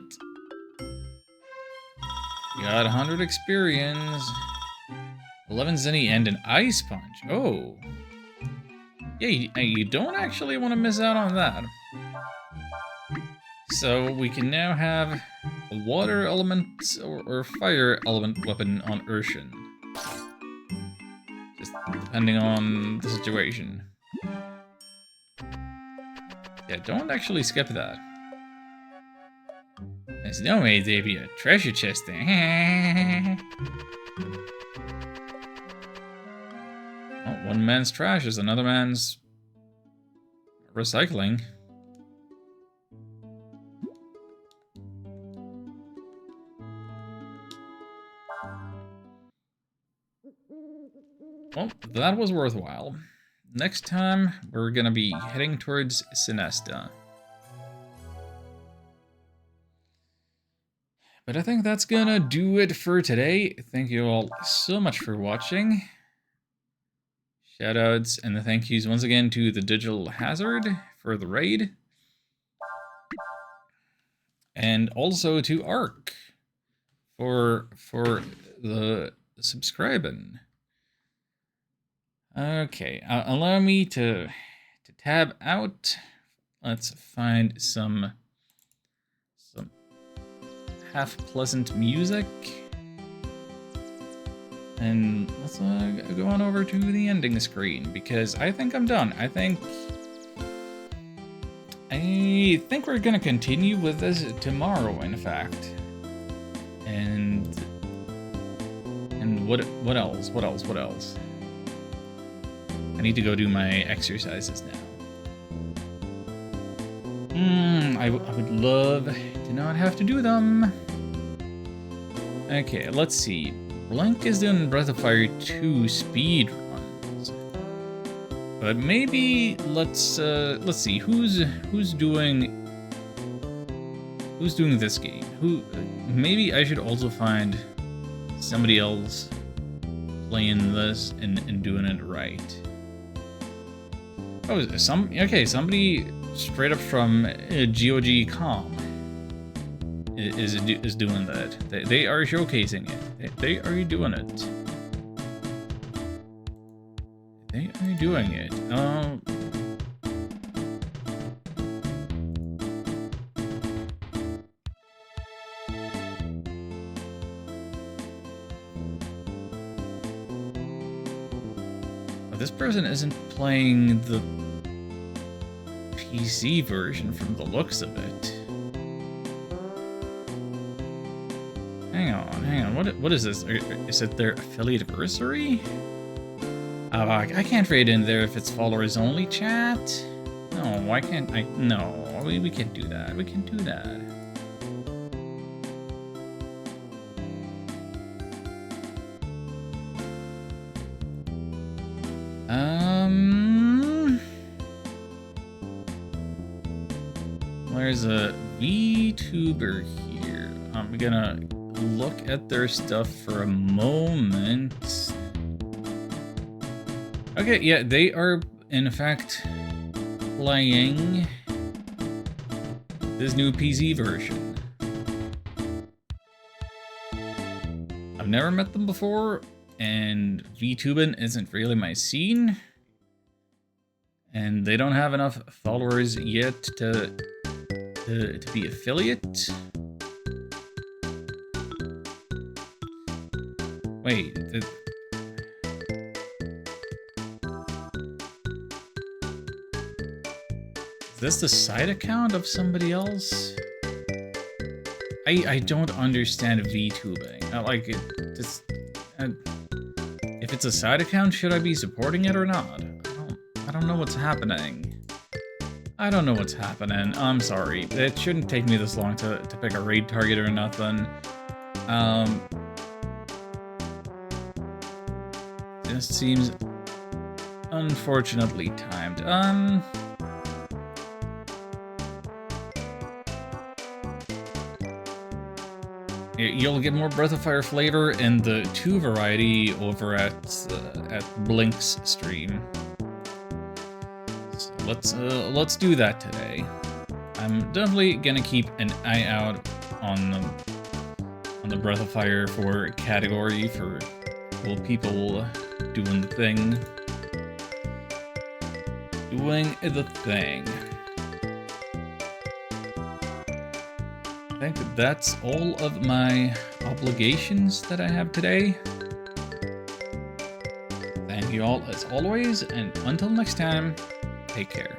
Got 100 experience, 11 zenny, and an ice punch. Oh. Yeah, you don't actually want to miss out on that. So we can now have a water element or fire element weapon on Urshan. Just depending on the situation. Yeah, don't actually skip that. There's no way there'd be a treasure chest there. Well, one man's trash is another man's recycling. Well, that was worthwhile. Next time, we're gonna be heading towards Sinesta. But I think that's gonna do it for today. Thank you all so much for watching. Shoutouts and the thank yous once again to the Digital Hazard for the raid. And also to Ark for the subscribing. Okay, allow me to tab out. Let's find some half pleasant music. And let's go on over to the ending screen because I think I'm done. I think we're gonna continue with this tomorrow, in fact. And what else? What else? I need to go do my exercises now.
I would love to not have to do them. Okay, let's see. Blank is doing Breath of Fire 2 speed runs. But maybe let's see who's doing this game. Maybe I should also find somebody else playing this and doing it right. Oh, somebody straight up from GOG.com is doing that. They are showcasing it. They are doing it. They are doing it. This person isn't playing the PC version from the looks of it. Hang on. What is this? Is it their affiliate anniversary? I can't read in there if it's followers only chat. No, why can't I? No, we can't do that. We can't do that. There's a VTuber here. I'm gonna look at their stuff for a moment. Okay, yeah, they are in fact playing this new PC version. I've never met them before, and VTubing isn't really my scene. And they don't have enough followers yet to be affiliate. Wait, is this the side account of somebody else? I don't understand VTubing. Like, if it's a side account, should I be supporting it or not? I don't know what's happening. I don't know what's happening. I'm sorry. It shouldn't take me this long to pick a raid target or nothing. This seems unfortunately timed. You'll get more Breath of Fire flavor in the 2 variety over at Blink's stream. Let's do that today. I'm definitely gonna keep an eye out on the Breath of Fire for category for cool people doing the thing. Doing the thing. I think that's all of my obligations that I have today. Thank you all as always, and until next time, take care.